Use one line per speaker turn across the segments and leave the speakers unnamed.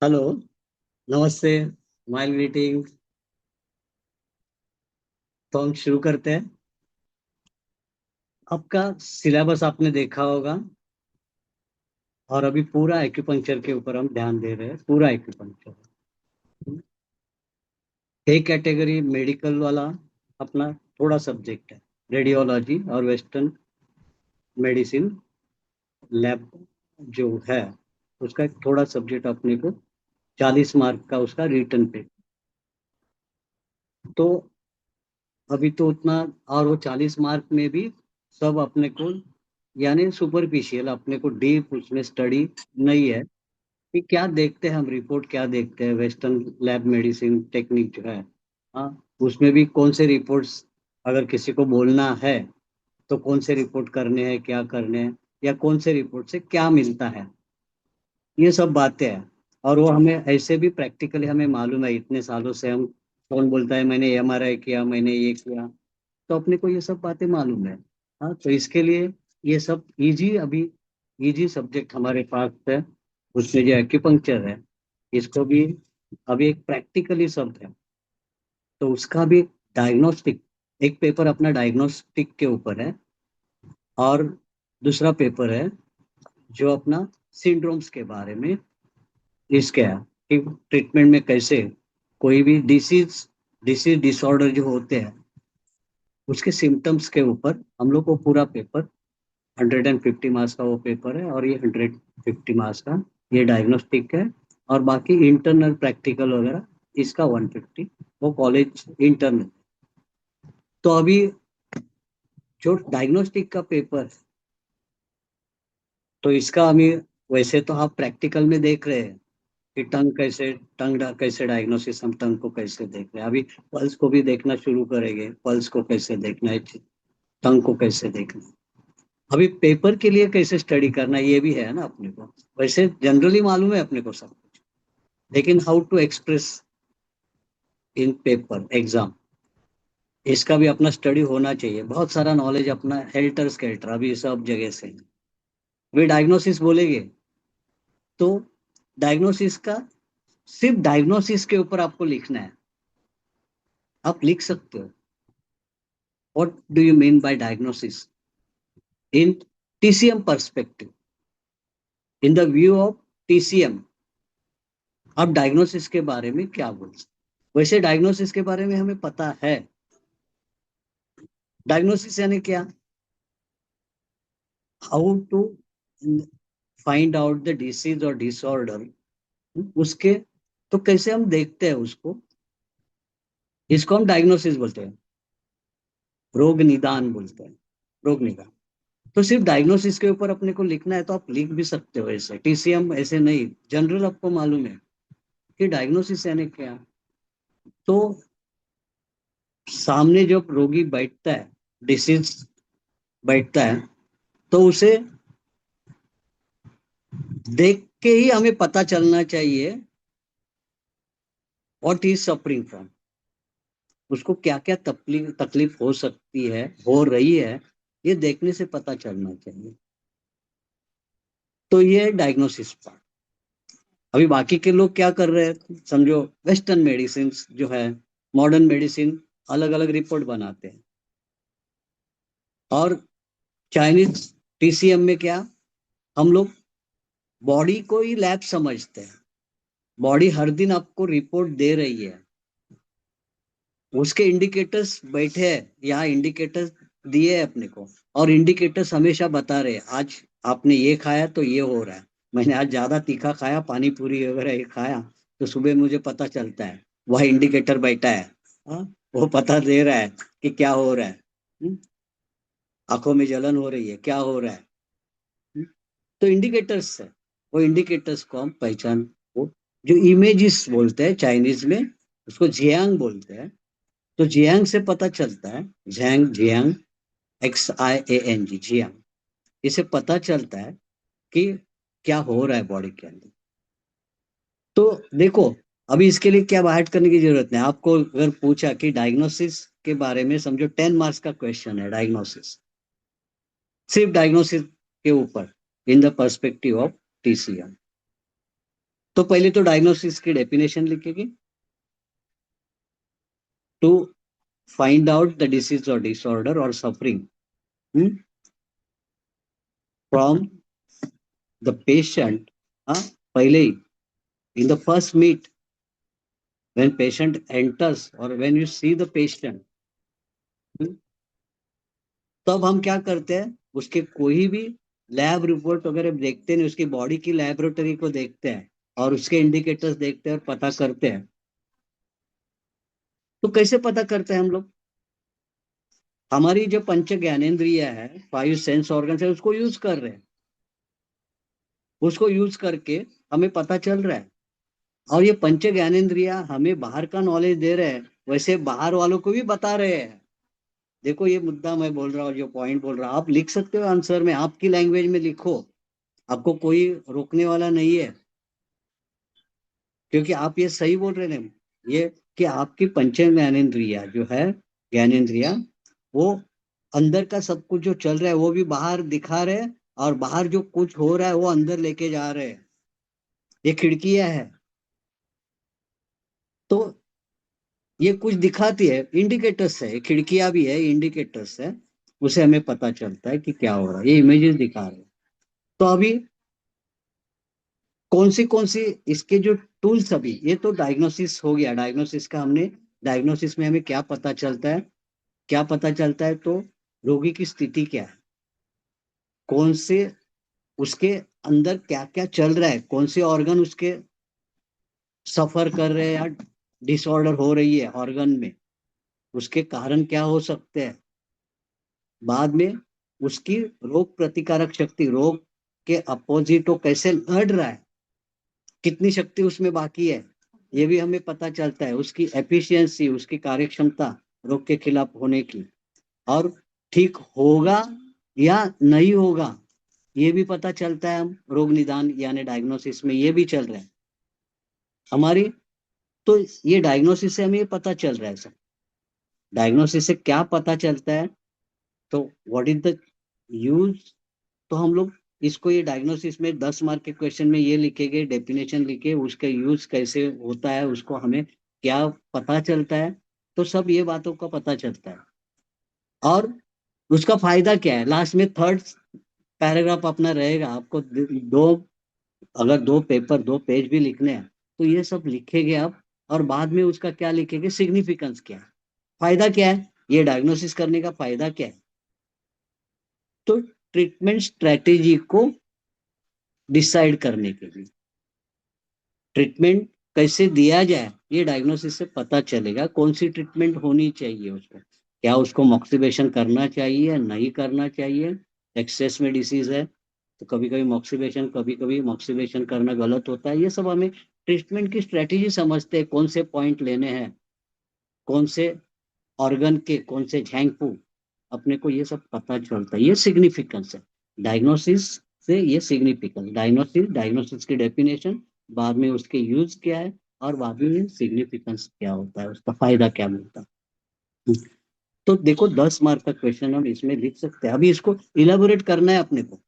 Hello. नमस्ते। Smile greeting. तो हम शुरू करते हैं। आपका सिलेबस आपने देखा होगा। और अभी पूरा एक्यूपंक्चर के ऊपर हम ध्यान दे रहे हैं, पूरा एक्यूपंक्चर। एक कैटेगरी मेडिकल वाला अपना थोड़ा सब्जेक्ट है, रेडियोलॉजी और वेस्टर्न मेडिसिन लैब जो है, उसका एक थोड़ा सब्जेक्ट अपने को 40 मार्क का उसका रिटर्न पे। तो अभी तो उतना, और वो 40 मार्क में भी सब अपने को, यानी सुपरफिशियल, अपने को डीप उसमें स्टडी नहीं है कि क्या देखते हैं हम, रिपोर्ट क्या देखते हैं, वेस्टर्न लैब मेडिसिन टेक्निक जो है। हाँ, उसमें भी कौन से रिपोर्ट्स, अगर किसी को बोलना है तो कौन से रिपोर्ट करने हैं, क्या करने हैं, या कौन से रिपोर्ट से क्या मिलता है, ये सब बातें हैं। और वो हमें ऐसे भी प्रैक्टिकली हमें मालूम है, इतने सालों से हम, कौन बोलता है मैंने एमआरआई किया, मैंने ये किया, तो अपने को ये सब बातें मालूम है। हाँ, तो इसके लिए ये सब इजी, अभी इजी सब्जेक्ट हमारे पास है। उसमें जो एक्यूपंक्चर है, इसको भी अभी एक प्रैक्टिकली शब्द है, तो उसका भी डायग्नोस्टिक, एक पेपर अपना डायग्नोस्टिक के ऊपर है, और दूसरा पेपर है जो अपना सिंड्रोम्स के बारे में, इसके है कि ट्रीटमेंट में कैसे कोई भी डिसीज डिसीज डिसऑर्डर जो होते हैं, उसके सिम्टम्स के ऊपर हम लोग को पूरा पेपर, 150 मार्क्स का वो पेपर है, और ये 150 मार्क्स का ये डायग्नोस्टिक है। और बाकी इंटरनल प्रैक्टिकल वगैरह इसका 150, वो कॉलेज इंटरनल। तो अभी जो डायग्नोस्टिक का पेपर, तो इसका हमें, वैसे तो आप प्रैक्टिकल में देख रहे हैं कि कैसे डायग्नोसिस, हम टंग को कैसे देख रहे हैं। अभी पल्स को भी देखना शुरू करेंगे, पल्स को कैसे देखना है, टंग को कैसे देखना है। अभी पेपर के लिए कैसे स्टडी करना है, ये भी है ना अपने को। वैसे जनरली मालूम है अपने को सब कुछ, लेकिन how to express in paper exam, इसका भी अपना स्टडी होना चाहिए। बहुत सारा नॉलेज अपना हेल्टर स्केल्टर अभी सब जगह से है। वे डायग्नोसिस बोलेंगे तो डायग्नोसिस का, सिर्फ डायग्नोसिस के ऊपर आपको लिखना है। आप लिख सकते हो, what do you mean by diagnosis in TCM perspective, in the view of TCM, आप डायग्नोसिस के बारे में क्या बोल सकते हो? वैसे डायग्नोसिस के बारे में हमें पता है। डायग्नोसिस यानी क्या, how to find out the disease और डिसऑर्डर, उसके, तो कैसे हम देखते हैं उसको, इसको हम डायग्नोसिस बोलते हैं, रोग निदान बोलते हैं, रोग निदान। तो सिर्फ डायग्नोसिस के ऊपर अपने को लिखना है तो आप लिख भी सकते हो, ऐसे टीसीएम ऐसे नहीं, जनरल आपको मालूम है कि डायग्नोसिस यानी क्या। तो सामने जो रोगी बैठता है, डिसीज बैठता है, तो उसे देख के ही हमें पता चलना चाहिए व्हाट इज सफरिंग फ्रॉम, उसको क्या क्या तकलीफ तकलीफ हो सकती है, हो रही है, ये देखने से पता चलना चाहिए। तो ये डायग्नोसिस पार्ट। अभी बाकी के लोग क्या कर रहे हैं, समझो वेस्टर्न मेडिसिन जो है, मॉडर्न मेडिसिन, अलग अलग रिपोर्ट बनाते हैं। और चाइनीज टीसीएम में क्या, हम लोग बॉडी को ही लैब समझते हैं। बॉडी हर दिन आपको रिपोर्ट दे रही है, उसके इंडिकेटर्स बैठे हैं, यहाँ इंडिकेटर्स दिए हैं अपने को, और इंडिकेटर्स हमेशा बता रहे हैं आज आपने ये खाया तो ये हो रहा है, मैंने आज ज्यादा तीखा खाया, पानी पूरी वगैरह ये खाया, तो सुबह मुझे पता चलता है, वह इंडिकेटर बैठा है। हाँ, वो पता दे रहा है कि क्या हो रहा है। हम्म, आंखों में जलन हो रही है, क्या हो रहा है। हम्म, तो इंडिकेटर्स है, वो इंडिकेटर्स को हम पहचान, वो जो इमेजेस बोलते हैं चाइनीज में, उसको जियांग बोलते हैं। तो जियांग से पता चलता है, झैंग जियांग, XIANG जियांग, इसे पता चलता है कि क्या हो रहा है बॉडी के अंदर। तो देखो, अभी इसके लिए क्या बाहर करने की जरूरत नहीं, आपको अगर पूछा कि डायग्नोसिस के बारे में समझो, 10 मार्क्स का क्वेश्चन है डायग्नोसिस, सिर्फ डायग्नोसिस के ऊपर, in the perspective of TCM. तो पहले तो डायग्नोसिस की डेफिनेशन लिखेंगे। To find out the disease और डिसऑर्डर और सफरिंग फ्रॉम द पेशेंट, पहले ही in the first meet when patient enters or when you see the patient, तब हम क्या करते हैं, उसके कोई भी लैब रिपोर्ट वगैरह देखते नहीं, उसकी बॉडी की लेबोरेटरी को देखते हैं और उसके इंडिकेटर्स देखते हैं और पता करते हैं। तो कैसे पता करते हैं हम लोग? हमारी जो पंच ज्ञानेंद्रिय है, 5 सेंस ऑर्गन है, उसको यूज कर रहे हैं। उसको यूज करके हमें पता चल रहा है। और ये पंच ज्ञानेंद्रिया हमें बाहर का नॉलेज दे रहे हैं, वैसे बाहर वालों को भी बता रहे हैं। देखो ये मुद्दा मैं बोल रहा हूँ, जो पॉइंट बोल रहा हूँ, आप लिख सकते हो आंसर में, आपकी लैंग्वेज में लिखो, आपको कोई रोकने वाला नहीं है। क्योंकि आप ये सही बोल रहे हैं, ये कि आपकी पंच ज्ञानेंद्रिया जो है, ज्ञानेंद्रिया, वो अंदर का सब कुछ जो चल रहा है वो भी बाहर दिखा रहे हैं, और बाहर जो कुछ हो रहा है वो अंदर लेके जा रहे हैं। ये खिड़कियां है, तो ये कुछ दिखाती है, इंडिकेटर्स है, खिड़कियां भी है, इंडिकेटर्स है। उसे हमें पता चलता है कि क्या हो रहा है, ये इमेजेस दिखा रहे हैं। तो अभी कौन सी इसके जो टूल्स, अभी ये तो डायग्नोसिस हो गया, डायग्नोसिस का हमने, डायग्नोसिस में हमें क्या पता चलता है, क्या पता चलता है, तो रोगी की स्थिति क्या है, कौन से उसके अंदर क्या क्या चल रहा है, कौन से ऑर्गन उसके सफर कर रहे हैं या डिसऑर्डर हो रही है ऑर्गन में, उसके कारण क्या हो सकते हैं। बाद में उसकी रोग प्रतिकारक शक्ति, रोग के अपोजिट वो कैसे लड़ रहा है, कितनी शक्ति उसमें बाकी है, ये भी हमें पता चलता है। उसकी एफिशिएंसी, उसकी कार्यक्षमता रोग के खिलाफ होने की, और ठीक होगा या नहीं होगा, ये भी पता चलता है। हम रोग निदान यानी डायग्नोसिस में ये भी चल रहा है हमारी। तो ये डायग्नोसिस से हमें ये पता चल रहा है सर। डायग्नोसिस से क्या पता चलता है, तो व्हाट इज द यूज। तो हम लोग इसको, ये डायग्नोसिस में 10 मार्क के क्वेश्चन में ये लिखेंगे, डेफिनेशन लिखे, उसका यूज कैसे होता है, उसको हमें क्या पता चलता है, तो सब ये बातों का पता चलता है। और उसका फायदा क्या है, लास्ट में थर्ड पैराग्राफ अपना रहेगा, आपको दो, अगर दो पेपर, 2 पेज भी लिखने हैं, तो ये सब लिखेंगे आप। और बाद में उसका क्या लिखेंगे, सिग्निफिकेंस क्या है, फायदा क्या है, ये डायग्नोसिस करने का फायदा क्या है। तो ट्रीटमेंट स्ट्रेटेजी को डिसाइड करने के लिए, ट्रीटमेंट कैसे दिया जाए, ये डायग्नोसिस से पता चलेगा, कौन सी ट्रीटमेंट होनी चाहिए उसको, क्या उसको मॉक्सिबेशन करना चाहिए, नहीं करना चाहिए। एक्सेस में डिसीज है तो कभी कभी मॉक्सिबेशन, कभी कभी मॉक्सिबेशन करना गलत होता है। ये सब हमें ट्रीटमेंट की स्ट्रेटेजी समझते हैं, कौन से पॉइंट लेने हैं, कौन से ऑर्गन के कौन से झैंगफू, अपने को ये सब पता चलता है। ये सिग्निफिकेंस है डायग्नोसिस से, ये सिग्निफिकेंस, डायग्नोसिस, डायग्नोसिस की डेफिनेशन, बाद में उसके यूज क्या है, और बाद में सिग्निफिकेंस क्या होता है, उसका फायदा क्या मिलता है। तो देखो 10 मार्क का क्वेश्चन हम इसमें लिख सकते हैं। अभी इसको इलेबोरेट करना है अपने को,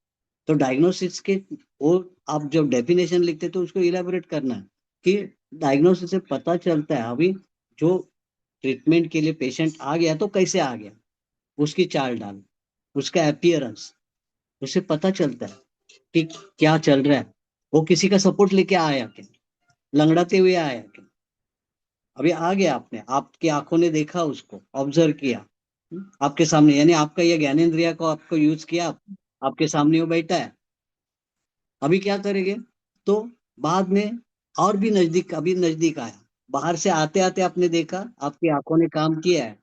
तो डायग्नोसिस के वो, आप जब डेफिनेशन लिखते तो उसको इलेबोरेट करना है कि डायग्नोसिस से पता चलता है अभी जो ट्रीटमेंट के लिए पेशेंट आ गया तो कैसे आ गया, उसकी चाल डाल, उसका अपियरेंस, उसे पता चलता है कि क्या चल रहा है, वो किसी का सपोर्ट लेके आया क्या, लंगड़ाते हुए आया क्या, अभी आ गया, आपने, आपकी आंखों ने देखा, उसको ऑब्जर्व किया, आपके सामने, यानी आपका ये ज्ञानेंद्रिय को आपको यूज किया, आपके सामने वो बैठा है। अभी क्या करेंगे, तो बाद में और भी नजदीक, अभी नजदीक आया, बाहर से आते आते आपने देखा, आपकी आंखों ने काम किया है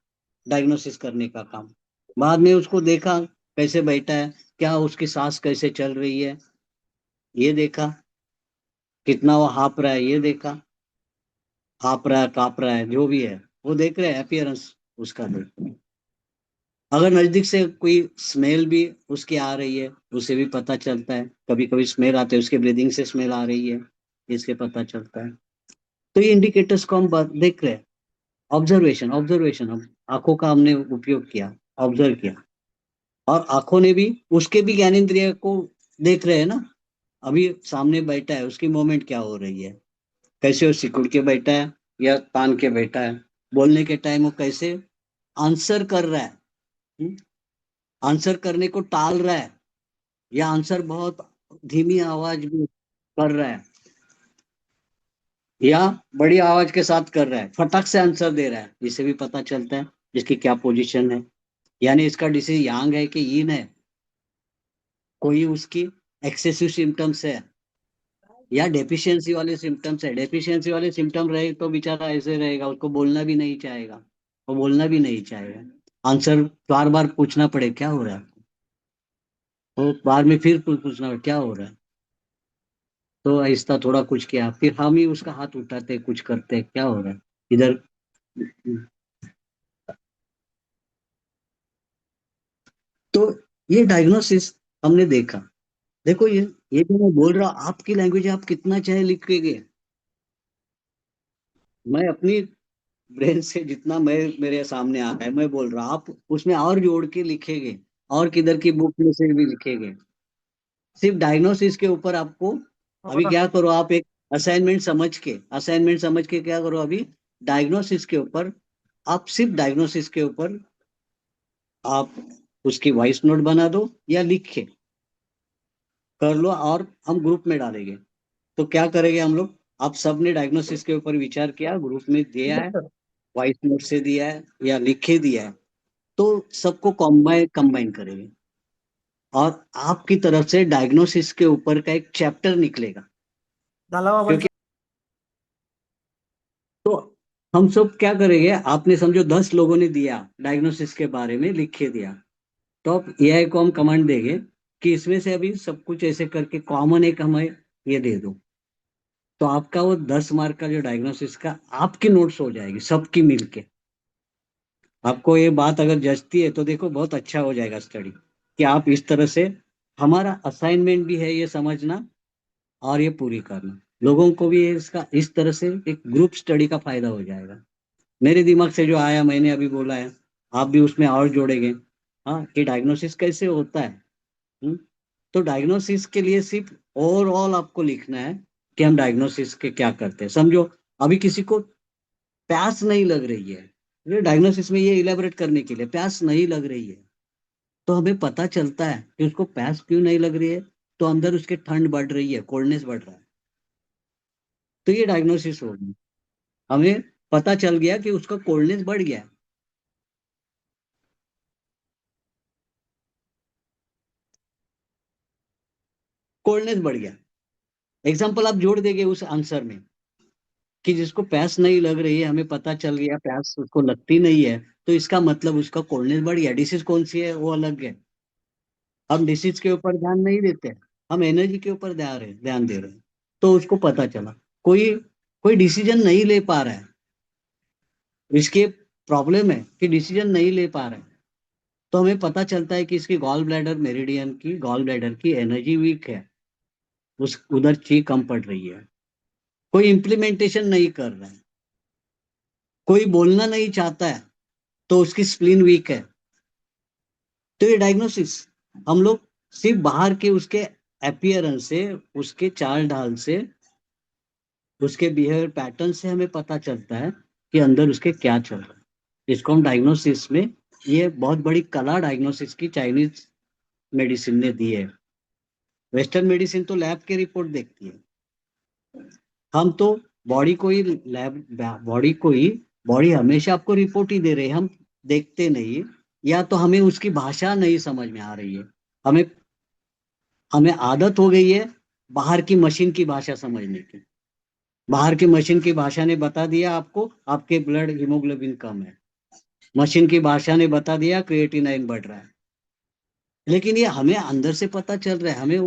डायग्नोसिस करने का काम। बाद में उसको देखा कैसे बैठा है, क्या उसकी सांस कैसे चल रही है, ये देखा, कितना वो हाँप रहा है, ये देखा, हाँप रहा है, काँप रहा है, जो भी है वो देख रहे हैं, अपियरेंस उसका देख रहे हैं। अगर नजदीक से कोई स्मेल भी उसकी आ रही है, उसे भी पता चलता है, कभी कभी स्मेल आते हैं, उसके ब्रीदिंग से स्मेल आ रही है, इससे पता चलता है। तो ये इंडिकेटर्स को हम देख रहे हैं। ऑब्जर्वेशन, ऑब्जर्वेशन, हम आंखों का हमने उपयोग किया, ऑब्जर्व किया, और आंखों ने भी, उसके भी ज्ञानेंद्रिय को देख रहे हैं ना, अभी सामने बैठा है, उसकी मूवमेंट क्या हो रही है, कैसे वो सिकुड़ के बैठा है या तान के बैठा है, बोलने के टाइम वो कैसे आंसर कर रहा है, हम्म? आंसर करने को टाल रहा है, या आंसर बहुत धीमी आवाज में कर रहा है, या बड़ी आवाज के साथ कर रहा है, फटक से आंसर दे रहा है, जिससे भी पता चलता है इसकी क्या पोजीशन है, यानी इसका डिसीज यांग है कि यीन है, कोई उसकी एक्सेसिव सिम्टम्स है या डेफिशिएंसी वाले सिम्टम्स है। डेफिशिएंसी वाले सिम्टम रहे तो बेचारा ऐसे रहेगा, उसको बोलना भी नहीं चाहेगा, वो बोलना भी नहीं चाहेगा, आंसर बार बार पूछना पड़े क्या हो रहा है, वो बाद में फिर पूछना पड़े क्या हो रहा है, तो आहिस्ता थोड़ा कुछ किया, फिर हम ही उसका हाथ उठाते कुछ करते क्या हो रहा है इधर। तो ये डायग्नोसिस हमने देखा। देखो ये जो मैं बोल रहा हूँ, आपकी लैंग्वेज आप कितना चाहे लिखेंगे, मैं अपनी ब्रेन से जितना मैं मेरे सामने आ रहा है मैं बोल रहा हूँ, आप उसमें और जोड़ के लिखेंगे, और किधर की बुक में से भी लिखेंगे, सिर्फ डायग्नोसिस के ऊपर आपको। अभी क्या करो आप, एक असाइनमेंट समझ के क्या करो अभी, डायग्नोसिस के ऊपर, आप सिर्फ डायग्नोसिस के ऊपर आप उसकी वॉइस नोट बना दो या लिख के कर लो, और हम ग्रुप में डालेंगे। तो क्या करेंगे हम लोग, आप सबने डायग्नोसिस के ऊपर विचार किया, ग्रुप में दिया है, वॉइस नोट से दिया है या लिख के दिया है, तो सबको कंबाइन करेंगे, और आपकी तरफ से डायग्नोसिस के ऊपर का एक चैप्टर निकलेगा। क्योंकि तो हम सब क्या करेंगे, आपने समझो 10 लोगों ने दिया डायग्नोसिस के बारे में लिख के दिया, तो अब एआई को हम कमांड देंगे कि इसमें से अभी सब कुछ ऐसे करके कॉमन एक हमें ये दे दो, तो आपका वो 10 मार्क का जो डायग्नोसिस का आपकी नोट्स हो जाएगी सबकी मिलके। आपको ये बात अगर जचती है तो देखो बहुत अच्छा हो जाएगा स्टडी, कि आप इस तरह से, हमारा असाइनमेंट भी है ये समझना और ये पूरी करना, लोगों को भी इसका इस तरह से एक ग्रुप स्टडी का फायदा हो जाएगा। मेरे दिमाग से जो आया मैंने अभी बोला है, आप भी उसमें और जोड़ेंगे, हाँ, कि डायग्नोसिस कैसे होता है। हम्म? तो डायग्नोसिस के लिए सिर्फ ओवरऑल आपको लिखना है कि हम डायग्नोसिस के क्या करते हैं। समझो अभी किसी को प्यास नहीं लग रही है, ये डायग्नोसिस में ये इलेबोरेट करने के लिए, प्यास नहीं लग रही है, तो हमें पता चलता है कि उसको प्यास क्यों नहीं लग रही है, तो अंदर उसके ठंड बढ़ रही है, कोल्डनेस बढ़ रहा है, तो ये डायग्नोसिस होगी। हमें पता चल गया कि उसका कोल्डनेस बढ़ गया, कोल्डनेस बढ़ गया। एग्जाम्पल आप जोड़ देंगे उस आंसर में, कि जिसको प्यास नहीं लग रही है, हमें पता चल गया प्यास उसको लगती नहीं है, तो इसका मतलब उसका कोल्डनेस बढ़ गया। डिसीज कौन सी है वो अलग है, हम डिसीज के ऊपर ध्यान नहीं देते, हम एनर्जी के ऊपर ध्यान दे रहे हैं। तो उसको पता चला, कोई कोई डिसीजन नहीं ले पा रहा है, इसके प्रॉब्लम है कि डिसीजन नहीं ले पा रहा है, तो हमें पता चलता है कि इसकी गॉल ब्लैडर की एनर्जी वीक है, उस उधर ची कम पड़ रही है, कोई इम्प्लीमेंटेशन नहीं कर रहा है, कोई बोलना नहीं चाहता है, तो उसकी स्प्लीन वीक है। तो ये डायग्नोसिस हम लोग सिर्फ बाहर के उसके अपियरेंस से, उसके चाल ढाल से, उसके बिहेवियर पैटर्न से हमें पता चलता है कि अंदर उसके क्या चल रहा है। इसको हम डायग्नोसिस में, ये बहुत बड़ी कला डायग्नोसिस की चाइनीज मेडिसिन ने दी है। वेस्टर्न मेडिसिन तो लैब के रिपोर्ट देखती है, हम तो बॉडी को ही लैब बॉडी को ही बॉडी हमेशा आपको रिपोर्ट ही दे रहे हैं, हम देखते नहीं, या तो हमें उसकी भाषा नहीं समझ में आ रही है, हमें हमें आदत हो गई है बाहर की मशीन की भाषा समझने की। बाहर की मशीन की भाषा ने बता दिया आपको आपके ब्लड हीमोग्लोबिन कम है, मशीन की भाषा ने बता दिया क्रिएटिनाइन बढ़ रहा है, लेकिन ये हमें अंदर से पता चल रहा है, हमें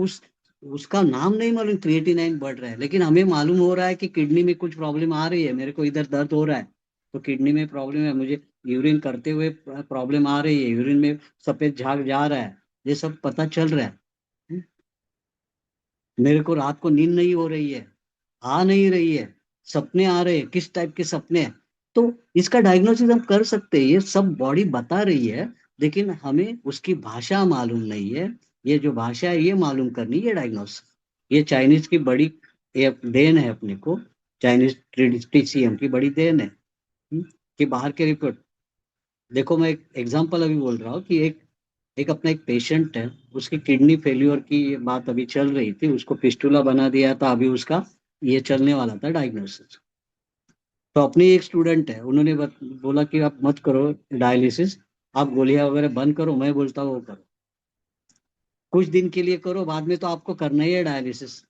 उसका नाम नहीं मालूम, क्रिएटिनाइन बढ़ रहा है, लेकिन हमें मालूम हो रहा है कि किडनी में कुछ प्रॉब्लम आ रही है, मेरे को इधर दर्द हो रहा है, तो किडनी में प्रॉब्लम है, मुझे यूरिन करते हुए प्रॉब्लम आ रही है, यूरिन में सफेद झाग जा रहा है, ये सब पता चल रहा है। मेरे को रात को नींद नहीं हो रही है, आ नहीं रही है, सपने आ रहे हैं, किस टाइप के सपने हैं, तो इसका डायग्नोसिस हम कर सकते हैं, ये सब बॉडी बता रही है, लेकिन हमें उसकी भाषा मालूम नहीं है, ये जो भाषा है ये मालूम करनी है डायग्नोसिस। ये चाइनीज की बड़ी ये देन है अपने को, चाइनीज टीसीएम की बड़ी देन है। कि बाहर के रिपोर्ट, देखो मैं एक एग्जांपल अभी बोल रहा हूँ कि एक अपना एक पेशेंट है, उसकी किडनी फेल्योर की ये बात अभी चल रही थी, उसको फिस्टुला बना दिया था, अभी उसका ये चलने वाला था डायग्नोसिस। तो अपनी एक स्टूडेंट है, उन्होंने बोला कि आप मत करो डायलिसिस, आप गोलियां वगैरह बंद करो, मैं बोलता हूँ वो करो, कुछ दिन के लिए करो, बाद में तो आपको करना ही है डायलिसिस।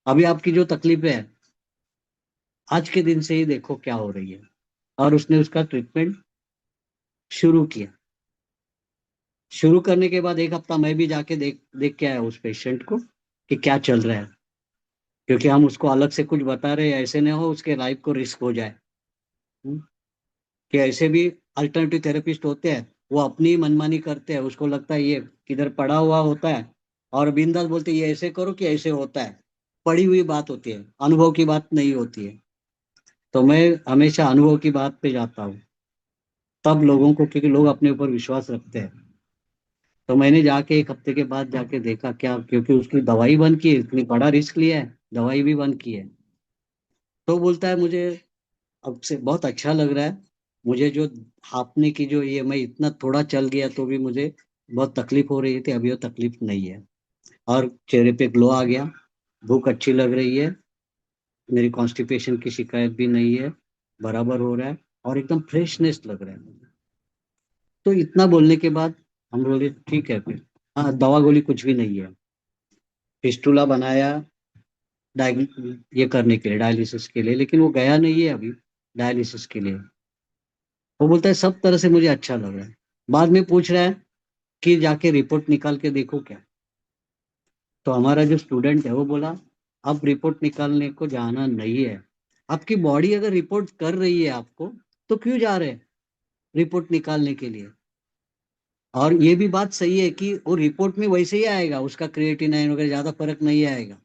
अभी आपकी जो तकलीफें है, आज के दिन से ही देखो क्या हो रही है। और उसने उसका ट्रीटमेंट शुरू किया। शुरू करने के बाद एक हफ्ता मैं भी जाके देख देख के आया उस पेशेंट को कि क्या चल रहा है, क्योंकि हम उसको अलग से कुछ बता रहे हैं, ऐसे ना हो उसके लाइफ को रिस्क हो जाए। हम्म, कि ऐसे भी अल्टरनेटिव थेरेपिस्ट होते हैं, वो अपनी मनमानी करते हैं, उसको लगता है ये किधर पड़ा हुआ होता है, और बिंदास बोलते हैं ये ऐसे करो कि ऐसे होता है। पड़ी हुई बात होती है, अनुभव की बात नहीं होती है। तो मैं हमेशा अनुभव की बात पे जाता हूँ, तब लोगों को, क्योंकि लोग अपने ऊपर विश्वास रखते हैं। तो मैंने जाके एक हफ्ते के बाद जाके देखा क्या, क्योंकि उसकी दवाई बंद की है, इतनी बड़ा रिस्क लिया है, दवाई भी बंद की है। तो बोलता है मुझे अब से बहुत अच्छा लग रहा है, मुझे जो हांपने की जो ये, मैं इतना थोड़ा चल गया तो भी मुझे बहुत तकलीफ हो रही थी, अभी वो तकलीफ नहीं है। और चेहरे पे ग्लो आ गया, भूख अच्छी लग रही है, मेरी कॉन्स्टिपेशन की शिकायत भी नहीं है, बराबर हो रहा है, और एकदम फ्रेशनेस लग रहा है मुझे। तो इतना बोलने के बाद हम बोले ठीक है फिर, हाँ दवा गोली कुछ भी नहीं है। फिस्टुला बनाया ये करने के लिए, डायलिसिस के लिए, लेकिन वो गया नहीं है अभी डायलिसिस के लिए। वो बोलता है सब तरह से मुझे अच्छा लग रहा है। बाद में पूछ रहा है कि जाके रिपोर्ट निकाल के देखो क्या। तो हमारा जो स्टूडेंट है वो बोला अब रिपोर्ट निकालने को जाना नहीं है, आपकी बॉडी अगर रिपोर्ट कर रही है आपको, तो क्यों जा रहे हैं रिपोर्ट निकालने के लिए। और ये भी बात सही है कि वो रिपोर्ट में वैसे ही आएगा, उसका क्रिएटिनाइन वगैरह ज्यादा फर्क नहीं आएगा।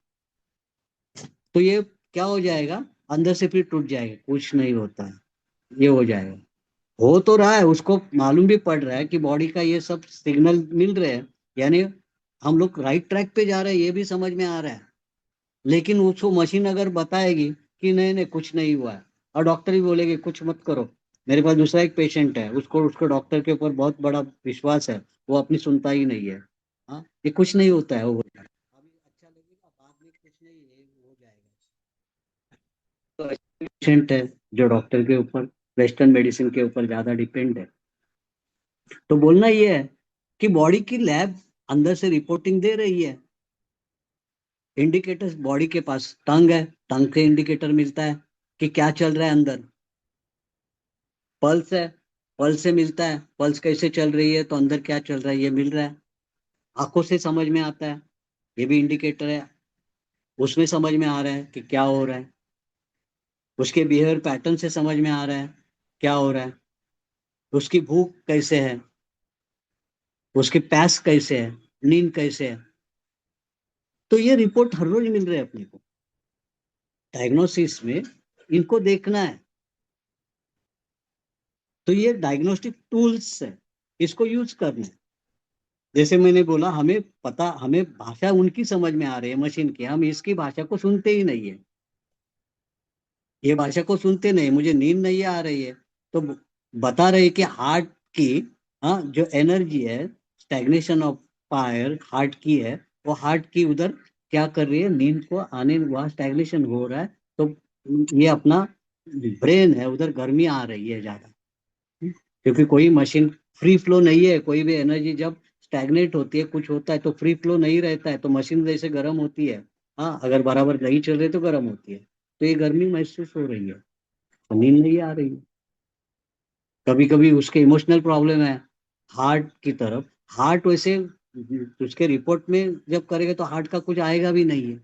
तो ये क्या हो जाएगा, अंदर से फिर टूट जाएगा, कुछ नहीं होता है, ये हो जाएगा। हो तो रहा है, उसको मालूम भी पड़ रहा है कि बॉडी का ये सब सिग्नल मिल रहे हैं, यानी हम लोग राइट ट्रैक पे जा रहे हैं, ये भी समझ में आ रहा है। लेकिन उसको मशीन अगर बताएगी कि नहीं नहीं कुछ नहीं हुआ है, और डॉक्टर भी बोलेगे कुछ मत करो। मेरे पास दूसरा एक पेशेंट है, उसको उसको डॉक्टर के ऊपर बहुत बड़ा विश्वास है, वो अपनी सुनता ही नहीं है। हाँ ये कुछ नहीं होता है, वो बोलता है अभी अच्छा लगेगा, बाद में कुछ नहीं, ये हो जाएगा। तो ऐसे पेशेंट है जो डॉक्टर के ऊपर, वेस्टर्न मेडिसिन के ऊपर ज्यादा डिपेंड है। तो बोलना ये है कि बॉडी की लैब अंदर से रिपोर्टिंग दे रही है। इंडिकेटर्स बॉडी के पास टंग है, टंग से इंडिकेटर मिलता है कि क्या चल रहा है अंदर। पल्स है, पल्स से मिलता है, पल्स कैसे चल रही है तो अंदर क्या चल रहा है ये मिल रहा है। आंखों से समझ में आता है, ये भी इंडिकेटर है, उसमें समझ में आ रहा है कि क्या हो रहा है। उसके बिहेवियर पैटर्न से समझ में आ रहा है क्या हो रहा है। उसकी भूख कैसे है, उसकी प्यास कैसे है, नींद कैसे है। तो ये रिपोर्ट हर रोज मिल रहे हैं अपने को। डायग्नोसिस में इनको देखना है। तो ये डायग्नोस्टिक टूल्स है, इसको यूज करना है। जैसे मैंने बोला, हमें पता, हमें भाषा उनकी समझ में आ रही है मशीन की, हम इसकी भाषा को सुनते ही नहीं है। ये भाषा को सुनते नहीं, मुझे नींद नहीं आ रही है, तो बता रहे कि हार्ट की, हाँ जो एनर्जी है, स्टैग्नेशन ऑफ फायर हार्ट की है, वो हार्ट की उधर क्या कर रही है, नींद को आने, वहां स्टैग्नेशन हो रहा है। तो ये अपना ब्रेन है, उधर गर्मी आ रही है ज्यादा। क्योंकि कोई मशीन फ्री फ्लो नहीं है, कोई भी एनर्जी जब स्टैग्नेट होती है, कुछ होता है तो फ्री फ्लो नहीं रहता है, तो मशीन जैसे गर्म होती है। हाँ अगर बराबर नहीं चल रही तो गर्म होती है। तो ये गर्मी महसूस हो रही है, तो नींद नहीं आ रही है। कभी कभी उसके इमोशनल प्रॉब्लम है हार्ट की तरफ। हार्ट वैसे उसके रिपोर्ट में जब करेगा तो हार्ट का कुछ आएगा भी नहीं है,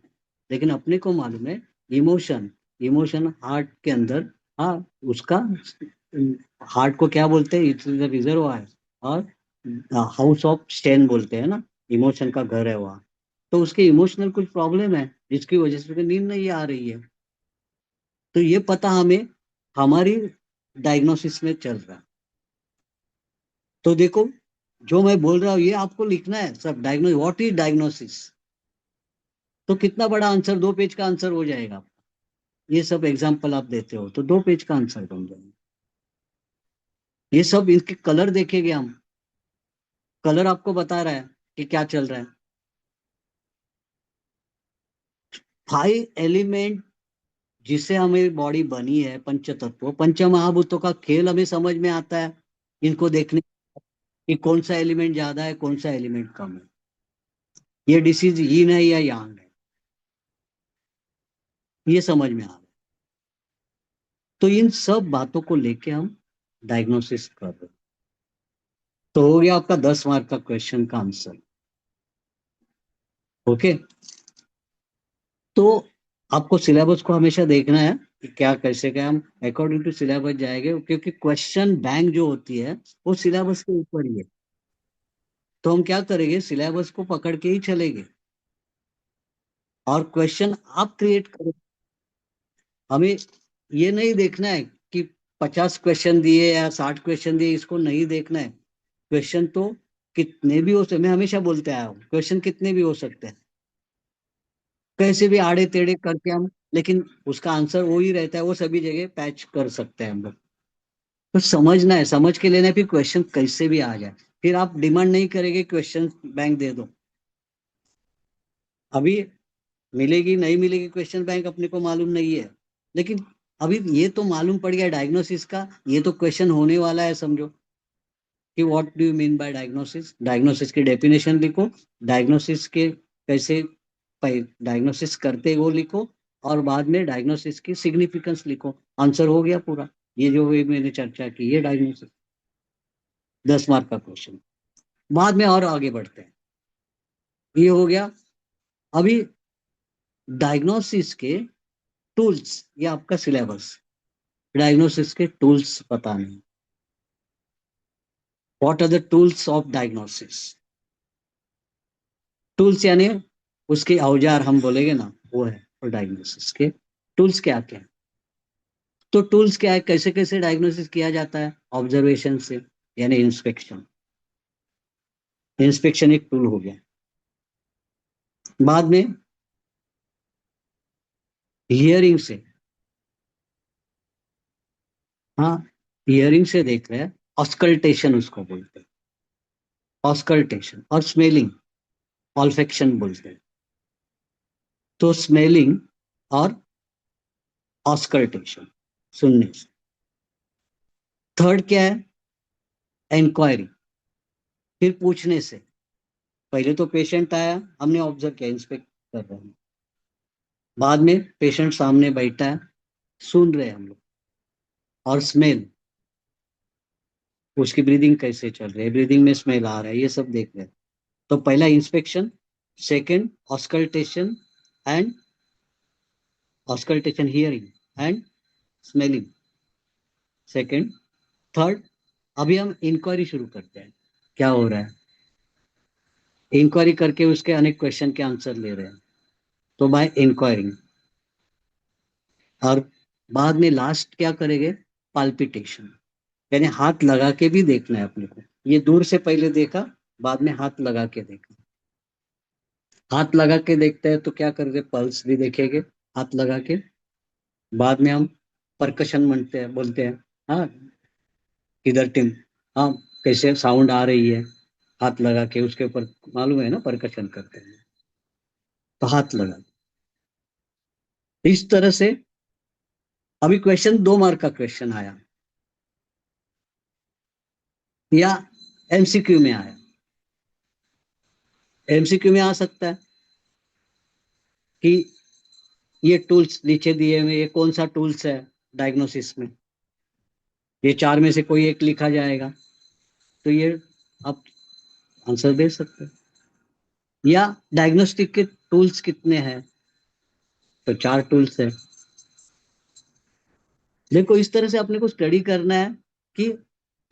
लेकिन अपने को मालूम है इमोशन, इमोशन हार्ट के अंदर। हाँ उसका हार्ट को क्या बोलते हैं, इट्स द रिजर्वायर, और हाउस ऑफ स्टेन बोलते हैं ना, इमोशन का घर है वहाँ। तो उसके इमोशनल कुछ प्रॉब्लम है जिसकी वजह से उसको नींद नहीं आ रही है। तो ये पता हमें हमारी डायग्नोसिस में चल रहा है। तो देखो, जो मैं बोल रहा हूँ ये आपको लिखना है सब, डायग्नोस, व्हाट इज डायग्नोसिस। तो कितना बड़ा आंसर, 2 पेज का आंसर हो जाएगा। ये सब एग्जाम्पल आप देते हो तो 2 पेज का आंसर बन जाएगा। ये सब इनके कलर देखेंगे हम, कलर आपको बता रहा है कि क्या चल रहा है। 5 एलिमेंट जिससे हमें बॉडी बनी है, पंच तत्व, पंच महाभूतों का खेल हमें समझ में आता है इनको देखने, कि कौन सा एलिमेंट ज्यादा है, कौन सा एलिमेंट कम है, ये डिसीज यीन है या यांग है, ये समझ में आ रहा है। तो इन सब बातों को लेके हम डायग्नोसिस कर रहे हैं। तो हो गया आपका 10 मार्क का क्वेश्चन का आंसर। ओके। तो आपको सिलेबस को हमेशा देखना है कि क्या कैसे, क्या हम अकॉर्डिंग टू सिलेबस जाएंगे, क्योंकि क्वेश्चन बैंक जो होती है वो सिलेबस के ऊपर ही है। तो हम क्या करेंगे, सिलेबस को पकड़ के ही चलेंगे और क्वेश्चन आप क्रिएट करो। हमें ये नहीं देखना है कि 50 क्वेश्चन दिए या 60 क्वेश्चन दिए, इसको नहीं देखना है। क्वेश्चन तो कितने भी हो सकते, मैं हमेशा बोलते आया हूँ, क्वेश्चन कितने भी हो सकते हैं, कैसे भी आड़े टेढ़े करके हम, लेकिन उसका आंसर वो ही रहता है, वो सभी जगह पैच कर सकते हैं हम लोग। तो समझना है, समझ के लेना है, फिर क्वेश्चन कैसे भी आ जाए। फिर आप डिमांड नहीं करेंगे क्वेश्चन बैंक दे दो। अभी मिलेगी नहीं मिलेगी क्वेश्चन बैंक अपने को मालूम नहीं है, लेकिन अभी ये तो मालूम पड़ गया डायग्नोसिस का, ये तो क्वेश्चन होने वाला है समझो, कि what do you mean by diagnosis, diagnosis की डेफिनेशन लिखो, डायग्नोसिस के कैसे डायग्नोसिस करते हैं वो लिखो, और बाद में डायग्नोसिस की सिग्निफिकेंस लिखो, आंसर हो गया पूरा। ये जो भी मैंने चर्चा की है डायग्नोसिस, 10 मार्क का क्वेश्चन। बाद में और आगे बढ़ते हैं। ये हो गया। अभी डायग्नोसिस के टूल्स, ये आपका सिलेबस, डायग्नोसिस के टूल्स पता नहीं, what are the tools of diagnosis. Tools यानी उसके औजार हम बोलेंगे ना, वो है, और डायग्नोसिस के टूल्स क्या क्या है। तो टूल्स क्या है, कैसे कैसे डायग्नोसिस किया जाता है, ऑब्जर्वेशन से, यानी इंस्पेक्शन, इंस्पेक्शन एक टूल हो गया। बाद में हियरिंग से, हाँ, हियरिंग से देख रहे हैं, ऑस्कल्टेशन उसको बोलते हैं, ऑस्कल्टेशन, और स्मेलिंग, ऑल्फेक्शन बोलते हैं। तो स्मेलिंग और ऑस्कल्टेशन, सुनने से। थर्ड क्या है, इंक्वायरी, फिर पूछने से। पहले तो पेशेंट आया, हमने ऑब्जर्व किया, इंस्पेक्ट कर रहे हैं, बाद में पेशेंट सामने बैठा है, सुन रहे हैं हम लोग, और स्मेल, उसकी ब्रीदिंग कैसे चल रही है, ब्रीदिंग में स्मेल आ रहा है, ये सब देख रहे हैं। तो पहला inspection, second auscultation and auscultation hearing and smelling, second. Third, अभी हम इंक्वायरी शुरू करते हैं, क्या हो रहा है, इंक्वायरी करके उसके अनेक क्वेश्चन के आंसर ले रहे हैं, तो बाय इंक्वायरिंग। और बाद में लास्ट क्या करेंगे, पाल्पिटेशन, यानी हाथ लगा के भी देखना है अपने को। ये दूर से पहले देखा, बाद में हाथ लगा के देखा। हाथ लगा के देखते हैं तो क्या करेंगे, पल्स भी देखेंगे हाथ लगा के। बाद में हम परकशन बनते हैं, बोलते हैं, हाँ, किधर टिम, हाँ, कैसे साउंड आ रही है, हाथ लगा के उसके ऊपर, मालूम है ना परकशन करते हैं, तो हाथ लगा, इस तरह से। अभी क्वेश्चन 2 मार्क का क्वेश्चन आया, या एमसीक्यू में आया, एमसीक्यू में आ सकता है कि ये टूल्स नीचे दिए हुए, ये कौन सा टूल्स है डायग्नोसिस में, ये चार में से कोई एक लिखा जाएगा, तो ये आप आंसर दे सकते हैं। या डायग्नोस्टिक के टूल्स कितने हैं, तो 4 टूल्स है। देखो इस तरह से अपने को स्टडी करना है कि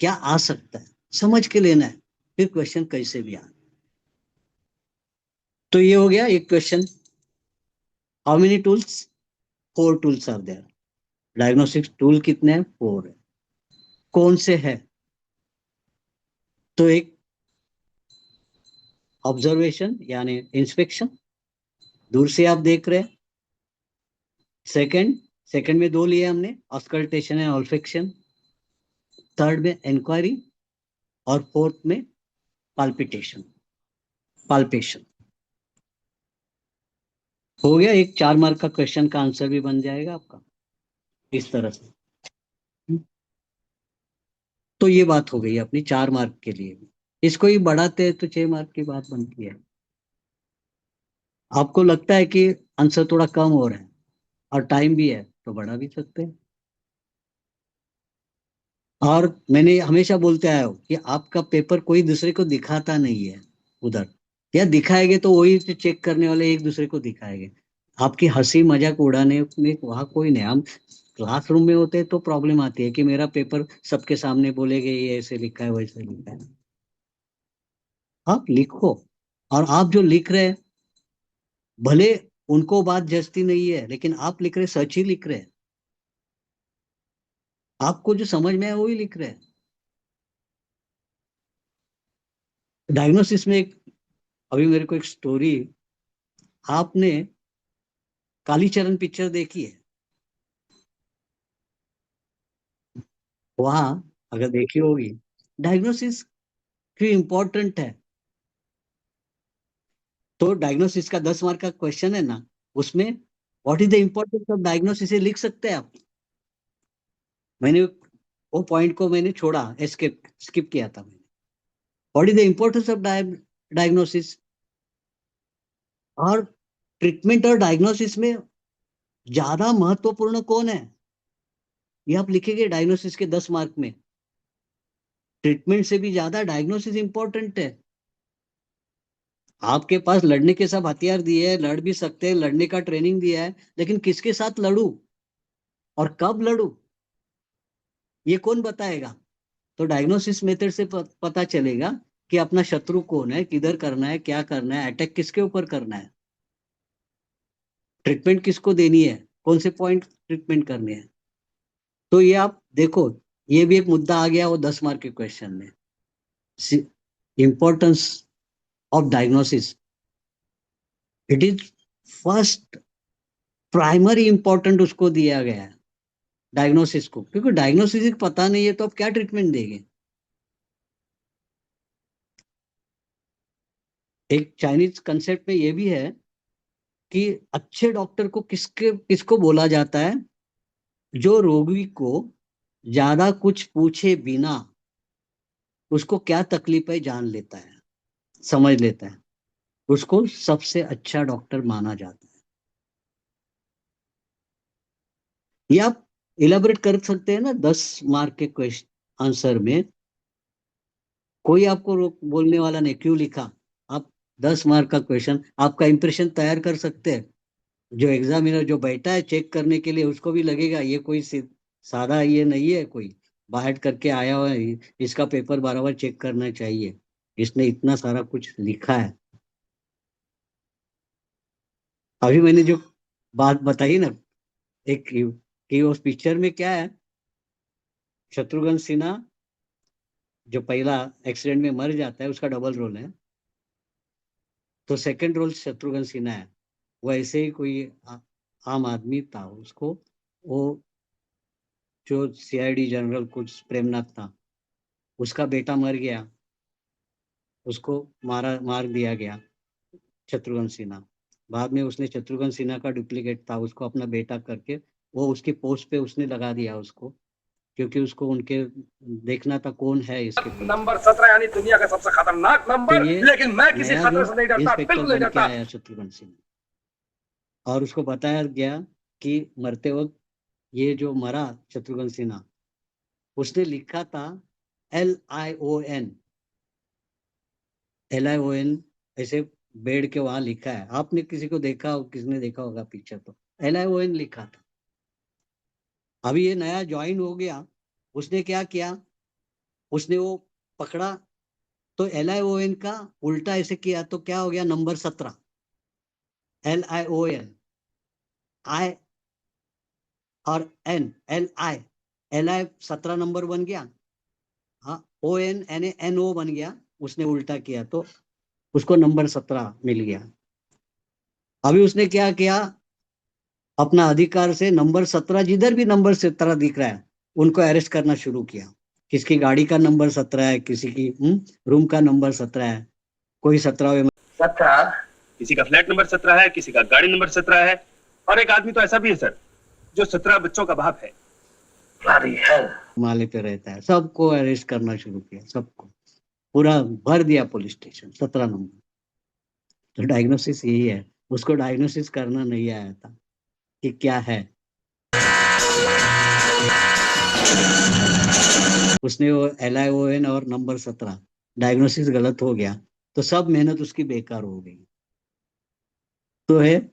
क्या आ सकता है, समझ के लेना है, फिर क्वेश्चन कैसे भी आ। तो ये हो गया एक question, how many tools, 4 tools are there, diagnostic tool कितने हैं, 4 है। कौन से है, तो एक ऑब्जर्वेशन यानी इंस्पेक्शन, दूर से आप देख रहे हैं। सेकंड, सेकंड में दो लिए हमने, ऑस्कल्टेशन एंड ऑल्फेक्शन। थर्ड में इंक्वायरी, और फोर्थ में पाल्पिटेशन, पाल्पेशन। हो गया, एक 4 मार्क का क्वेश्चन का आंसर भी बन जाएगा आपका इस तरह से। तो ये बात हो गई अपनी 4 मार्क के लिए। इसको ही बढ़ाते हैं तो 6 मार्क की बात बनती है। आपको लगता है कि आंसर थोड़ा कम हो रहा है और टाइम भी है, तो बढ़ा भी सकते हैं। और मैंने हमेशा बोलते आया हूँ कि आपका पेपर कोई दूसरे को दिखाता नहीं है उधर, या दिखाएंगे तो वही चेक करने वाले एक दूसरे को दिखाएंगे। आपकी हंसी मजाक उड़ाने में वहां कोई नहीं। हम क्लासरूम में होते हैं तो प्रॉब्लम आती है कि मेरा पेपर सबके सामने बोलेगे ये ऐसे लिखा है वैसे लिखा है। आप लिखो, और आप जो लिख रहे हैं, भले उनको बात जचती नहीं है, लेकिन आप लिख रहे, सच ही लिख रहे हैं। आपको जो समझ में है वही लिख रहे हैं। डायग्नोसिस में एक, अभी मेरे को एक स्टोरी, आपने कालीचरण पिक्चर देखी है? वहां, अगर देखी होगी, डायग्नोसिस क्यों इंपॉर्टेंट है, तो डायग्नोसिस का 10 मार्क का क्वेश्चन है ना, उसमें what is the importance of diagnosis, ये लिख सकते हैं आप। मैंने वो पॉइंट को मैंने छोड़ा, स्किप स्किप किया था मैंने। What is the importance of diagnosis, और ट्रीटमेंट और डायग्नोसिस में ज्यादा महत्वपूर्ण कौन है, ये आप लिखेंगे डायग्नोसिस के 10 मार्क में। ट्रीटमेंट से भी ज्यादा डायग्नोसिस इंपॉर्टेंट है। आपके पास लड़ने के सब हथियार दिए हैं, लड़ भी सकते हैं, लड़ने का ट्रेनिंग दिया है, लेकिन किसके साथ लड़ू और कब लड़ू, ये कौन बताएगा? तो डायग्नोसिस मेथड से पता चलेगा कि अपना शत्रु कौन है, किधर करना है, क्या करना है, अटैक किसके ऊपर करना है, ट्रीटमेंट किसको देनी है, कौन से पॉइंट ट्रीटमेंट करने हैं। तो ये आप देखो, ये भी एक मुद्दा आ गया वो 10 मार्क के क्वेश्चन में। Importance of diagnosis, it is first, primary important उसको दिया गया है डायग्नोसिस को, क्योंकि डायग्नोसिस पता नहीं है तो आप क्या ट्रीटमेंट देंगे। एक चाइनीज कंसेप्ट में ये भी है कि अच्छे डॉक्टर को किसको बोला जाता है, जो रोगी को ज्यादा कुछ पूछे बिना उसको क्या तकलीफ है जान लेता है, समझ लेता है, उसको सबसे अच्छा डॉक्टर माना जाता है। ये आप इलाबरेट कर सकते हैं ना 10 मार्क के क्वेश्चन आंसर में, कोई आपको रोक बोलने वाला नहीं क्यों लिखा। आप 10 मार्क का क्वेश्चन, आपका इंप्रेशन तैयार कर सकते हैं। जो एग्जामिनर जो बैठा है चेक करने के लिए, उसको भी लगेगा ये कोई सादा ये नहीं है, कोई बाहर करके आया हुआ है, इसका पेपर बार बार चेक करना चाहिए, इसने इतना सारा कुछ लिखा है। अभी मैंने जो बात बताई ना, एक कि उस पिक्चर में क्या है, शत्रुघ्न सिन्हा जो पहला एक्सीडेंट में मर जाता है उसका डबल रोल है, तो सेकंड रोल शत्रुघ्न सिन्हा है। वो ऐसे ही कोई आम आदमी था, उसको वो जो सीआईडी जनरल कुछ प्रेमनाथ था, उसका बेटा मर गया, उसको मार दिया गया शत्रुघ्न सिन्हा। बाद में उसने शत्रुघ्न सिन्हा का डुप्लीकेट था, उसको अपना बेटा करके वो उसकी पोस्ट पे उसने लगा दिया उसको, क्योंकि उसको उनके देखना था कौन है इसके पीछे।
नंबर 17 यानी दुनिया का सबसे खतरनाक
तो
नंबर,
ये
लेकिन मैं किसी
नया
खतरे
जो
से नहीं डरता,
इंस्पेक्टर
बिल्कुल नहीं
बन के
डरता।
आया शत्रुघ्न सिन्हा, और उसको बताया गया कि मरते वक्त ये जो मरा शत्रुघ्न सिन्हा, उसने लिखा था LION, LION, ऐसे बेड के वहां लिखा है। आपने किसी को देखा हो, किसने देखा होगा पिक्चर, तो LION लिखा था। अभी ये नया ज्वाइन हो गया, उसने क्या किया, उसने वो पकड़ा, तो LION का उल्टा ऐसे किया तो क्या हो गया, नंबर 17, LION, I और L I 17 नंबर बन गया। हाँ, ON NO बन गया, उसने उल्टा किया तो उसको नंबर 17 मिल गया। अभी उसने क्या किया, अपना अधिकार से नंबर 17, जिधर भी नंबर 17 दिख रहा है उनको अरेस्ट करना शुरू किया। किसकी गाड़ी का नंबर 17 है, किसी की रूम का नंबर 17 है, कोई 17वें।
17, किसी का फ्लैट नंबर 17 है, किसी का गाड़ी नंबर 17 है, और एक आदमी तो ऐसा भी है सर जो 17 बच्चों का बाप है। Bloody hell.
माले पे रहता है, सबको अरेस्ट करना शुरू किया, सबको पूरा भर दिया पुलिस स्टेशन 17 नंबर। तो डायग्नोसिस यही है, उसको डायग्नोसिस करना नहीं आया था कि क्या है। उसने वो LION और नंबर 17 डायग्नोसिस गलत हो गया, तो सब मेहनत उसकी बेकार हो गई। तो है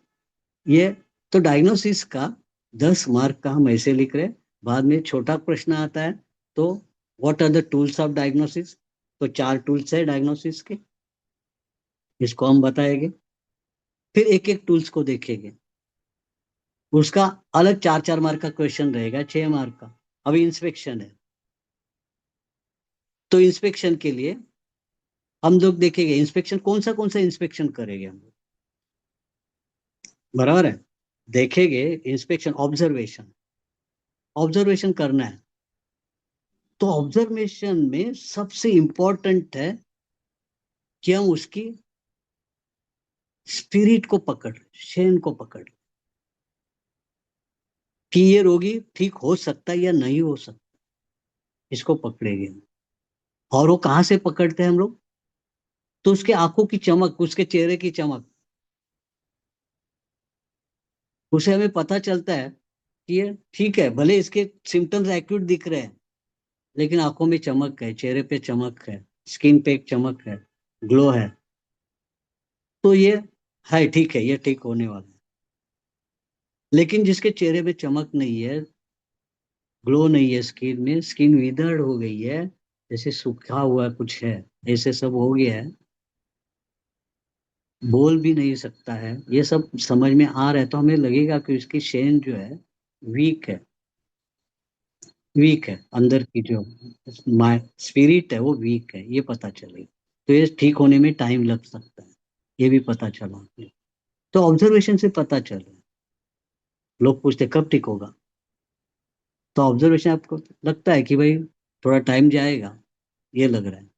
ये, तो डायग्नोसिस का 10 मार्क का हम ऐसे लिख रहे। बाद में छोटा प्रश्न आता है, तो what are the tools of diagnosis, तो 4 टूल्स है डायग्नोसिस के, इसको हम बताएंगे। फिर एक एक टूल्स को देखेंगे, उसका अलग 4 4 मार्क का क्वेश्चन रहेगा, 6 मार्क का। अभी इंस्पेक्शन है, तो इंस्पेक्शन के लिए हम लोग देखेंगे इंस्पेक्शन कौन सा इंस्पेक्शन करेंगे हम लोग, बराबर है। देखेंगे इंस्पेक्शन, ऑब्जर्वेशन, ऑब्जर्वेशन करना है। तो ऑब्जर्वेशन में सबसे इंपॉर्टेंट है कि हम उसकी स्पिरिट को पकड़, शेन को पकड़, कि ये रोगी ठीक हो सकता है या नहीं हो सकता, इसको पकड़ेंगे हम। और वो कहाँ से पकड़ते हैं हम लोग, तो उसके आंखों की चमक, उसके चेहरे की चमक, उसे हमें पता चलता है कि ये ठीक है, भले इसके सिम्टम्स एक्यूट दिख रहे हैं, लेकिन आंखों में चमक है, चेहरे पे चमक है, स्किन पे एक चमक है, ग्लो है, तो ये है ठीक है, ये ठीक होने वाला है। लेकिन जिसके चेहरे में चमक नहीं है, ग्लो नहीं है, स्किन में, स्किन विदर्ड हो गई है, जैसे सूखा हुआ कुछ है, ऐसे सब हो गया है, बोल भी नहीं सकता है, ये सब समझ में आ रहा है, तो हमें लगेगा कि उसकी शेन जो है वीक है, वीक है, अंदर की जो माय स्पिरिट है वो वीक है, ये पता चलेगा। तो ये ठीक होने में टाइम लग सकता है, ये भी पता चला हमें। तो ऑब्जर्वेशन से पता चला। लोग पूछते कब ठीक होगा, तो ऑब्जर्वेशन आपको लगता है कि भाई थोड़ा टाइम जाएगा, ये लग रहा है।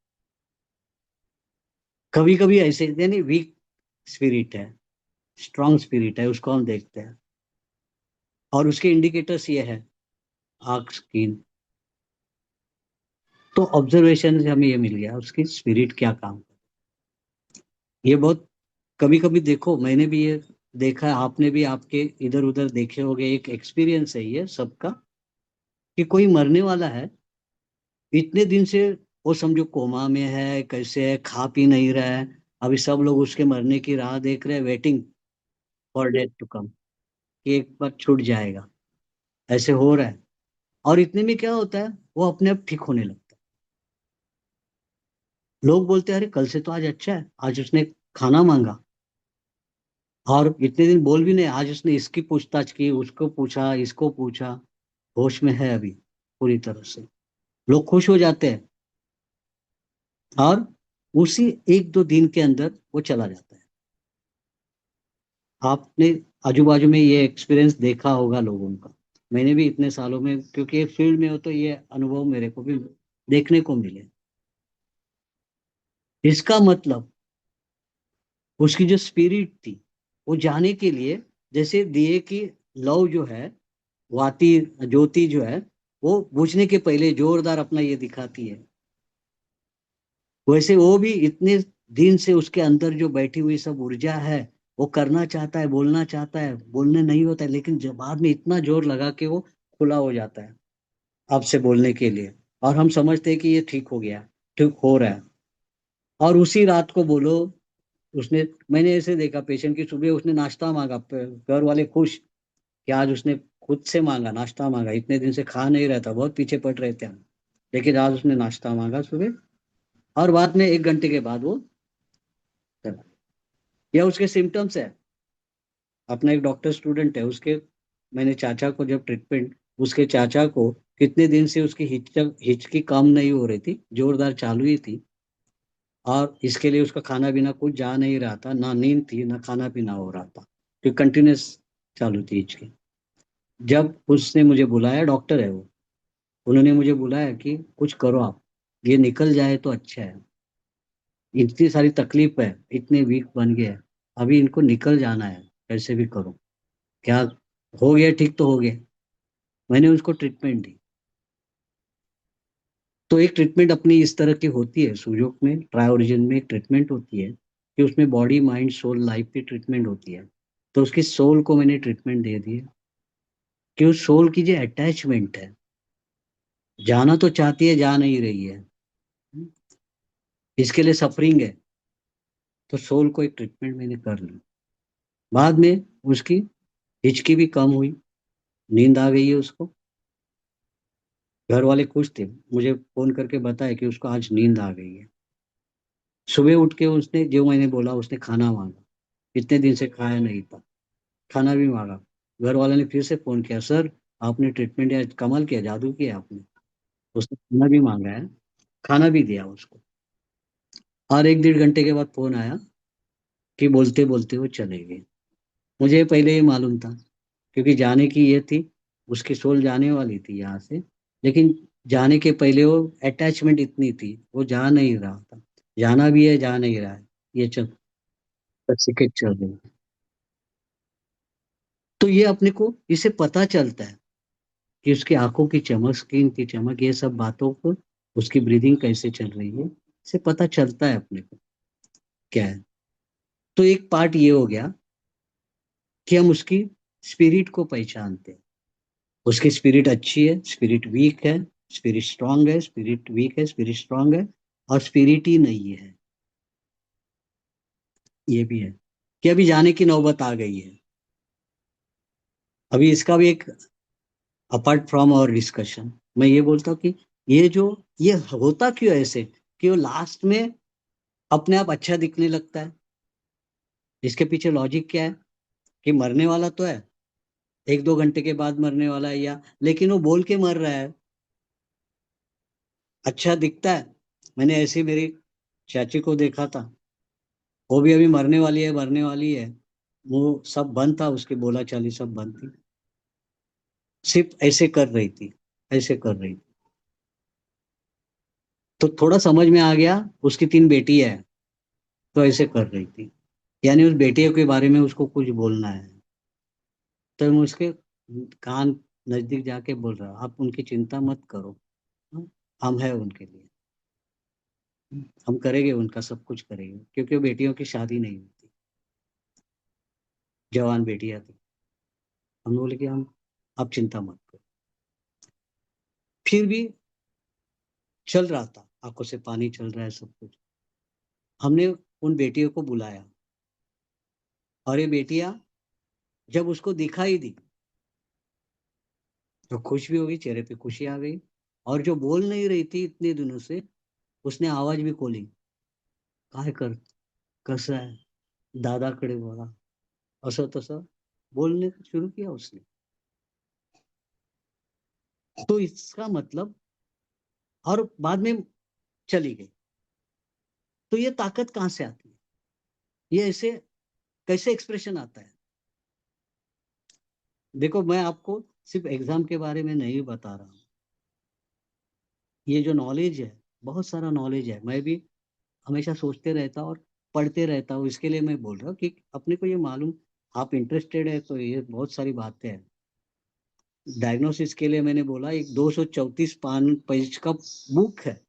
कभी कभी ऐसे यानी वीक स्पिरिट है, स्ट्रांग स्पिरिट है, उसको हम देखते हैं। और उसके इंडिकेटर्स ये है, आंख, स्किन। तो ऑब्जर्वेशन से हमें ये मिल गया उसकी स्पिरिट क्या काम कर। ये बहुत, कभी कभी देखो, मैंने भी ये देखा है, आपने भी, आपके इधर उधर देखे होंगे, एक एक्सपीरियंस है ये सबका, कि कोई मरने वाला है, इतने दिन से वो समझो कोमा में है, कैसे है, खा पी नहीं रहा है, अभी सब लोग उसके मरने की राह देख रहे हैं, waiting for death to come, कि एक बार छूट जाएगा, ऐसे हो रहा है। और इतने में क्या होता है, वो अपने आप ठीक होने लगता है। लोग बोलते हैं अरे कल से तो आज अच्छा है, आज उसने खाना मांगा, और इतने दिन बोल भी नहीं, आज उसने इसकी पूछताछ की, उसको पूछा, इसको पूछा, होश में है अभी पूरी तरह से, लोग खुश हो जाते हैं। और उसी 1 2 दिन के अंदर वो चला जाता है। आपने आजू बाजू में ये एक्सपीरियंस देखा होगा लोगों का। मैंने भी इतने सालों में, क्योंकि एक फील्ड में हो, तो ये अनुभव मेरे को भी देखने को मिले। इसका मतलब उसकी जो स्पिरिट थी, वो जाने के लिए, जैसे दिए की लौ जो है, वाती, ज्योति जो है, वो बुझने के पहले जोरदार अपना ये दिखाती है, वैसे वो भी इतने दिन से उसके अंदर जो बैठी हुई सब ऊर्जा है, वो करना चाहता है, बोलना चाहता है, बोलने नहीं होता है, लेकिन जब बाद में इतना जोर लगा के वो खुला हो जाता है आपसे बोलने के लिए, और हम समझते हैं कि ये ठीक हो गया, ठीक हो रहा है। और उसी रात को बोलो, उसने, मैंने ऐसे देखा पेशेंट की, सुबह उसने नाश्ता मांगा, घर वाले खुश कि आज उसने खुद से मांगा, नाश्ता मांगा, इतने दिन से खा नहीं रहता, बहुत पीछे पड़ रहे थे हम, लेकिन आज उसने नाश्ता मांगा सुबह, और बाद में 1 घंटे के बाद वो चला। या उसके सिम्टम्स है, अपना एक डॉक्टर स्टूडेंट है, उसके, मैंने चाचा को जब ट्रीटमेंट, उसके चाचा को कितने दिन से उसकी हिचकी कम नहीं हो रही थी, जोरदार चालू ही थी, और इसके लिए उसका खाना पीना कुछ जा नहीं रहा था, ना नींद थी, ना खाना पीना हो रहा था। कि कंटिन्यूस चालू थी हिचकी। जब उसने मुझे बुलाया, डॉक्टर है वो, उन्होंने मुझे बुलाया कि कुछ करो आप, ये निकल जाए तो अच्छा है, इतनी सारी तकलीफ है, इतने वीक बन गए हैं, अभी इनको निकल जाना है, कैसे भी करो। क्या हो गया, ठीक तो हो गया। मैंने उसको ट्रीटमेंट दी। तो एक ट्रीटमेंट अपनी इस तरह की होती है सुजोक में, ट्राई ओरिजिन में एक ट्रीटमेंट होती है कि उसमें बॉडी माइंड सोल लाइफ की ट्रीटमेंट होती है। तो उसकी सोल को मैंने ट्रीटमेंट दे दी है कि उस सोल की जो अटैचमेंट है, जाना तो चाहती है, जा नहीं रही है, इसके लिए सफरिंग है। तो सोल को एक ट्रीटमेंट मैंने कर ली। बाद में उसकी हिचकी भी कम हुई, नींद आ गई है उसको। घर वाले खुश थे, मुझे फोन करके बताया कि उसको आज नींद आ गई है। सुबह उठ के उसने, जो मैंने बोला, उसने खाना मांगा, इतने दिन से खाया नहीं था, खाना भी मांगा। घर वाले ने फिर से फोन किया, सर आपने ट्रीटमेंट या कमाल किया, जादू किया आपने। उसने खाना भी मांगा है, खाना भी दिया उसको। और एक 1.5 घंटे के बाद फोन आया कि बोलते बोलते वो चले गए। मुझे पहले ही मालूम था, क्योंकि जाने की ये थी, उसकी सोल जाने वाली थी यहाँ से, लेकिन जाने के पहले वो अटैचमेंट इतनी थी, वो जा नहीं रहा था। जाना भी है, जा नहीं रहा है, ये चल सिकेट चल रही है। तो ये अपने को इसे पता चलता है कि उसकी आंखों की चमक, स्किन की चमक, ये सब बातों को, उसकी ब्रीदिंग कैसे चल रही है, इसे पता चलता है अपने को क्या है। तो एक पार्ट ये हो गया कि हम उसकी स्पिरिट को पहचानते हैं। उसकी स्पिरिट अच्छी है, स्पिरिट वीक है, स्पिरिट स्ट्रांग है, स्पिरिट वीक है, स्पिरिट स्ट्रांग है, और स्पिरिट ही नहीं है, ये भी है कि अभी जाने की नौबत आ गई है। अभी इसका भी एक, अपार्ट फ्रॉम आवर डिस्कशन, मैं ये बोलता हूँ कि ये जो, ये होता क्यों ऐसे कि वो लास्ट में अपने आप अच्छा दिखने लगता है। इसके पीछे लॉजिक क्या है कि मरने वाला तो है, 1-2 घंटे के बाद मरने वाला है, या लेकिन वो बोल के मर रहा है, अच्छा दिखता है। मैंने ऐसे मेरी चाची को देखा था, वो भी अभी मरने वाली है, मरने वाली है, वो सब बंद था, उसकी बोला चाली सब बंद थी, सिर्फ ऐसे कर रही थी, ऐसे कर रही थी। तो थोड़ा समझ में आ गया, उसकी 3 बेटी है, तो ऐसे कर रही थी, यानी उस बेटियों के बारे में उसको कुछ बोलना है। तो मैं उसके कान नजदीक जाके बोल रहा, आप उनकी चिंता मत करो, हाँ? हम है उनके लिए, हम करेंगे, उनका सब कुछ करेंगे, क्योंकि वो बेटियों की शादी नहीं होती, जवान बेटियां थी। हम बोले कि हम, आप चिंता मत करो। फिर भी चल रहा था, आंखों से पानी चल रहा है, सब कुछ। हमने उन बेटियों को बुलाया, और ये बेटियां जब उसको दिखाई दी, तो खुश भी हो गई, चेहरे पे खुशी आ गई। और जो बोल नहीं रही थी इतने दिनों से, उसने आवाज भी खोली, काय कर, कसं आहे, दादाकडे बघा, असं तसं बोलने शुरू किया उसने। तो इसका मतलब, और बाद में चली गई। तो ये ताकत कहाँ से आती है, ये ऐसे कैसे एक्सप्रेशन आता है। देखो, मैं आपको सिर्फ एग्जाम के बारे में नहीं बता रहा हूँ, ये जो नॉलेज है, बहुत सारा नॉलेज है, मैं भी हमेशा सोचते रहता हूँ और पढ़ते रहता हूँ, इसके लिए मैं बोल रहा हूँ कि अपने को ये मालूम, आप इंटरेस्टेड है तो ये बहुत सारी बातें हैं। डायग्नोसिस के लिए मैंने बोला, एक 234 पान पेज का बुक है।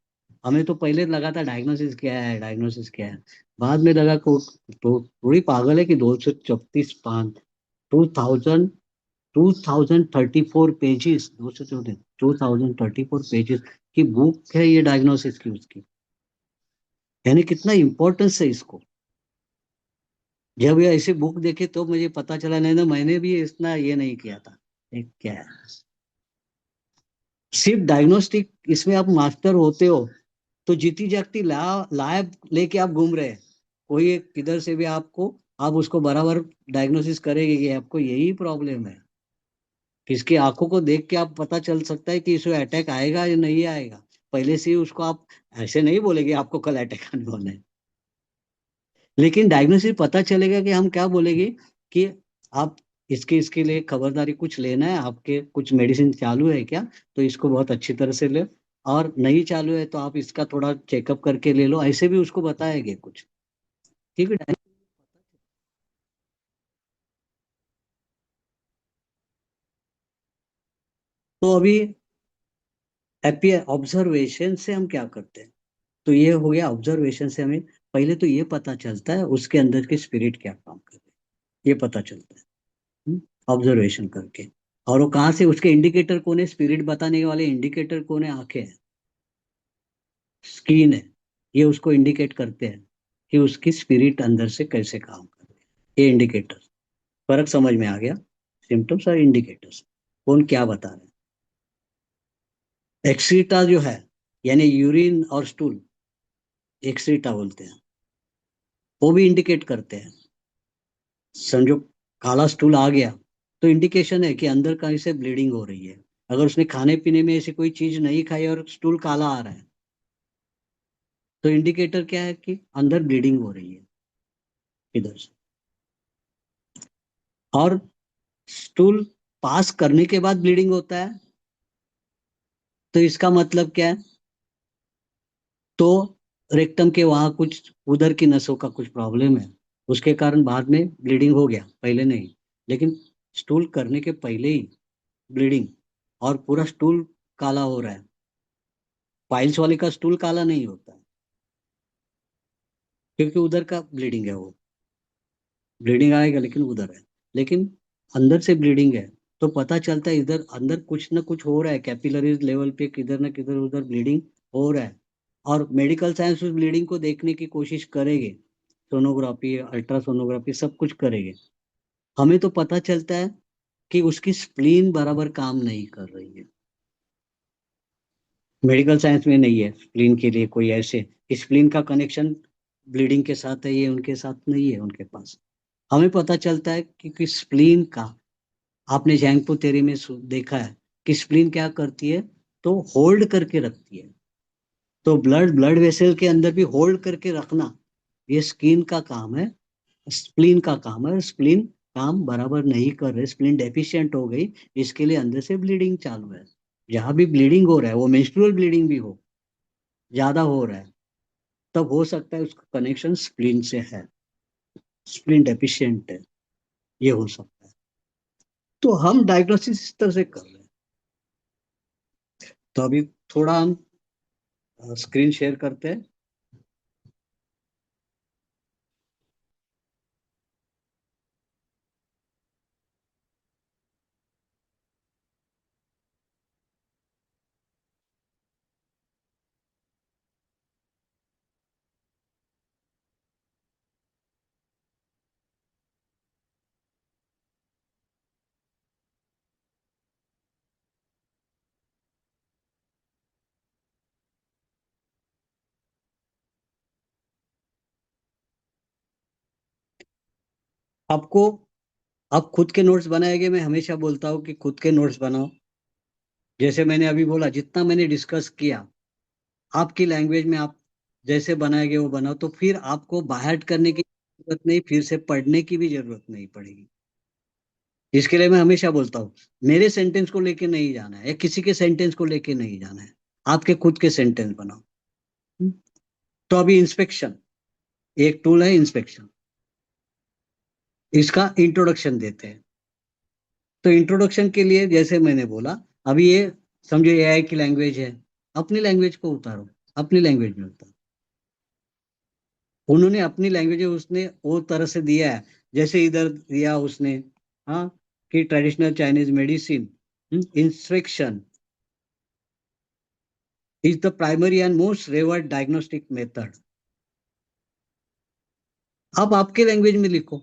हमें तो पहले लगा था डायग्नोसिस क्या है, डायग्नोसिस क्या है, बाद में लगा को तो थोड़ी पागल है कि 234 पान, 2000 2034 पेजेस, 2034 पेजेस की बुक है ये, डायग्नोसिस की उसकी, यानी कितना इंपॉर्टेंस है इसको। जब ये ऐसी बुक देखे तो मुझे पता चला, नहीं ना मैंने भी इतना ये नहीं किया था। एक क्या है, सिर्फ डायग्नोस्टिक, इसमें आप मास्टर होते हो तो जीती जागती लाइफ लेके आप घूम रहे हैं। कोई एक किधर से भी आपको, आप उसको बराबर डायग्नोसिस करेंगे कि आपको यही प्रॉब्लम है। किसकी आंखों को देख के आप पता चल सकता है कि इसको अटैक आएगा या नहीं आएगा, पहले से ही उसको आप ऐसे नहीं बोलेंगे आपको कल अटैक आने वाला है। लेकिन डायग्नोसिस पता चलेगा कि हम क्या बोलेंगे कि आप इसके लिए खबरदारी कुछ लेना है, आपके कुछ मेडिसिन चालू है क्या, तो इसको बहुत अच्छी तरह से ले, और नहीं चालू है तो आप इसका थोड़ा चेकअप करके ले लो, ऐसे भी उसको बताएंगे कुछ। ठीक है। तो अभी ऑब्जर्वेशन से हम क्या करते हैं, तो ये हो गया ऑब्जर्वेशन से हमें पहले तो ये पता चलता है उसके अंदर की स्पिरिट क्या काम कर रही है, ये पता चलता है ऑब्जर्वेशन करके। और वो कहाँ से, उसके इंडिकेटर कौन है, स्पिरिट बताने वाले इंडिकेटर कौन है, आंखें हैं, स्किन है, ये उसको इंडिकेट करते हैं कि उसकी स्पिरिट अंदर से कैसे काम कर रही है, ये इंडिकेटर। फर्क समझ में आ गया, सिम्टम्स और इंडिकेटर्स, कौन क्या बता रहे हैं। एक्सीटा जो है, यानी यूरिन और स्टूल, एक्सीटा बोलते हैं, वो भी इंडिकेट करते हैं। समझो काला स्टूल आ गया तो इंडिकेशन है कि अंदर कहीं से ब्लीडिंग हो रही है। अगर उसने खाने पीने में ऐसी कोई चीज नहीं खाई और स्टूल काला आ रहा है, तो इंडिकेटर क्या है कि अंदर ब्लीडिंग हो रही है इधर से। और स्टूल पास करने के बाद ब्लीडिंग होता है, तो इसका मतलब क्या है, तो रेक्टम के वहां कुछ उधर की नसों का कुछ प्रॉब्लम है, उसके कारण बाद में ब्लीडिंग हो गया, पहले नहीं। लेकिन स्टूल करने के पहले ही ब्लीडिंग, और पूरा स्टूल काला हो रहा है, पाइल्स वाले का स्टूल काला नहीं होता है, क्योंकि उधर का ब्लीडिंग है, वो ब्लीडिंग आएगा लेकिन उधर है, लेकिन अंदर से ब्लीडिंग है, तो पता चलता है इधर अंदर कुछ ना कुछ हो रहा है, कैपिलरीज लेवल पे किधर ना किधर उधर ब्लीडिंग हो रहा है। और मेडिकल साइंस उस ब्लीडिंग को देखने की कोशिश करेंगे, सोनोग्राफी अल्ट्रासोनोग्राफी सब कुछ करेंगे। हमें तो पता चलता है कि उसकी स्प्लीन बराबर काम नहीं कर रही है। मेडिकल साइंस में नहीं है स्प्लीन के लिए कोई ऐसे, स्प्लीन का कनेक्शन ब्लीडिंग के साथ है, ये उनके साथ नहीं है उनके पास। हमें पता चलता है कि स्प्लीन का, आपने जैंगपो थ्योरी में देखा है कि स्प्लीन क्या करती है, तो होल्ड करके रखती है। तो ब्लड ब्लड वेसल के अंदर भी होल्ड करके रखना, ये स्किन का काम है, स्प्लीन का काम है। स्प्लीन काम बराबर नहीं कर रहे, स्प्लीन डेफिशिएंट हो गई, इसके लिए अंदर से ब्लीडिंग चालू है। जहां भी ब्लीडिंग हो रहा है, वो मेंस्ट्रुअल ब्लीडिंग भी हो, ज्यादा हो रहा है, तब हो सकता है उसका कनेक्शन स्प्लीन से है, स्प्लीन डेफिशिएंट है, ये हो सकता है। तो हम डायग्नोसिस इस तरह से कर रहे हैं। तो अभी थोड़ा हम स्क्रीन शेयर करते हैं। आपको, आप खुद के नोट्स बनाएंगे, मैं हमेशा बोलता हूँ कि खुद के नोट्स बनाओ। जैसे मैंने अभी बोला, जितना मैंने डिस्कस किया आपकी लैंग्वेज में आप जैसे बनाएंगे वो बनाओ, तो फिर आपको बाहर करने की जरूरत नहीं, फिर से पढ़ने की भी जरूरत नहीं पड़ेगी। इसके लिए मैं हमेशा बोलता हूँ, मेरे सेंटेंस को लेके नहीं जाना है या किसी के सेंटेंस को लेके नहीं जाना है, आपके खुद के सेंटेंस बनाओ। हम्म? तो अभी इंस्पेक्शन, एक टूल है इंस्पेक्शन, इसका इंट्रोडक्शन देते हैं। तो इंट्रोडक्शन के लिए जैसे मैंने बोला, अभी ये समझो एआई की लैंग्वेज है, अपनी लैंग्वेज को उतारो, अपनी लैंग्वेज में उतारो। उन्होंने अपनी लैंग्वेज, उसने वो तरह से दिया है, जैसे इधर दिया उसने, हाँ, कि traditional Chinese medicine inspection is the primary and most reward diagnostic method. अब आपके लैंग्वेज में लिखो,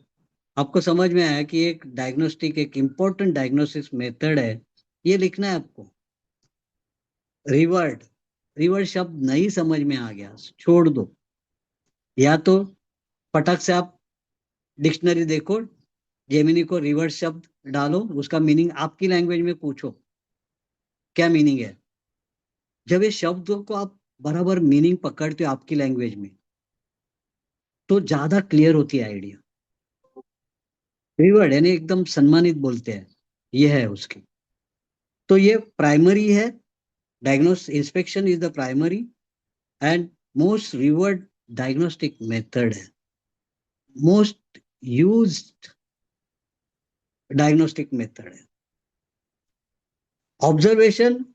आपको समझ में आया कि एक डायग्नोस्टिक, एक इंपॉर्टेंट डायग्नोसिस मेथड है, ये लिखना है आपको। रिवर्ड, रिवर्ड शब्द नहीं समझ में आ गया, छोड़ दो, या तो फटक से आप डिक्शनरी देखो, जेमिनी को रिवर्ड शब्द डालो, उसका मीनिंग आपकी लैंग्वेज में पूछो क्या मीनिंग है। जब ये शब्दों को आप बराबर मीनिंग पकड़ते हो आपकी लैंग्वेज में, तो ज्यादा क्लियर होती है आइडिया। रिवर्ड यानी एकदम सम्मानित बोलते हैं, ये है उसकी। तो ये प्राइमरी है, diagnose inspection is the primary and most revered diagnostic method है, मोस्ट यूज्ड डायग्नोस्टिक मेथड है। Observation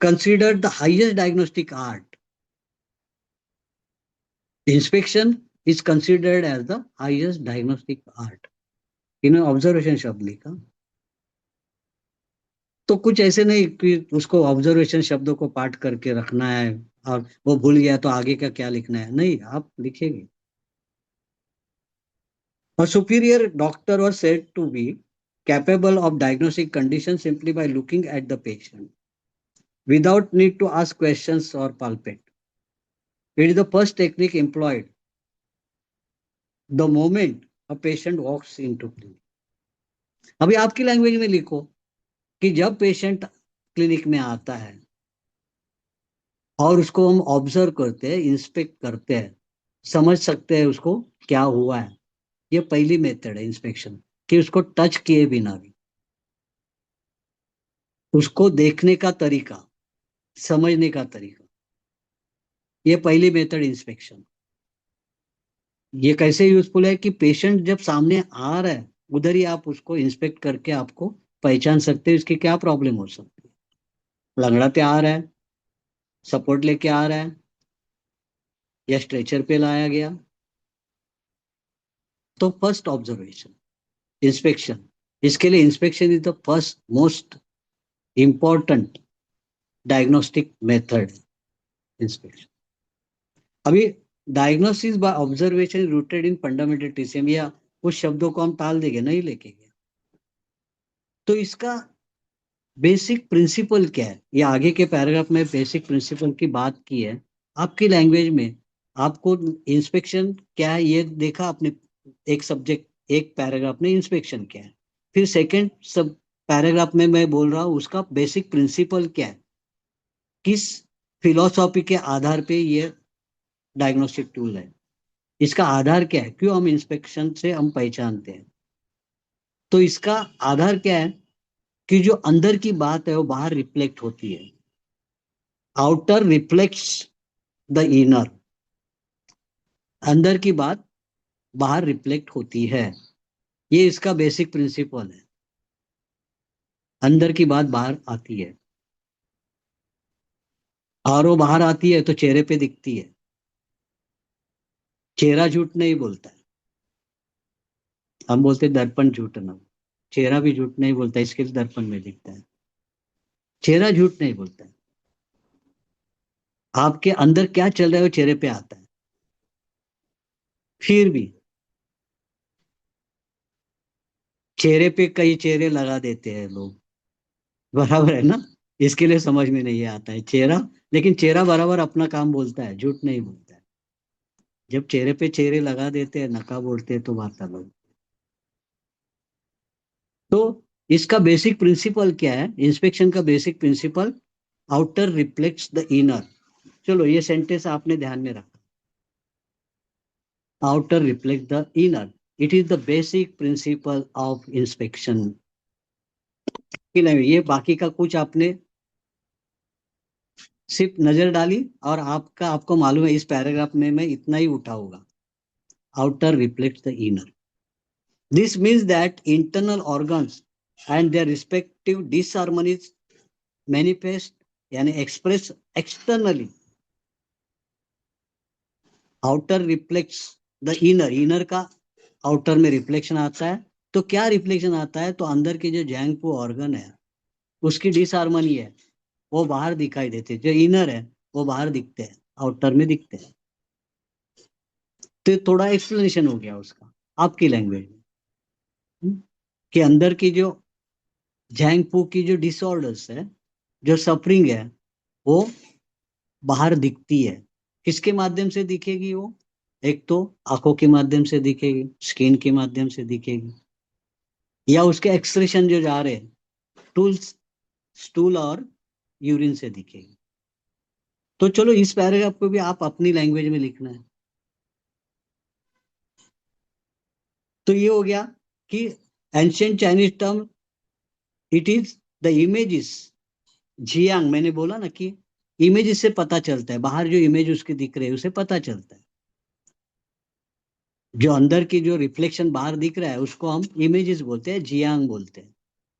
considered the highest diagnostic art. Inspection is considered as the highest diagnostic art. इन्हें ऑब्जर्वेशन शब्द लिखा, तो कुछ ऐसे नहीं कि उसको ऑब्जर्वेशन शब्दों को पाठ करके रखना है और वो भूल गया तो आगे का क्या लिखना है, नहीं, आप लिखेंगे। A superior doctor was said to be capable of diagnosing conditions simply by looking at the patient without need to ask questions or palpate. It is the first technique employed the moment a patient walks into clinic. अभी आपकी language में लिखो कि जब patient clinic में आता है और उसको हम ऑब्जर्व करते हैं, इंस्पेक्ट करते हैं, समझ सकते हैं उसको क्या हुआ है। ये पहली मेथड है इंस्पेक्शन, कि उसको टच किए बिना भी उसको देखने का तरीका, समझने का तरीका, ये पहली मेथड इंस्पेक्शन। ये कैसे यूजफुल है कि पेशेंट जब सामने आ रहा है उधर ही आप उसको इंस्पेक्ट करके आपको पहचान सकते हैं इसकी क्या प्रॉब्लम हो सकती है। लंगड़ाते आ रहा है, सपोर्ट लेके आ रहा है, या स्ट्रेचर पे लाया गया, तो फर्स्ट ऑब्जर्वेशन इंस्पेक्शन, इसके लिए inspection is the first most important diagnostic method, inspection. अभी diagnosis by observation rooted in fundamental TCM, या कुछ शब्दों को हम टाल देंगे, नहीं लेके गए, तो इसका बेसिक प्रिंसिपल क्या है, ये आगे के पैराग्राफ में बेसिक प्रिंसिपल की बात की है। आपकी लैंग्वेज में आपको इंस्पेक्शन क्या है ये देखा आपने, एक सब्जेक्ट एक पैराग्राफ में इंस्पेक्शन क्या है, फिर सेकंड सब पैराग्राफ में मैं बोल रहा हूँ उसका बेसिक प्रिंसिपल क्या है, किस फिलोसॉफी के आधार पे ये डायग्नोस्टिक टूल है, इसका आधार क्या है, क्यों हम इंस्पेक्शन से हम पहचानते हैं। तो इसका आधार क्या है कि जो अंदर की बात है वो बाहर रिफ्लेक्ट होती है, आउटर रिफ्लेक्ट्स द इनर, अंदर की बात बाहर रिफ्लेक्ट होती है, ये इसका बेसिक प्रिंसिपल है। अंदर की बात बाहर आती है और वो बाहर आती है तो चेहरे पे दिखती है, चेहरा झूठ नहीं बोलता है। हम बोलते दर्पण झूठ ना, चेहरा भी झूठ नहीं बोलता, इसके लिए दर्पण में दिखता है, चेहरा झूठ नहीं बोलता है। आपके अंदर क्या चल रहा है वो चेहरे पे आता है। फिर भी चेहरे पे कई चेहरे लगा देते हैं लोग, बराबर है ना, इसके लिए समझ में नहीं आता है चेहरा, लेकिन चेहरा बराबर अपना काम बोलता है, झूठ नहीं बोलता है। जब चेहरे पे चेहरे लगा देते हैं, नकाब ओढ़ते हैं, तो बात अलग। तो इसका बेसिक प्रिंसिपल क्या है, इंस्पेक्शन का basic principle, outer reflects the inner. चलो ये सेंटेंस आपने ध्यान में रखा, outer reflect the inner, it is the basic principle of inspection. ये बाकी का कुछ आपने सिर्फ नजर डाली और आपको मालूम है इस पैराग्राफ में मैं इतना ही उठाऊंगा, outer reflects the inner. This means that internal organs and their respective disharmonies manifest यानी express externally, outer reflects the inner, inner का आउटर में रिफ्लेक्शन आता है। तो क्या रिफ्लेक्शन आता है, तो अंदर के जो जैंगपू ऑर्गन है उसकी डिसहार्मनी है, वो बाहर दिखाई देते हैं, जो इनर है वो बाहर दिखते हैं, आउटर में दिखते हैं। तो थोड़ा एक्सप्लेनेशन हो गया उसका आपकी लैंग्वेज में, कि अंदर की जो जैंगपू की जो डिसऑर्डर्स है, जो सफरिंग है, वो बाहर दिखती है। किसके माध्यम से दिखेगी वो, एक तो आंखों के माध्यम से दिखेगी, स्किन के माध्यम से दिखेगी, या उसके एक्सक्रीशन जो जा रहे हैं टूल्स, स्टूल और यूरिन से दिखेगी। तो चलो इस पैराग्राफ को भी आप अपनी लैंग्वेज में लिखना है। तो ये हो गया कि ancient Chinese term it is the images Jiang, मैंने बोला ना कि इमेज से पता चलता है, बाहर जो इमेज उसके दिख रहे हैं उसे पता चलता है, जो अंदर की जो रिफ्लेक्शन बाहर दिख रहा है उसको हम इमेजेस बोलते हैं, जियांग बोलते हैं।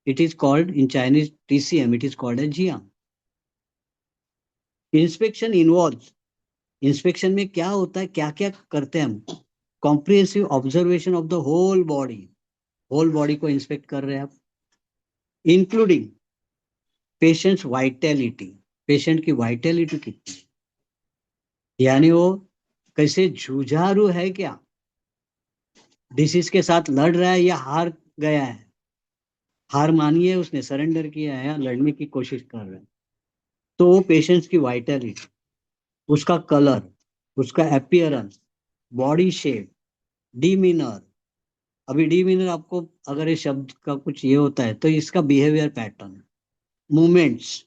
It is called in Chinese TCM, it is called as jiang. Inspection involve, inspection में क्या होता है, क्या क्या करते हैं हम, comprehensive observation of the whole body, whole body को इंस्पेक्ट कर रहे हैं आप, इंक्लूडिंग पेशेंट्स वाइटैलिटी, पेशेंट की वाइटैलिटी कितनी, यानी वो कैसे जुझारू है, क्या डिसीज के साथ लड़ रहा है या हार गया है, हार मानी है उसने, सरेंडर किया है या लड़ने की कोशिश कर रहा है। तो वो पेशेंट्स की वाइटैलिटी, उसका कलर, उसका अपीयरेंस, बॉडी शेप, डीमीनर। अभी डीमीनर आपको अगर ये शब्द का कुछ ये होता है तो इसका बिहेवियर पैटर्न, मूवमेंट्स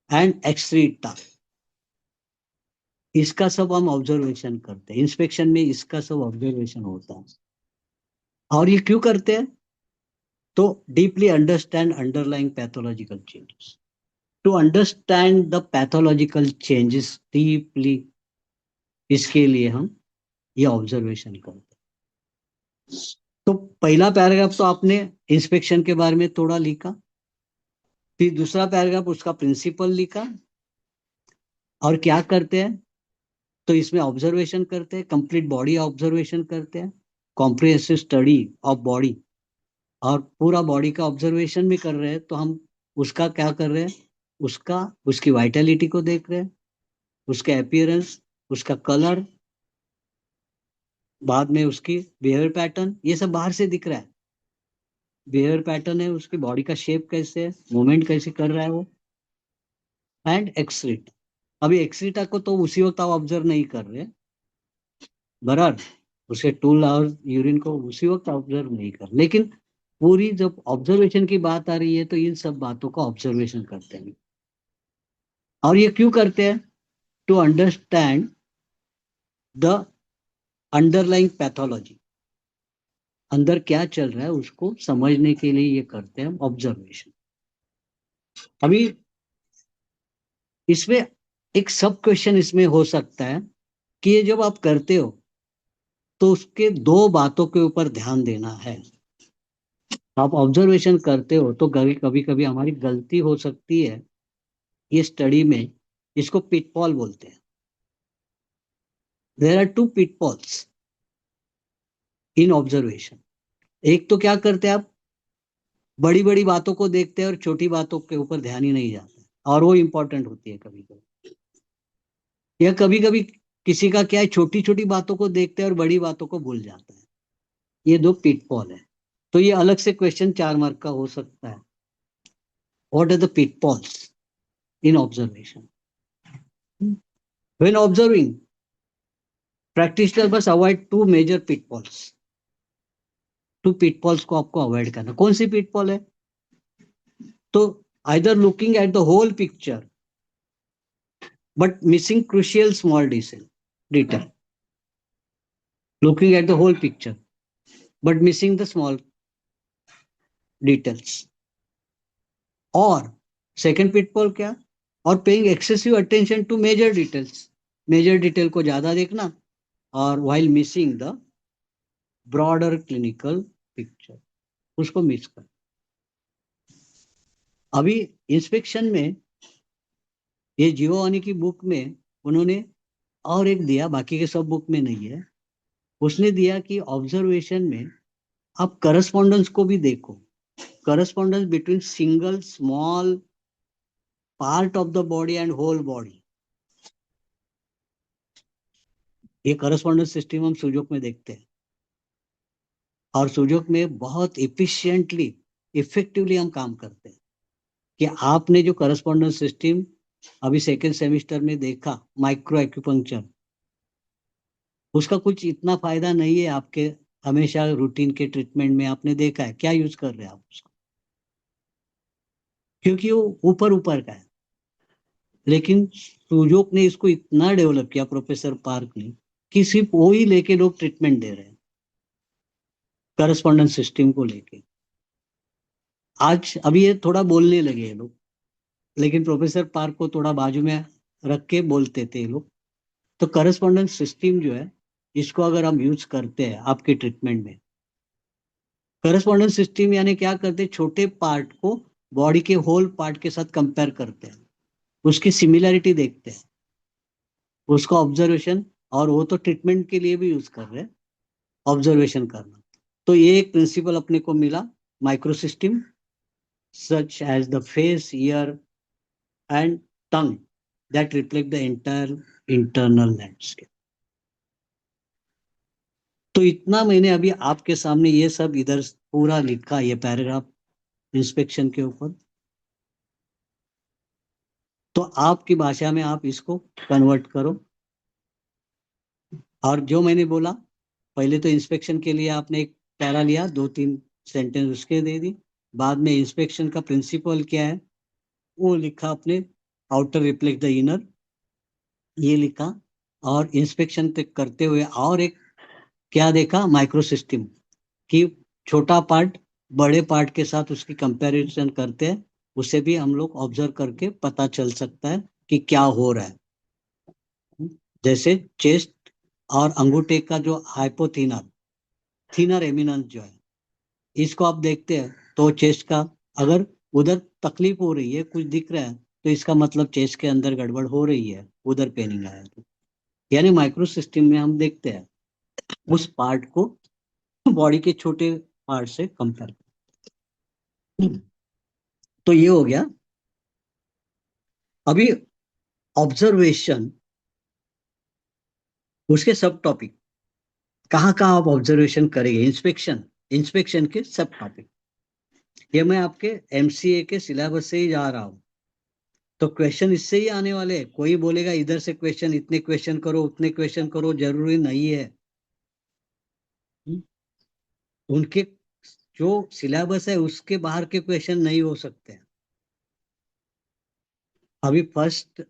एंड एक्सट्रीटा, इसका सब हम ऑब्जर्वेशन करते हैं इंस्पेक्शन में, इसका सब ऑब्जर्वेशन होता है। और ये क्यों करते हैं, तो deeply understand underlying pathological changes, to understand the pathological changes deeply, इसके लिए हम ये ऑब्जर्वेशन करते हैं। तो पहला पैराग्राफ तो आपने इंस्पेक्शन के बारे में थोड़ा लिखा, फिर दूसरा पैराग्राफ उसका प्रिंसिपल लिखा, और क्या करते हैं, तो इसमें ऑब्जर्वेशन करते हैं, कंप्लीट बॉडी ऑब्जर्वेशन करते हैं, कॉम्प्रिहेंसिव स्टडी ऑफ बॉडी, और पूरा बॉडी का ऑब्जर्वेशन भी कर रहे हैं, तो हम उसका क्या कर रहे हैं, उसका उसकी वाइटलिटी को देख रहे हैं, उसके अपीयरेंस, उसका कलर, बाद में उसकी बिहेवियर पैटर्न, ये सब बाहर से दिख रहा है, बिहेवियर पैटर्न है, उसकी बॉडी का शेप कैसे है, मूवमेंट कैसे कर रहा है वो, एंड एक्सरीटा। अभी एक्सरीटा को तो उसी वक्त आप ऑब्जर्व नहीं कर रहे, बराबर, उसके टूल और यूरिन को उसी वक्त ऑब्जर्व नहीं कर, लेकिन पूरी जब ऑब्जर्वेशन की बात आ रही है तो इन सब बातों का ऑब्जर्वेशन करते हैं। और ये क्यों करते हैं, to understand the underlying pathology, अंदर क्या चल रहा है उसको समझने के लिए ये करते हैं ऑब्जर्वेशन। अभी इसमें एक सब क्वेश्चन इसमें हो सकता है कि ये जब आप करते हो तो उसके दो बातों के ऊपर ध्यान देना है। आप ऑब्जर्वेशन करते हो तो कभी कभी हमारी गलती हो सकती है, ये स्टडी में इसको पिटफॉल बोलते हैं। There are two pitfalls in observation. एक तो क्या करते हैं आप, बड़ी बड़ी बातों को देखते हैं और छोटी बातों के ऊपर ध्यान ही नहीं जाता, और वो इंपॉर्टेंट होती है कभी कभी, या कभी कभी किसी का क्या है, छोटी छोटी बातों को देखते हैं और बड़ी बातों को भूल जाता है। ये दो पिटफॉल है, तो ये अलग से क्वेश्चन 4 मार्क का हो सकता है। What are the pitfalls in observation, when observing practitioner बस avoid two major pitfalls. Two pitfalls को आपको अवॉइड करना, कौन सी पिटफॉल है, तो either looking at the whole picture but missing crucial small detail, looking at the whole picture but missing the small details, और second pitfall क्या, और paying excessive attention to major details, major detail को ज्यादा देखना, और while missing the broader clinical picture, उसको miss कर। अभी इंस्पेक्शन में ये जियोवानी की बुक में उन्होंने और एक दिया, बाकी के सब बुक में नहीं है, उसने दिया कि ऑब्जर्वेशन में आप करस्पॉन्डेंस को भी देखो, correspondence between single small part of the body and whole body. ये करस्पॉन्डेंस सिस्टम हम सुजोक में देखते हैं, और सुजोक में बहुत इफिशिएंटली इफेक्टिवली हम काम करते हैं, कि आपने जो करस्पॉन्डेंस सिस्टम अभी सेकेंड सेमेस्टर में देखा, माइक्रो एक्यूपंक्चर, उसका कुछ इतना फायदा नहीं है आपके हमेशा रूटीन के ट्रीटमेंट में, आपने देखा है क्या यूज कर रहे हैं आप उसको, क्योंकि वो ऊपर ऊपर का है। लेकिन सुजोक ने इसको इतना डेवलप किया, प्रोफेसर पार्क ने, कि सिर्फ वो ही लेके लोग ट्रीटमेंट दे रहे हैं। करस्पॉन्डेंस सिस्टम को लेके। आज अभी ये थोड़ा बोलने लगे ये लोग, लेकिन प्रोफेसर पार्क को थोड़ा बाजू में रख के बोलते थे ये लोग। तो करस्पॉन्डेंस सिस्टम जो है, इसको अगर हम यूज करते हैं आपके ट्रीटमेंट में, करस्पॉन्डेंस सिस्टम यानी क्या करते हैं, छोटे पार्ट को बॉडी के होल पार्ट के साथ कंपेयर करते हैं, उसकी सिमिलरिटी देखते हैं, उसका ऑब्जर्वेशन। और वो तो ट्रीटमेंट के लिए भी यूज कर रहे हैं, ऑब्जर्वेशन करना। तो ये एक प्रिंसिपल अपने को मिला, micro system such as the face, ear and tongue that reflect the entire internal landscape. तो इतना मैंने अभी आपके सामने ये सब इधर पूरा लिखा, ये पैराग्राफ इंस्पेक्शन के ऊपर। तो आपकी भाषा में आप इसको कन्वर्ट करो। और जो मैंने बोला, पहले तो इंस्पेक्शन के लिए आपने एक पैरा लिया, 2-3 सेंटेंस उसके दे दी। बाद में इंस्पेक्शन का प्रिंसिपल क्या है वो लिखा आपने, आउटर रिफ्लेक्ट द इनर, ये लिखा। और इंस्पेक्शन करते हुए और एक क्या देखा, माइक्रो सिस्टम की छोटा पार्ट बड़े पार्ट के साथ उसकी कंपैरिजन करते हैं, उसे भी हम लोग ऑब्जर्व करके पता चल सकता है कि क्या हो रहा है। जैसे चेस्ट और अंगूठे का जो हाइपोथिनर थिनर एमिनेंस जो है, इसको आप देखते हैं तो चेस्ट का, अगर उधर तकलीफ हो रही है, कुछ दिख रहा है, तो इसका मतलब चेस्ट के अंदर गड़बड़ हो रही है, उधर पेनिंग आया तो। यानी माइक्रो सिस्टम में हम देखते हैं उस पार्ट को बॉडी के छोटे पार्ट से कंपेयर। तो ये हो गया। अभी ऑब्जर्वेशन, उसके सब टॉपिक, कहाँ कहाँ आप ऑब्जर्वेशन करेंगे, इंस्पेक्शन, इंस्पेक्शन के सब टॉपिक, ये मैं आपके एमसीए के सिलेबस से ही जा रहा हूँ। तो क्वेश्चन इससे ही आने वाले हैं। कोई बोलेगा इधर से क्वेश्चन, इतने क्वेश्चन करो, उतने क्वेश्चन करो, जरूरी नहीं है। हम्म? उनके जो सिलेबस है उसके बाहर के क्वेश्चन नहीं हो सकते। अभी फर्स्ट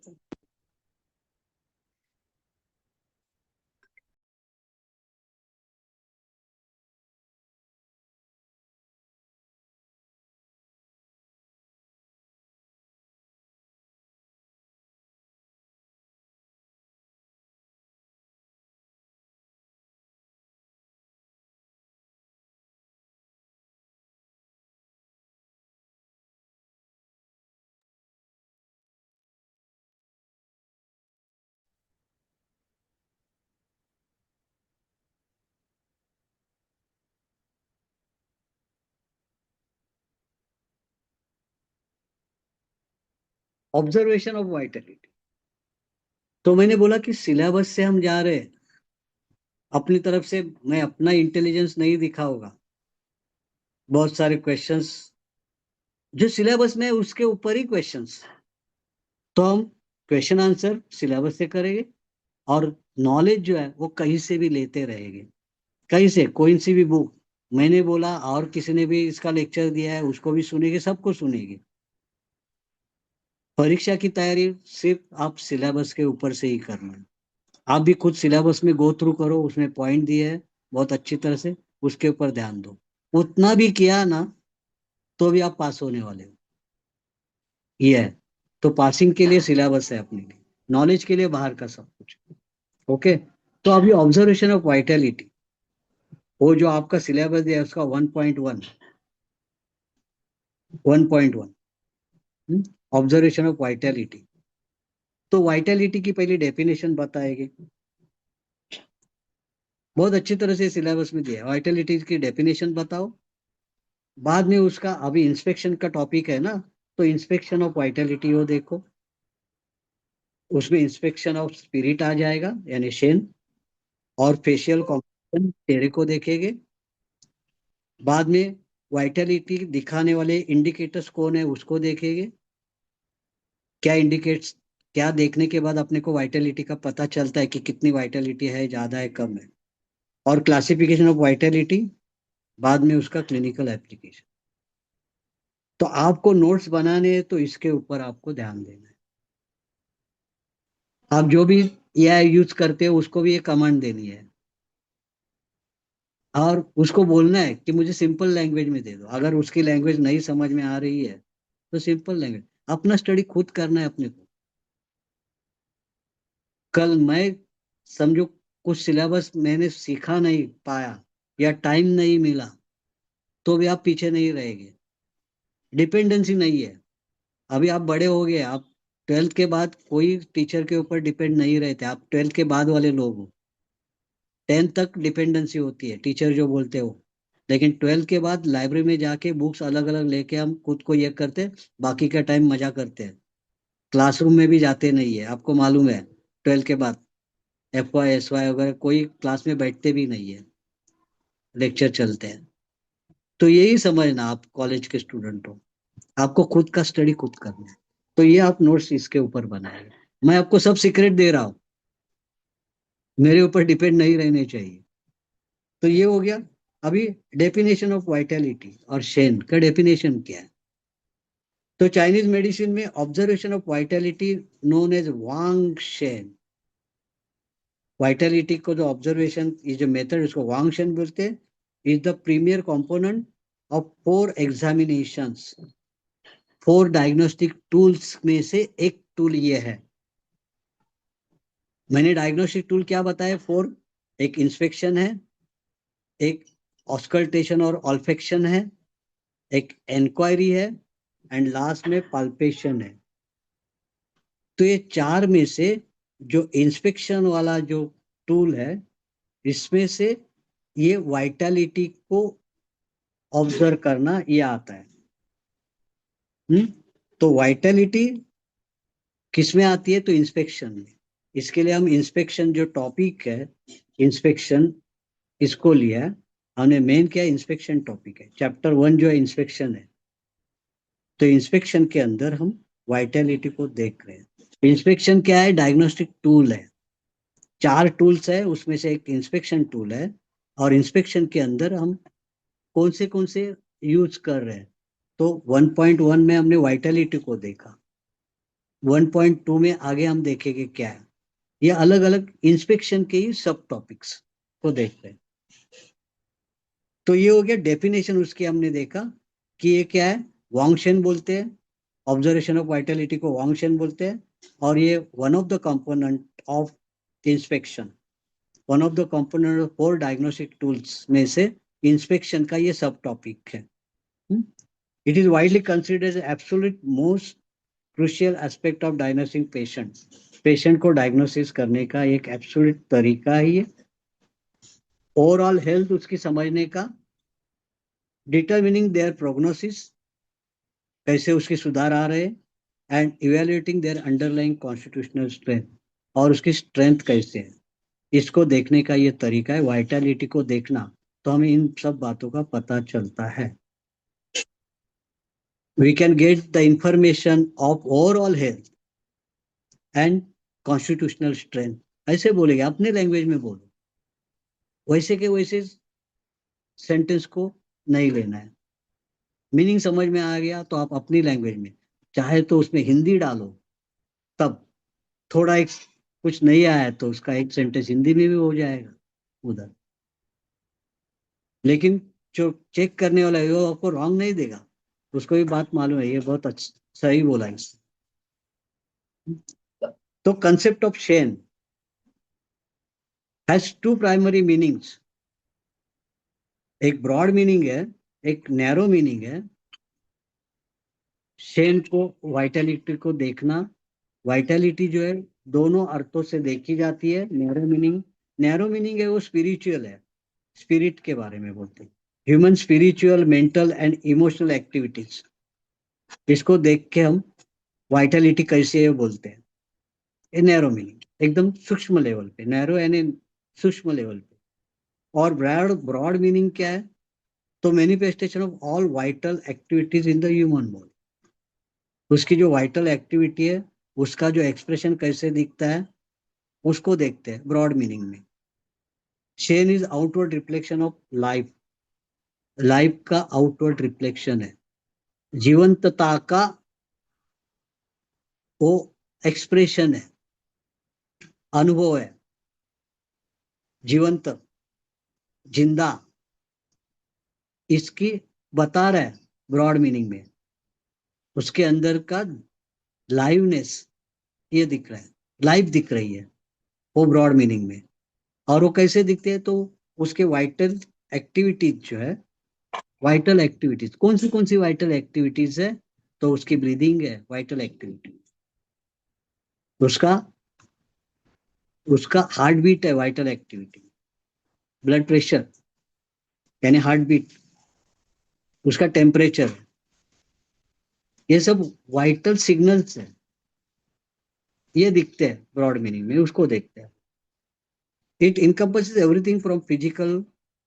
ऑब्जर्वेशन ऑफ वाइटलिटी। तो मैंने बोला कि सिलेबस से हम जा रहे हैं, अपनी तरफ से मैं अपना इंटेलिजेंस नहीं दिखा होगा। बहुत सारे क्वेश्चंस जो सिलेबस में है उसके ऊपर ही क्वेश्चंस, तो हम क्वेश्चन आंसर सिलेबस से करेंगे। और नॉलेज जो है वो कहीं से भी लेते रहेंगे, कहीं से, कोई सी भी बुक, मैंने बोला और किसी ने भी इसका लेक्चर दिया है उसको भी सुनेंगे, सबको सुनेंगे। परीक्षा की तैयारी सिर्फ आप सिलेबस के ऊपर से ही करना है। आप भी खुद सिलेबस में गो थ्रू करो, उसमें पॉइंट दिए है बहुत अच्छी तरह से, उसके ऊपर ध्यान दो। उतना भी किया ना तो भी आप पास होने वाले हो, ये है। तो पासिंग के लिए सिलेबस है अपने लिए, नॉलेज के लिए बाहर का सब कुछ। ओके। तो अभी ऑब्जर्वेशन ऑफ वाइटलिटी, वो जो आपका सिलेबस है उसका 1.1, 1.1 ऑब्जर्वेशन ऑफ वाइटलिटी। तो वाइटलिटी की पहली डेफिनेशन बताएगी, बहुत अच्छी तरह से सिलेबस में दिया है। वाइटलिटी की डेफिनेशन बताओ, बाद में उसका, अभी इंस्पेक्शन का टॉपिक है ना, तो इंस्पेक्शन ऑफ वाइटलिटी हो देखो, उसमें इंस्पेक्शन ऑफ स्पिरिट आ जाएगा यानी शेन, और फेशियल कॉम्पोजिशन चेहरे को देखेंगे। बाद में वाइटलिटी दिखाने वाले इंडिकेटर्स कौन है उसको देखेंगे, क्या इंडिकेट्स, क्या देखने के बाद अपने को वाइटलिटी का पता चलता है कि कितनी वाइटलिटी है, ज्यादा है, कम है। और क्लासिफिकेशन ऑफ वाइटलिटी, बाद में उसका क्लिनिकल एप्लीकेशन। तो आपको नोट्स बनाने हैं तो इसके ऊपर आपको ध्यान देना है। आप जो भी एआई यूज करते हो उसको भी ये कमांड देनी है, और उसको बोलना है कि मुझे सिंपल लैंग्वेज में दे दो। अगर उसकी लैंग्वेज नहीं समझ में आ रही है तो सिंपल लैंग्वेज, अपना स्टडी खुद करना है अपने को। कल मैं समझो कुछ सिलेबस मैंने सीखा नहीं पाया या टाइम नहीं मिला, तो भी आप पीछे नहीं रहेंगे। डिपेंडेंसी नहीं है। अभी आप बड़े हो गए, आप 12th के बाद कोई टीचर के ऊपर डिपेंड नहीं रहते, आप 12th के बाद वाले लोग हो। 10th तक डिपेंडेंसी होती है, टीचर जो बोलते हो। लेकिन 12th के बाद लाइब्रेरी में जाके बुक्स अलग अलग लेके हम खुद को ये करते हैं, बाकी का टाइम मजा करते हैं। क्लासरूम में भी जाते नहीं है, आपको मालूम है। 12th के बाद FY SY वगैरह कोई क्लास में बैठते भी नहीं है, लेक्चर चलते हैं। तो यही समझना, आप कॉलेज के स्टूडेंट हो, आपको खुद का स्टडी खुद करना है। तो ये आप नोट्स इसके ऊपर बनाए। मैं आपको सब सीक्रेट दे रहा हूँ, मेरे ऊपर डिपेंड नहीं रहने चाहिए। तो ये हो गया। अभी डेफिनेशन ऑफ वाइटैलिटी और शेन का डेफिनेशन क्या है? तो चाइनीज मेडिसिन में observation of vitality known as wang shen. Vitality को जो ऑब्जर्वेशन, ये जो मेथड, उसको वांग शेन बोलते हैं। Is the premier component of 4 examinations. 4 diagnostic tools में से एक टूल ये है। मैंने डायग्नोस्टिक टूल क्या बताया? 4। एक इंस्पेक्शन है, एक ऑस्कल्टेशन और ऑल्फेक्शन है, एक इंक्वायरी है, एंड लास्ट में पाल्पेशन है। तो ये 4 में से जो इंस्पेक्शन वाला जो टूल है, इसमें से ये वाइटलिटी को ऑब्जर्व करना ये आता है। हम्म तो वाइटलिटी किस में आती है? तो इंस्पेक्शन में। इसके लिए हम इंस्पेक्शन जो टॉपिक है, इंस्पेक्शन इसको लिया है हमने। मेन क्या है? इंस्पेक्शन टॉपिक है। चैप्टर 1 जो है इंस्पेक्शन है। तो इंस्पेक्शन के अंदर हम वाइटलिटी को देख रहे हैं। इंस्पेक्शन क्या है? डायग्नोस्टिक टूल है। 4 टूल्स है, उसमें से एक इंस्पेक्शन टूल है। और इंस्पेक्शन के अंदर हम कौन से यूज कर रहे हैं? तो 1.1 में हमने वाइटलिटी को देखा। 1.2 में आगे हम देखेंगे क्या है। ये अलग अलग इंस्पेक्शन के ही सब टॉपिक्स को देख रहे हैं। तो ये हो गया डेफिनेशन, उसकी हमने देखा कि ये क्या है। वांगशन बोलते हैं, ऑब्जर्वेशन ऑफ वाइटलिटी को वांगशन बोलते हैं। और ये one of the component of inspection, one of the component of 4 diagnostic tools में से इंस्पेक्शन का ये सब टॉपिक है। It is widely considered as absolute most crucial aspect of diagnosing patient. Patient को डायग्नोसिस करने का एक एब्सोल्यूट तरीका ही है। ओवरऑल हेल्थ उसकी समझने का, डिटरमिनिंग देयर प्रोग्नोसिस, कैसे उसके सुधार आ रहे हैं, and evaluating their underlying constitutional strength, और उसकी स्ट्रेंथ कैसे है, इसको देखने का ये तरीका है। वाइटलिटी को देखना, तो हमें इन सब बातों का पता चलता है। We can get the information of overall health and constitutional strength. ऐसे बोलेंगे, अपने लैंग्वेज में बोलो, वैसे के वैसे सेंटेंस को नहीं लेना है। मीनिंग समझ में आ गया तो आप अपनी लैंग्वेज में, चाहे तो उसमें हिंदी डालो, तब थोड़ा एक कुछ नहीं आया तो उसका एक सेंटेंस हिंदी में भी हो जाएगा उधर। लेकिन जो चेक करने वाला है वो आपको रॉन्ग नहीं देगा, उसको भी बात मालूम है, ये बहुत अच्छा सही बोला इसने। तो concept of Shane has 2 primary meanings. एक ब्रॉड मीनिंग है, एक नैरो मीनिंग है। शेन को, वाइटलिटी को देखना, वाइटलिटी जो है दोनों अर्थों से देखी जाती है। नैरो मीनिंग है वो स्पिरिचुअल है, स्पिरिट के बारे में बोलते हैं। Human spiritual, mental and emotional activities, इसको देख के हम वाइटलिटी कैसे है बोलते हैं। ये नैरो मीनिंग, एकदम सूक्ष्म लेवल पे, नैरो यानी सूक्ष्म लेवल पे। और ब्रॉड ब्रॉड मीनिंग क्या है? तो manifestation of all vital activities in the human body. उसकी जो वाइटल एक्टिविटी है, उसका जो एक्सप्रेशन कैसे दिखता है, उसको देखते हैं ब्रॉड मीनिंग में। Shane is outward reflection of life, life का आउटवर्ड रिफ्लेक्शन है। जीवंतता का वो एक्सप्रेशन है, अनुभव है। जीवंत, जिंदा, इसकी बता रहा है ब्रॉड मीनिंग में, उसके अंदर का लाइवनेस ये दिख रहा है, लाइव दिख रही है वो ब्रॉड मीनिंग में। और वो कैसे दिखते हैं, तो उसके वाइटल एक्टिविटीज जो है, वाइटल एक्टिविटीज कौन सी वाइटल एक्टिविटीज है, तो उसकी ब्रीदिंग है वाइटल एक्टिविटी, उसका उसका हार्ट बीट है वाइटल एक्टिविटी, ब्लड प्रेशर यानी हार्ट बीट, उसका टेम्परेचर, ये सब वाइटल सिग्नल्स है, ये दिखते हैं ब्रॉड मीनिंग में, उसको देखते हैं। It encompasses everything from physical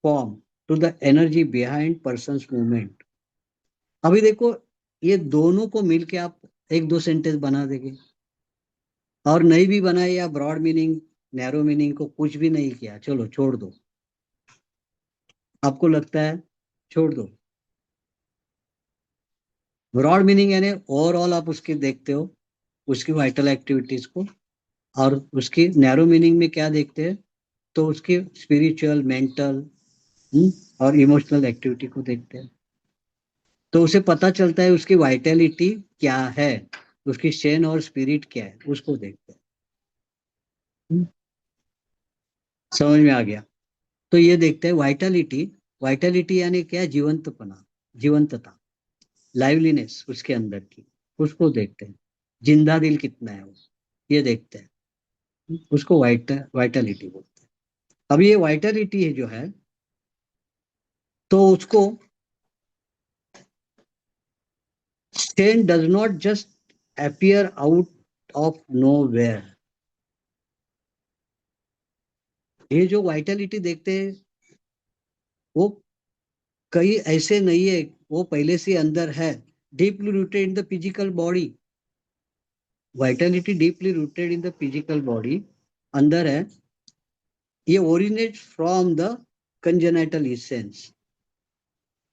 form to the energy behind person's movement। अभी देखो, ये दोनों को मिलके आप एक दो सेंटेंस बना देंगे, और नहीं भी बनाए या ब्रॉड मीनिंग नैरो मीनिंग को कुछ भी नहीं किया, चलो छोड़ दो, आपको लगता है छोड़ दो। ब्रॉड मीनिंग यानी ओवरऑल आप उसकी देखते हो, उसकी वाइटल एक्टिविटीज को, और उसकी नैरो मीनिंग में क्या देखते हैं, तो उसकी स्पिरिचुअल मेंटल और इमोशनल एक्टिविटी को देखते हैं। तो उसे पता चलता है उसकी वाइटलिटी क्या है, उसकी शेन और स्पिरिट क्या है, उसको देखते हैं। समझ में आ गया? तो ये देखते हैं वाइटलिटी, वाइटलिटी यानी क्या, जीवंतपना, जीवंतता, लाइवलीनेस उसके अंदर की, उसको देखते हैं। जिंदा दिल कितना है वो, ये देखते हैं, उसको वाइटलिटी बोलते हैं। अब ये वाइटलिटी है जो है, तो उसको shen does not just appear out of nowhere। ये जो वाइटलिटी देखते हैं, वो कहीं ऐसे नहीं है, वो पहले से अंदर है, deeply rooted in the physical body. Vitality deeply rooted in the physical body, अंदर है। ये originate from the congenital essence.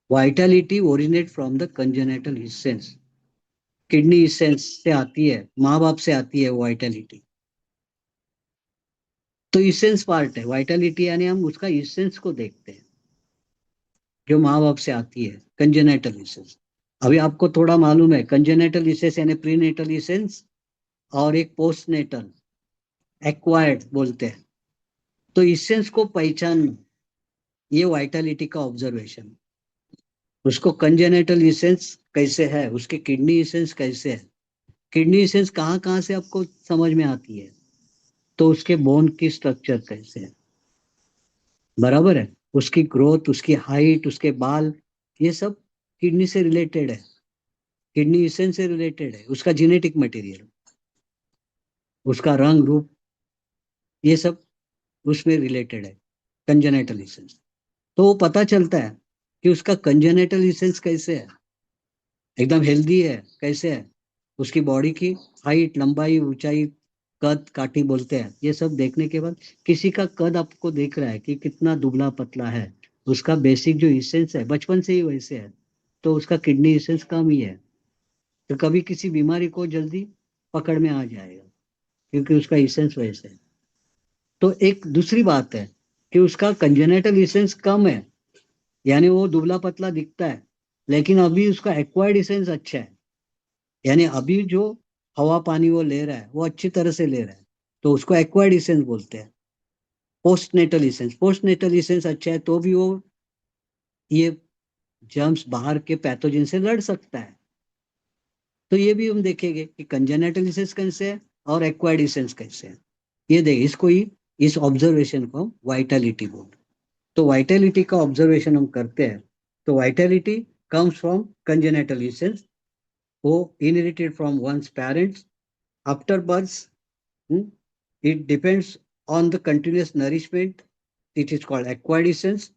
Vitality originate from the congenital essence, kidney essence से आती है, माँ बाप से आती है वाइटलिटी। तो इसेंस पार्ट है वाइटलिटी, यानी हम उसका इसेंस को देखते हैं, जो माँ बाप से आती है, कंजेनाइटल इसेंस। अभी आपको थोड़ा मालूम है, कंजेनाइटल इसेंस यानी प्रीनेटल इसेंस, और एक पोस्टनेटल एक्वायर्ड बोलते हैं। तो इसेंस को पहचान, ये वाइटलिटी का ऑब्जर्वेशन। उसको कंजेनेटल इसेंस कैसे है, उसके किडनी इसेंस कैसे है, किडनी इसेंस कहाँ कहाँ से आपको समझ में आती है, तो उसके बोन की स्ट्रक्चर कैसे है, बराबर है, उसकी ग्रोथ, उसकी हाइट, उसके बाल, ये सब किडनी से रिलेटेड है, किडनी इसेंस से रिलेटेड है। उसका जेनेटिक मटेरियल, उसका रंग रूप, ये सब उसमें रिलेटेड है, कंजेनेटल इसेंस। तो वो पता चलता है कि उसका कंजेनेटल इसेंस कैसे है, एकदम हेल्दी है कैसे है, उसकी बॉडी की हाइट, लंबाई, ऊंचाई, कद काठी बोलते हैं, ये सब देखने के बाद, किसी का कद आपको देख रहा है कि कितना दुबला पतला है, उसका बेसिक जो इसेंस है बचपन से ही वैसे है, तो उसका किडनी इसेंस कम ही है, तो कभी किसी बीमारी को जल्दी पकड़ में आ जाएगा, क्योंकि उसका इसेंस वैसे है। तो एक दूसरी बात है कि उसका कंजेनेटल इसेंस कम है, यानी वो दुबला पतला दिखता है, लेकिन अभी उसका एक्वायर्ड इसेंस अच्छा है, यानी अभी जो हवा पानी वो ले रहा है वो अच्छी तरह से ले रहा है, तो उसको एक्वायर्ड इसेंस बोलते हैं। पोस्टनेटल इसेंस, पोस्टनेटल इसेंस अच्छा है तो भी वो ये जर्म्स बाहर के पैथोजन से लड़ सकता है। तो ये भी हम देखेंगे कि कंजेनेटल इसेंस कैसे है और एक्वायर्ड इसेंस कैसे है, ये देख, इसको ही, इस ऑब्जर्वेशन को वाइटलिटी बोलते हैं। तो वाइटलिटी का ऑब्जर्वेशन हम करते हैं, तो vitality comes from congenital essence, वो inherited from one's parents after birth. It depends on the continuous nourishment. It is called acquired essence.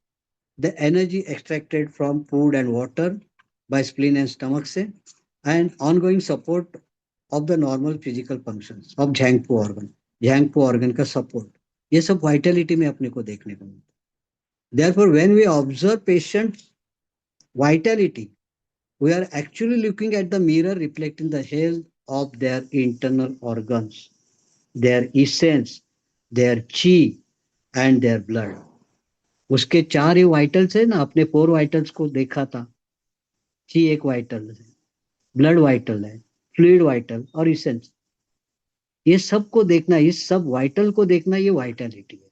The energy extracted from food and water by spleen and stomach se, and ongoing support of the normal physical functions of Zhangpu organ. Zhangpu organ का support. ये सब vitality में अपने को देखने को मिलता है. Therefore, when we observe patients' vitality, we are actually looking at the mirror reflecting the health of their internal organs, their essence, their chi, and their blood. उसके 4 वाइटल्स है ना, अपने 4 वाइटल्स को देखा था कि एक वाइटल है, ब्लड वाइटल है, फ्लूइड वाइटल और इसेंस। ये सब को देखना, ये सब वाइटल को देखना, ये वाइटलिटी है।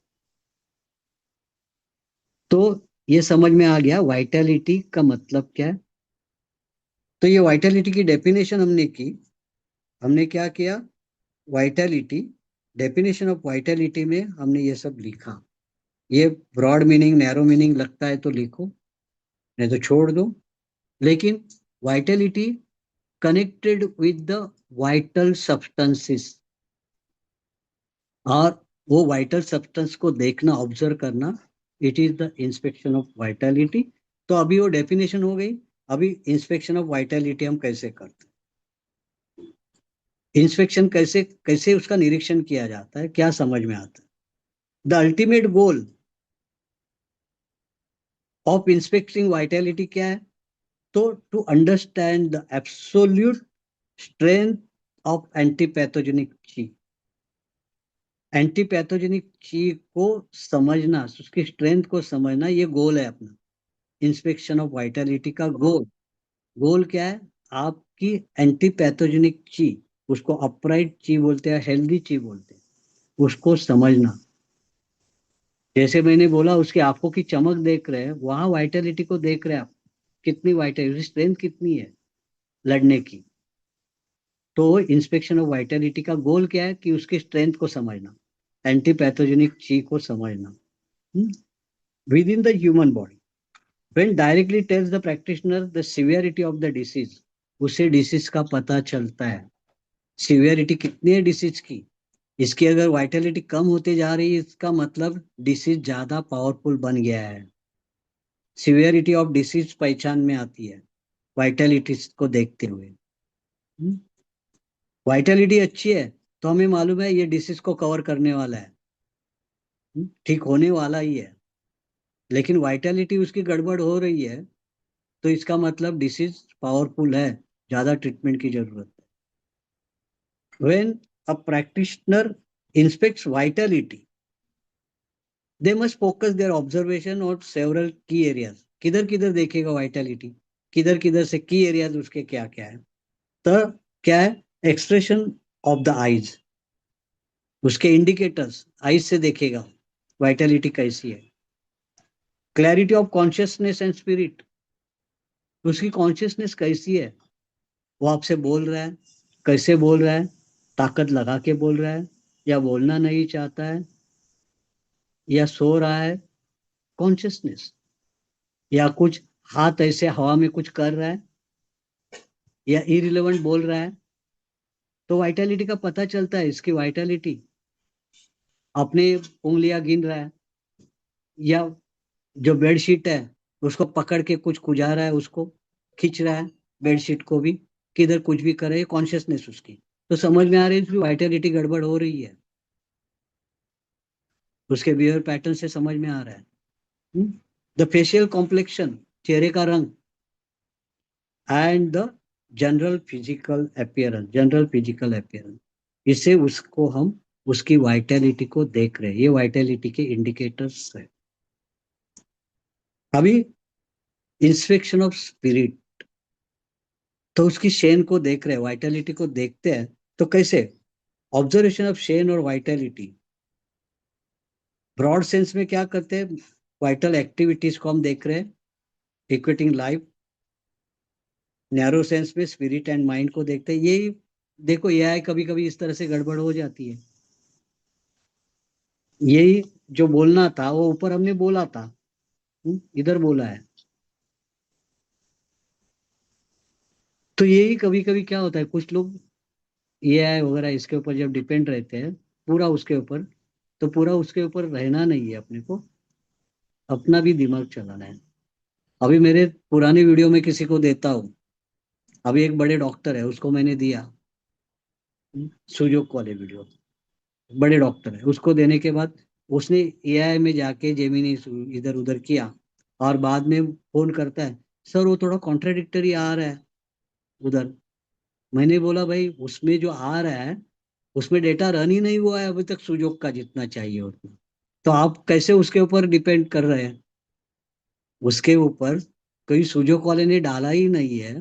तो ये समझ में आ गया वाइटलिटी का मतलब क्या है। तो ये वाइटलिटी की डेफिनेशन हमने की। हमने क्या किया, वाइटलिटी, डेफिनेशन ऑफ वाइटलिटी में हमने ये सब लिखा। ये ब्रॉड मीनिंग नैरो मीनिंग लगता है तो लिखो, नहीं तो छोड़ दो। लेकिन Vitality connected with the vital substances, और वो वाइटल सब्सटेंस को देखना, ऑब्जर्व करना, it is the inspection of Vitality. तो अभी वो डेफिनेशन हो गई। अभी इंस्पेक्शन ऑफ वाइटलिटी हम कैसे करते हैं, इंस्पेक्शन कैसे कैसे उसका निरीक्षण किया जाता है, क्या समझ में आता है। The ultimate goal of inspecting vitality क्या है, तो to understand the absolute strength of antipathogenic qi. Antipathogenic ची को समझना, उसकी स्ट्रेंथ को समझना, ये गोल है अपना इंस्पेक्शन ऑफ वाइटलिटी का गोल। गोल क्या है, आपकी एंटीपैथोजेनिक ची, उसको अपराइट ची बोलते हैं, हेल्दी ची बोलते हैं, उसको समझना। जैसे मैंने बोला, उसकी आंखों की चमक देख रहे हैं, वहां वाइटलिटी को देख रहे हैं आप, कितनी वाइटलिटी, स्ट्रेंथ कितनी है लड़ने की। तो इंस्पेक्शन ऑफ वाइटलिटी का गोल क्या है कि उसकी स्ट्रेंथ को समझना, एंटीपैथोजेनिक ची को समझना with in the human body. When directly tells the practitioner the severity of the disease, उसे डिसीज का पता चलता है, सिवियरिटी कितनी है डिसीज की। इसकी अगर वाइटलिटी कम होते जा रही है, इसका मतलब डिसीज ज्यादा पावरफुल बन गया है। सिवियरिटी ऑफ डिसीज पहचान में आती है वाइटलिटी को देखते हुए। वाइटलिटी अच्छी है तो हमें मालूम है ये डिसीज को कवर करने वाला है, ठीक होने वाला ही है। लेकिन वाइटलिटी उसकी गड़बड़ हो रही है, तो इसका मतलब डिसीज पावरफुल है, ज्यादा ट्रीटमेंट की जरूरत है। When a practitioner inspects vitality, they must focus their observation on several key areas. किधर किधर देखेगा वाइटलिटी, किधर किधर से की एरियाज उसके क्या क्या है। तो क्या है, एक्सप्रेशन ऑफ द आईज, उसके इंडिकेटर्स आईज से देखेगा वाइटलिटी कैसी है। Clarity of consciousness and spirit, उसकी कॉन्शियसनेस कैसी है, वो आपसे बोल रहा है, कैसे बोल रहा है, ताकत लगा के बोल रहा है, या बोलना नहीं चाहता है, या सो रहा है, कॉन्शियसनेस, या कुछ हाथ ऐसे हवा में कुछ कर रहा है, या इरिलेवेंट बोल रहा है। तो वाइटलिटी का पता चलता है, इसकी वाइटलिटी अपने उंगलियां गिन रहा है, या जो बेडशीट है उसको पकड़ के कुछ खुजा रहा है, उसको खींच रहा है, बेडशीट को भी, किधर कुछ भी करे, कॉन्शियसनेस उसकी। तो समझ में आ रही है उसकी वाइटलिटी गड़बड़ हो रही है, उसके बिहेवियर पैटर्न से समझ में आ रहा है। द फेशियल कॉम्प्लेक्शन, चेहरे का रंग, and the general physical appearance, इससे उसको हम, उसकी वाइटलिटी को देख रहे हैं। ये वाइटलिटी के इंडिकेटर्स है। अभी इंस्पेक्शन ऑफ स्पिरिट, तो उसकी शेन को देख रहे हैं, वाइटलिटी को देखते हैं। तो कैसे, ऑब्जर्वेशन ऑफ शेन और वाइटलिटी, ब्रॉड सेंस में क्या करते हैं, वाइटल एक्टिविटीज को हम देख रहे हैं, इक्वेटिंग लाइफ। नैरो सेंस में स्पिरिट एंड माइंड को देखते हैं। यही देखो, एआई कभी कभी इस तरह से गड़बड़ हो जाती है। यही जो बोलना था वो ऊपर हमने बोला था, इधर बोला है। तो यही कभी कभी क्या होता है, कुछ लोग एआई वगैरह इसके ऊपर जब डिपेंड रहते हैं पूरा उसके ऊपर, तो पूरा उसके ऊपर रहना नहीं है, अपने को अपना भी दिमाग चलाना है। अभी मेरे पुराने वीडियो में किसी को देता हूँ, अभी एक बड़े डॉक्टर है उसको मैंने दिया, सुजोक वाले वीडियो, बड़े डॉक्टर है, उसको देने के बाद उसने एआई में जाके जेमिनी इधर उधर किया, और बाद में फोन करता है, सर वो थोड़ा कॉन्ट्राडिक्टरी आ रहा है उधर। मैंने बोला भाई उसमें जो आ रहा है, उसमें डेटा रन ही नहीं हुआ है अभी तक सुजोक का जितना चाहिए उतना, तो आप कैसे उसके ऊपर डिपेंड कर रहे हैं। उसके ऊपर कोई सुजो कॉलोनी ने डाला ही नहीं है,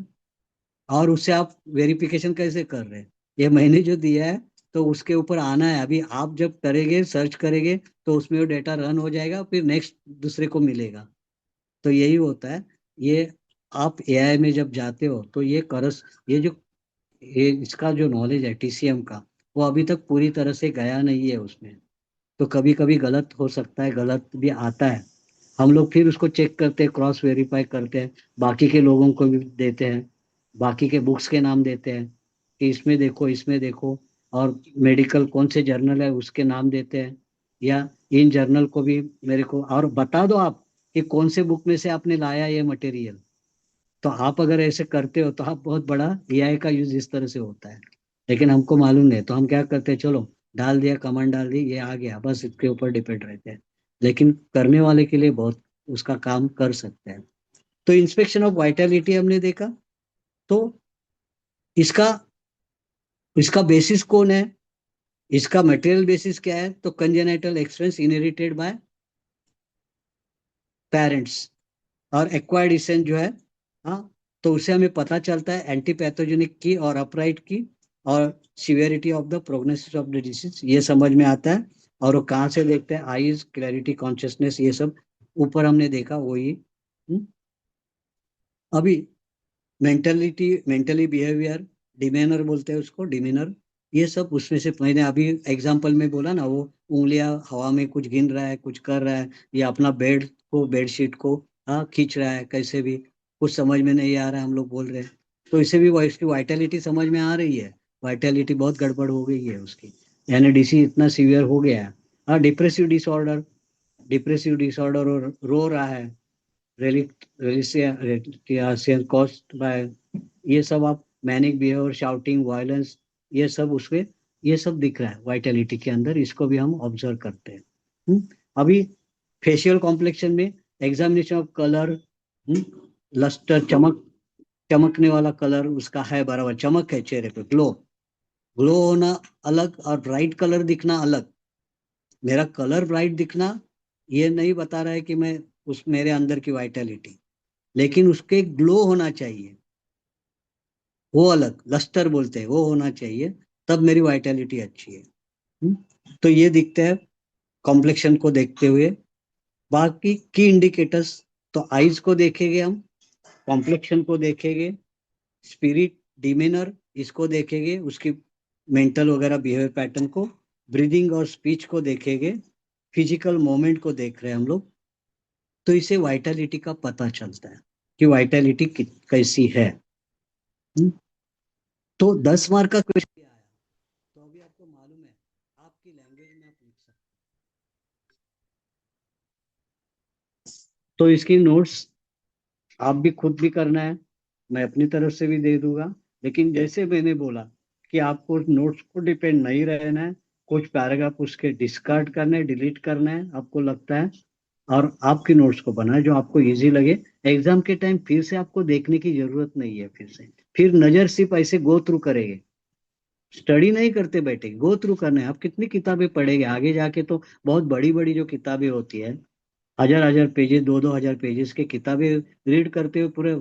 और उससे आप वेरिफिकेशन कैसे कर रहे हैं? ये मैंने जो दिया है तो उसके ऊपर आना है। अभी आप जब करेंगे, सर्च करेंगे, तो उसमें वो डेटा रन हो जाएगा, फिर नेक्स्ट दूसरे को मिलेगा। तो यही होता है। ये आप एआई में जब जाते हो तो ये जो ये इसका जो नॉलेज है टीसीएम का, वो अभी तक पूरी तरह से गया नहीं है उसमें। तो कभी कभी गलत हो सकता है, गलत भी आता है। हम लोग फिर उसको चेक करते हैं, क्रॉस वेरीफाई करते हैं, बाकी के लोगों को भी देते हैं, बाकी के बुक्स के नाम देते हैं कि इसमें देखो, इसमें देखो, और मेडिकल कौन से जर्नल है उसके नाम देते हैं, या इन जर्नल को भी मेरे को और बता दो आप कि कौन से बुक में से आपने लाया ये मटेरियल। तो आप अगर ऐसे करते हो तो आप बहुत बड़ा एआई का यूज इस तरह से होता है। लेकिन हमको मालूम नहीं, तो हम क्या करते हैं, चलो डाल दिया, कमांड डाल दी, ये आ गया, बस इसके ऊपर डिपेंड रहते हैं। लेकिन करने वाले के लिए बहुत उसका काम कर सकते हैं। तो इंस्पेक्शन ऑफ वाइटलिटी हमने देखा। तो इसका इसका बेसिस कौन है, इसका मटेरियल बेसिस क्या है? तो congenital expense inherited by parents, और एक्वायर्ड डिसेंट जो है, हाँ, तो उससे हमें पता चलता है एंटीपैथोजेनिक की और अपराइट की, और severity of the prognosis of the disease, ये समझ में आता है। और वो कहाँ से देखते हैं? आईज, क्लैरिटी, कॉन्शियसनेस, ये सब ऊपर हमने देखा वही। अभी मेंटली बिहेवियर, डिमेनर बोलते हैं उसको, डिमेनर, ये सब उसमें से मैंने अभी एग्जांपल में बोला ना, वो उंगलियां हवा में कुछ गिन रहा है, कुछ कर रहा है, या अपना बेडशीट को हाँ खींच रहा है, कैसे भी कुछ समझ में नहीं आ रहा है, हम लोग बोल रहे हैं। तो इसे भी इसकी वाइटलिटी समझ में आ रही है, वाइटलिटी बहुत गड़बड़ हो गई है उसकी, यानी डीसी इतना सीवियर हो गया है। हाँ, डिप्रेसिव डिसऑर्डर और रो रहा है, रेलिसियन कॉस्ट बाय, ये सब आप मैनिक बिहेवियर, शाउटिंग, वायलेंस, ये सब उसमें, ये सब दिख रहा है वाइटलिटी के अंदर, इसको भी हम ऑब्जर्व करते हैं। अभी फेशियल कॉम्प्लेक्शन में एग्जामिनेशन ऑफ कलर, लस्टर, चमकने वाला कलर उसका है, बराबर चमक है चेहरे पे, ग्लो, ग्लो होना अलग, और ब्राइट कलर दिखना अलग। मेरा कलर ब्राइट दिखना ये नहीं बता रहा है कि मैं उस मेरे अंदर की वाइटलिटी, लेकिन उसके ग्लो होना चाहिए, वो अलग लस्टर बोलते हैं, वो होना चाहिए, तब मेरी वाइटलिटी अच्छी है। हम्म? तो ये दिखते हैं कॉम्प्लेक्शन को देखते हुए। बाकी की इंडिकेटर्स, तो आईज को देखेंगे हम, कॉम्प्लेक्शन को देखेंगे, स्पिरिट, डिमेनर, इसको देखेंगे, उसकी मेंटल वगैरह बिहेवियर पैटर्न को, ब्रीदिंग और स्पीच को देखेंगे, फिजिकल मूवमेंट को देख रहे हैं हम लोग। तो इसे वाइटलिटी का पता चलता है कि वाइटलिटी कैसी है। हम्म? तो 10 मार्क का क्वेश्चन आया, तो अभी आपको मालूम है, आपकी लैंग्वेज में आप लिख सकते हैं। तो इसकी नोट्स आप भी खुद भी करना है, मैं अपनी तरफ से भी दे दूंगा। लेकिन जैसे मैंने बोला कि आपको नोट्स को डिपेंड नहीं रहना है, कुछ पैराग्राफ उसके डिस्कार्ड करना है, डिलीट करना है, आपको लगता है, और आपकी नोट्स को बनाए जो आपको इजी लगे। एग्जाम के टाइम फिर से आपको देखने की जरूरत नहीं है, फिर नजर सिर्फ ऐसे गो थ्रू करेंगे, स्टडी नहीं करते बैठे, गो थ्रू करना है। आप कितनी किताबें पढ़ेंगे आगे जाके? तो बहुत बड़ी बड़ी जो किताबें होती है, हजार हजार पेजेस, दो दो हजार पेजेस की किताबें रीड करते हुए पूरे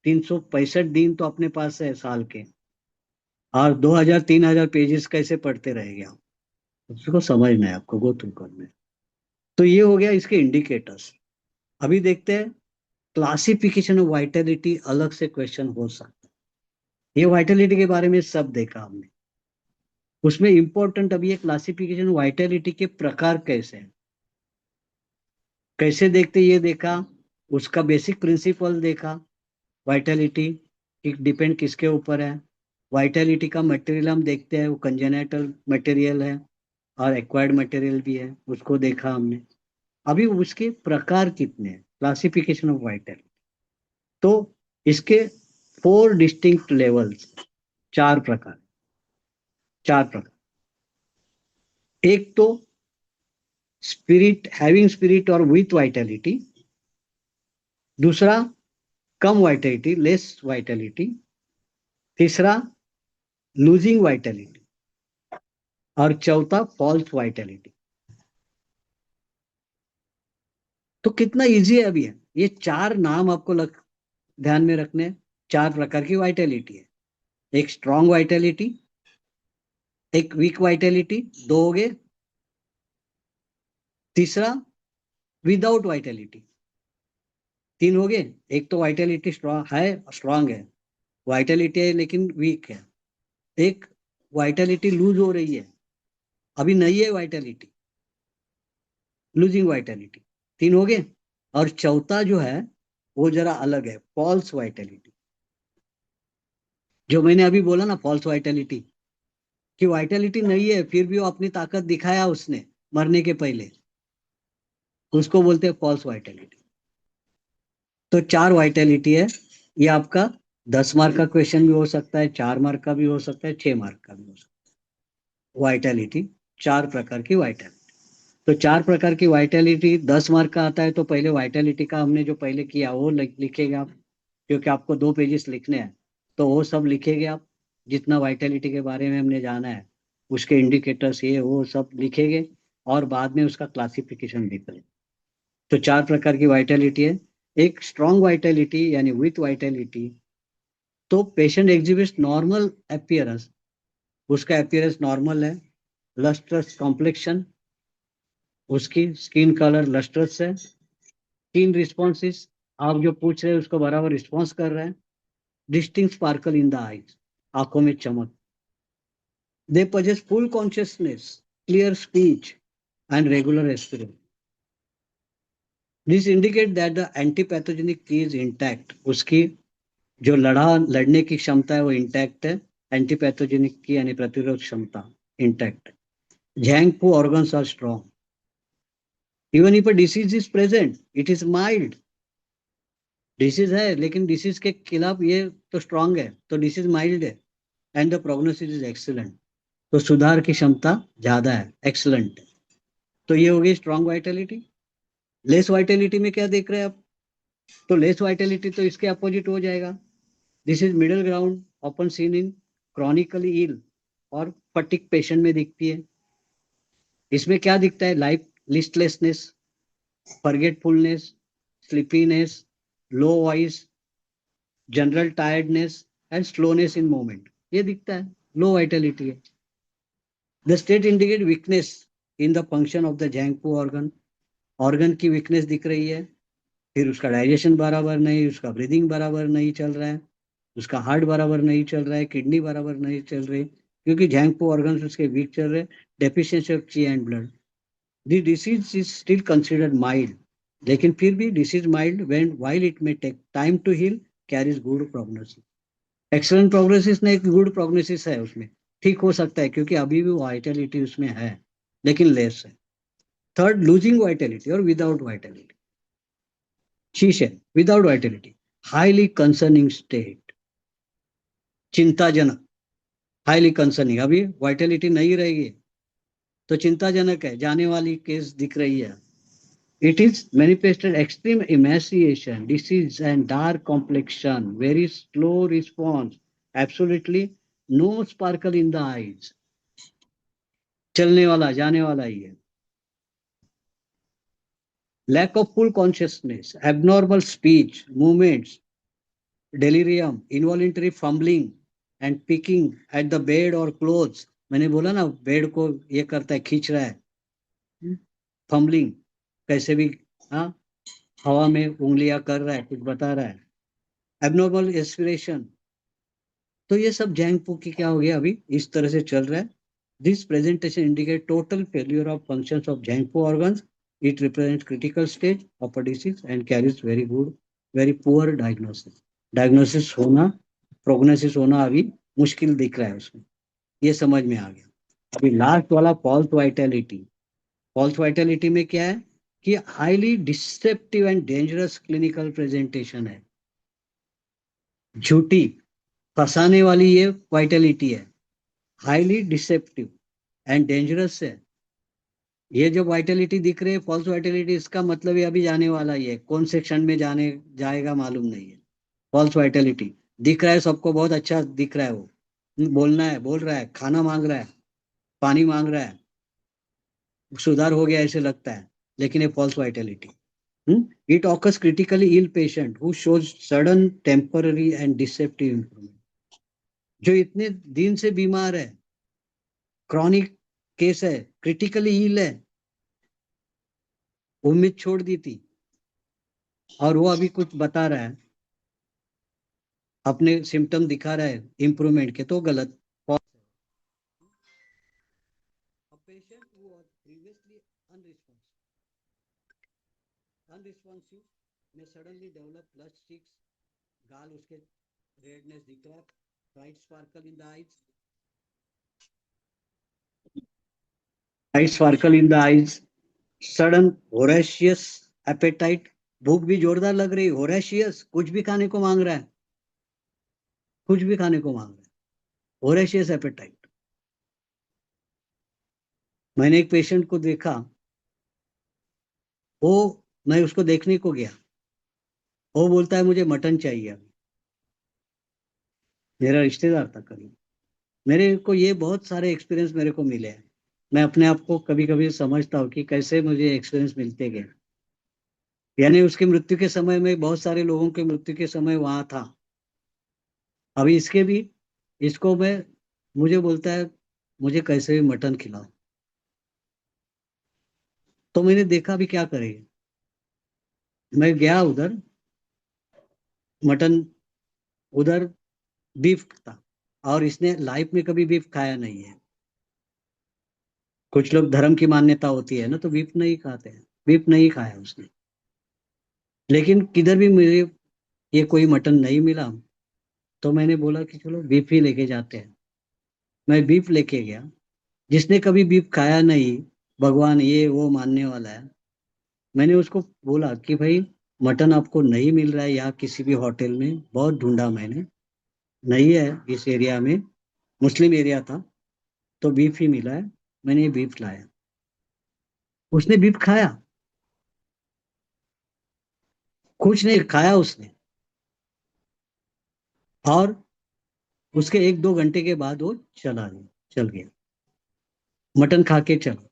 365 दिन तो अपने पास है साल के, और 2000 3000 पेजेस कैसे पढ़ते रहेंगे आप? उसको समझना है, आपको गो थ्रू करना है। तो ये हो गया इसके इंडिकेटर्स। अभी देखते हैं क्लासिफिकेशन ऑफ वाइटलिटी, अलग से क्वेश्चन हो सकता है। ये वाइटलिटी के बारे में सब देखा हमने, उसमें इंपॉर्टेंट अभी ये क्लासिफिकेशन वाइटलिटी के प्रकार कैसे हैं, कैसे देखते ये देखा, उसका बेसिक प्रिंसिपल देखा, वाइटलिटी डिपेंड किसके ऊपर है, वाइटलिटी का मटेरियल हम देखते हैं, वो कंजेनेटल मटेरियल है और एक्वायर्ड मटेरियल भी है, उसको देखा हमने। अभी उसके प्रकार कितने हैं, क्लासिफिकेशन ऑफ वाइटलिटी, तो इसके 4 डिस्टिंक्ट लेवल्स, चार प्रकार, चार प्रकार। एक तो स्पिरिट, हैविंग स्पिरिट और विथ वाइटलिटी। दूसरा कम वाइटलिटी, लेस वाइटलिटी। तीसरा लूजिंग वाइटलिटी। और चौथा फॉल्स वाइटलिटी। तो कितना इजी है अभी है, ये 4 नाम आपको ध्यान में रखने हैं। 4 प्रकार की वाइटलिटी है। एक स्ट्रॉन्ग वाइटलिटी, एक वीक वाइटलिटी, 2 हो गए। तीसरा विदाउट वाइटलिटी, 3 हो गए। एक तो वाइटलिटी स्ट्रॉन्ग है, वाइटलिटी है लेकिन वीक है। एक वाइटलिटी लूज हो रही है, अभी नहीं है वाइटलिटी, लूजिंग वाइटलिटी। 3 हो गए। और चौथा जो है वो जरा अलग है, फॉल्स वाइटलिटी। जो मैंने अभी बोला ना, फॉल्स वाइटलिटी, कि वाइटलिटी नहीं है फिर भी वो अपनी ताकत दिखाया उसने मरने के पहले, उसको बोलते हैं फॉल्स वाइटलिटी। तो 4 वाइटलिटी है। ये आपका 10 मार्क का क्वेश्चन भी हो सकता है, 4 मार्क का भी हो सकता है, 6 मार्क का भी हो सकता है। वाइटलिटी, 4 प्रकार की वाइटलिटी। तो 4 प्रकार की वाइटलिटी 10 मार्क का आता है। तो पहले वाइटलिटी का हमने जो पहले किया वो लिखेंगे आप, क्योंकि आपको 2 पेजेस लिखने हैं। तो वो सब लिखेंगे आप, जितना वाइटलिटी के बारे में हमने जाना है, उसके इंडिकेटर्स ये वो सब लिखेंगे, और बाद में उसका क्लासिफिकेशन भी करेंगे। तो 4 प्रकार की वाइटलिटी है। एक स्ट्रॉन्ग वाइटलिटी यानी विथ वाइटलिटी, तो पेशेंट एग्जिबिट्स नॉर्मल अपीयरेंस, उसका अपीयरेंस नॉर्मल है। लस्ट्रस कॉम्प्लेक्शन, उसकी स्किन कलर लस्ट्रस है। स्किन रिस्पॉन्सिस, आप जो पूछ रहे हैं उसको बराबर रिस्पॉन्स कर रहे हैं। Distinct sparkle in the eyes, आंखों में चमक। दे possess full consciousness, clear speech and regular respiration. This indicate that the antipathogenic key is intact. उसकी जो लड़ने की क्षमता है वो इंटैक्ट है। एंटीपैथोजेनिक की यानी प्रतिरोध क्षमता इंटैक्ट है। Zangfu organs are strong. Even if a disease is present it is mild. Disease है लेकिन डिसीज के खिलाफ ये तो स्ट्रॉन्ग है, तो डिसीज माइल्ड है। And the prognosis is excellent, तो सुधार की क्षमता ज्यादा है, एक्सीलेंट है। तो ये हो गई स्ट्रॉन्ग वाइटलिटी। लेस वाइटलिटी में क्या देख रहे हैं आप? तो लेस वाइटलिटी तो इसके अपोजिट हो जाएगा। This is middle ground, often seen in chronically ill और फटिक पेशेंट में दिखती है। इसमें क्या दिखता है? Life listlessness, forgetfulness, sleepiness, low voice, general tiredness and slowness in movement, ये दिखता है। लो वाइटलिटी है। The state indicate weakness in the function of the zangfu organ, organ की वीकनेस दिख रही है। फिर उसका डाइजेशन बराबर नहीं, उसका ब्रीदिंग बराबर नहीं चल रहा है, उसका हार्ट बराबर नहीं चल रहा है, किडनी बराबर नहीं चल रही, क्योंकि जैंगपू ऑर्गन्स उसके वीक चल रहे। Deficiency of qi and blood. The disease is still considered mild, लेकिन फिर भी disease mild when while it may take time to heal carries good prognosis. Excellent prognosis ने एक गुड प्रोग्नोसिस है उसमें, ठीक हो सकता है क्योंकि अभी भी वाइटलिटी उसमें है लेकिन लेस है। थर्ड, लूजिंग वाइटलिटी और विदाउट वाइटलिटी। शीश है without Vitality, highly concerning state, चिंताजनक, हाईली कंसर्निंग। अभी वाइटलिटी नहीं रहेगी तो चिंताजनक है, जाने वाली केस दिख रही है। It is manifested extreme emaciation, disease and dark complexion, very slow response, absolutely no sparkle in the eyes, चलने वाला जाने वाला ही है। Lack of full consciousness, abnormal speech, movements, delirium, involuntary fumbling and picking at the bed or clothes। मैंने बोला ना bed को ये करता है, खींच रहा है, फम्बलिंग, कैसे भी, हाँ, हवा में उंगलियां कर रहा है, कुछ बता रहा है। एबनॉर्मल एस्पिरेशन, तो ये सब जैंगपू की क्या हो गया, अभी इस तरह से चल रहा है। This presentation indicate total failure of functions of zangfu organs. It represent critical stage of a disease and carries very poor diagnosis. Diagnosis होना, प्रोग्नोसिस होना अभी मुश्किल दिख रहा है उसमें, ये समझ में आ गया। अभी लास्ट वाला फॉल्स वाइटलिटी। फॉल्स वाइटलिटी में क्या है कि highly deceptive and dangerous clinical presentation है, झूठी, फंसाने वाली ये वाइटलिटी है, हाईली डिसेप्टिव एंड डेंजरस है। ये जो वाइटलिटी दिख रही है फॉल्स वाइटलिटी, इसका मतलब ये अभी जाने वाला ही है, कौन से क्षण में जाने जाएगा मालूम नहीं है। फॉल्स वाइटलिटी दिख रहा है सबको, बहुत अच्छा दिख रहा है, वो बोलना है, बोल रहा है, खाना मांग रहा है, पानी मांग रहा है, सुधार हो गया ऐसे लगता है, लेकिन ये false vitality. It occurs critically ill patient who shows sudden temporary and deceptive improvement. जो इतने दिन से बीमार है, क्रॉनिक केस है, क्रिटिकली इल है, उम्मीद छोड़ दी थी, और वो अभी कुछ बता रहा है, अपने सिम्टम दिखा रहा है इंप्रूवमेंट के, तो गलत। A patient who was previously unresponsive may suddenly develop flushed cheeks, गाल उसके रेडनेस दिख रहा है, bright sparkle in the eyes, sudden voracious appetite, भूख भी जोरदार लग रही, होरेशियस, कुछ भी खाने को मांग रहा है, कुछ भी खाने को मांग रहा है, होरेशियस एपेटाइट। मैंने एक पेशेंट को देखा, वो, मैं उसको देखने को गया, वो बोलता है मुझे मटन चाहिए अभी। मेरा रिश्तेदार था करीब। मेरे को ये बहुत सारे एक्सपीरियंस मेरे को मिले हैं। मैं अपने आप को कभी कभी समझता हूँ कि कैसे मुझे एक्सपीरियंस मिलते गए। यानी उसकी मृत्यु के समय में बहुत सारे लोगों के मृत्यु के समय वहां था। अभी इसके भी, इसको मैं, मुझे बोलता है मुझे कैसे भी मटन खिलाओ। तो मैंने देखा अभी क्या करेगा। मैं गया उधर, मटन, उधर बीफ था, और इसने लाइफ में कभी बीफ खाया नहीं है। कुछ लोग धर्म की मान्यता होती है ना, तो बीफ नहीं खाते हैं, बीफ नहीं खाया उसने। लेकिन किधर भी मुझे ये कोई मटन नहीं मिला, तो मैंने बोला कि चलो बीफ ही लेके जाते हैं। मैं बीफ लेके गया। जिसने कभी बीफ खाया नहीं, भगवान ये वो मानने वाला है, मैंने उसको बोला कि भाई मटन आपको नहीं मिल रहा है यहाँ किसी भी होटल में, बहुत ढूंढा मैंने, नहीं है इस एरिया में, मुस्लिम एरिया था, तो बीफ ही मिला है, मैंने ये बीफ लाया। उसने बीफ खाया, कुछ नहीं खाया उसने, और उसके 1-2 घंटे के बाद वो चल गया, मटन खा के चला।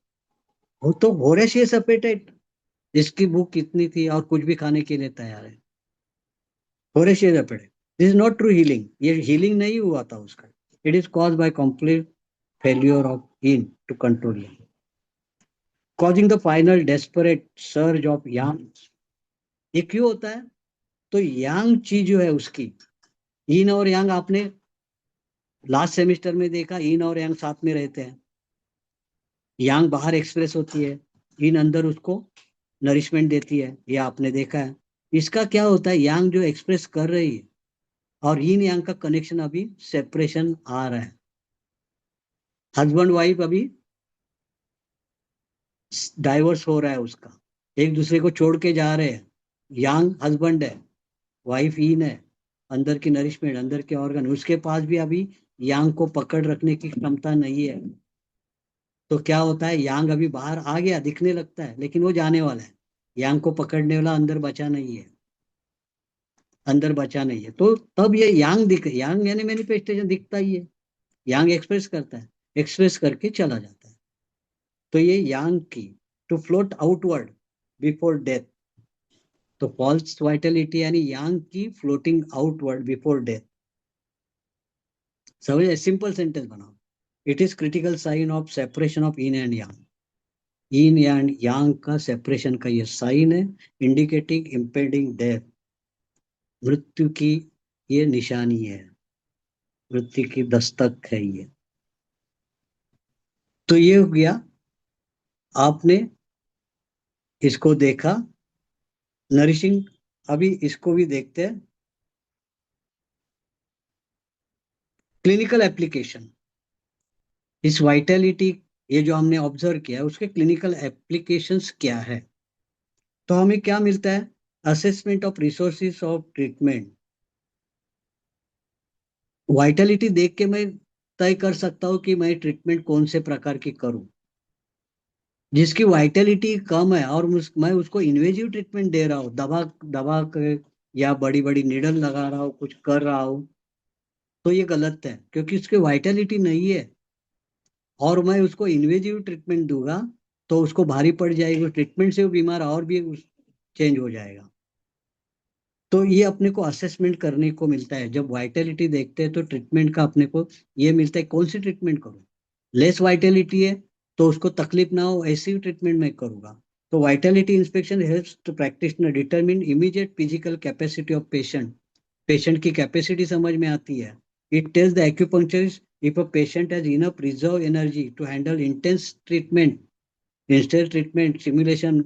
वो तो वोरेशियस एपेटाइट, जिसकी भूख कितनी थी और कुछ भी खाने के लिए तैयार है, voracious appetite. This is not true healing, ये हीलिंग नहीं हुआ था उसका। It is cause by complete failure of yin to control, causing the final desperate surge of yang. ये क्यों होता है? तो यांग चीज जो है उसकी, इन और यांग आपने लास्ट सेमेस्टर में देखा, इन और यांग साथ में रहते हैं। यांग बाहर एक्सप्रेस होती है, इन अंदर उसको नरिशमेंट देती है, ये आपने देखा है। इसका क्या होता है, यांग जो एक्सप्रेस कर रही है और इन यांग का कनेक्शन, अभी सेपरेशन आ रहा है, हस्बैंड वाइफ अभी डाइवर्स हो रहा है उसका, एक दूसरे को छोड़ के जा रहे हैं। यांग हस्बैंड है, वाइफ इन है, अंदर की नरिशमेंट, अंदर के ऑर्गन, उसके पास भी अभी यांग को पकड़ रखने की क्षमता नहीं है। तो क्या होता है, यांग अभी बाहर आ गया, दिखने लगता है, लेकिन वो जाने वाला है। यांग को पकड़ने वाला अंदर बचा नहीं है, अंदर बचा नहीं है। तो तब ये यांग दिख, यांग यानी मैनिफेस्टेशन दिखता ही है, यांग एक्सप्रेस करता है, एक्सप्रेस करके चला जाता है। तो ये yang qi to float outward before death, तो फॉल्स वाइटलिटी यानी yang qi floating outward before death. समझे, सिंपल सेंटेंस बनाओ। It is critical sign of separation of yin and yang, yin and yang का सेपरेशन का ये साइन है, indicating impending death, मृत्यु की ये निशानी है, मृत्यु की दस्तक है ये। तो ये हो गया, आपने इसको देखा, नरिशिंग। अभी इसको भी देखते हैं, क्लिनिकल एप्लीकेशन। इस वाइटलिटी, ये जो हमने ऑब्जर्व किया उसके क्लिनिकल एप्लीकेशंस क्या है? तो हमें क्या मिलता है, assessment of resources of treatment. Vitality देख के मैं तय कर सकता हूँ कि मैं ट्रीटमेंट कौन से प्रकार की करूं। जिसकी वाइटलिटी कम है और मैं उसको इन्वेजिव ट्रीटमेंट दे रहा हूँ, दवा दवा के, या बड़ी बड़ी निडल लगा रहा हूँ, कुछ कर रहा हूँ, तो ये गलत है, क्योंकि उसकी वाइटलिटी नहीं है। और मैं उसको इन्वेजिव ट्रीटमेंट दूंगा तो उसको भारी पड़ जाएगी, ट्रीटमेंट से वो बीमार और भी चेंज हो जाएगा। तो ये अपने को असेसमेंट करने को मिलता है। जब वाइटलिटी देखते हैं तो ट्रीटमेंट का अपने को ये मिलता है, कौन सी ट्रीटमेंट करूँ। लेस वाइटलिटी है तो उसको तकलीफ ना हो ऐसी ट्रीटमेंट मैं करूँगा। तो vitality inspection helps to practitioner determine immediate physical capacity of patient. Patient की कैपेसिटी समझ में आती है। It tells the acupuncturist if a patient has enough reserve energy to handle intense treatment, instant treatment, simulation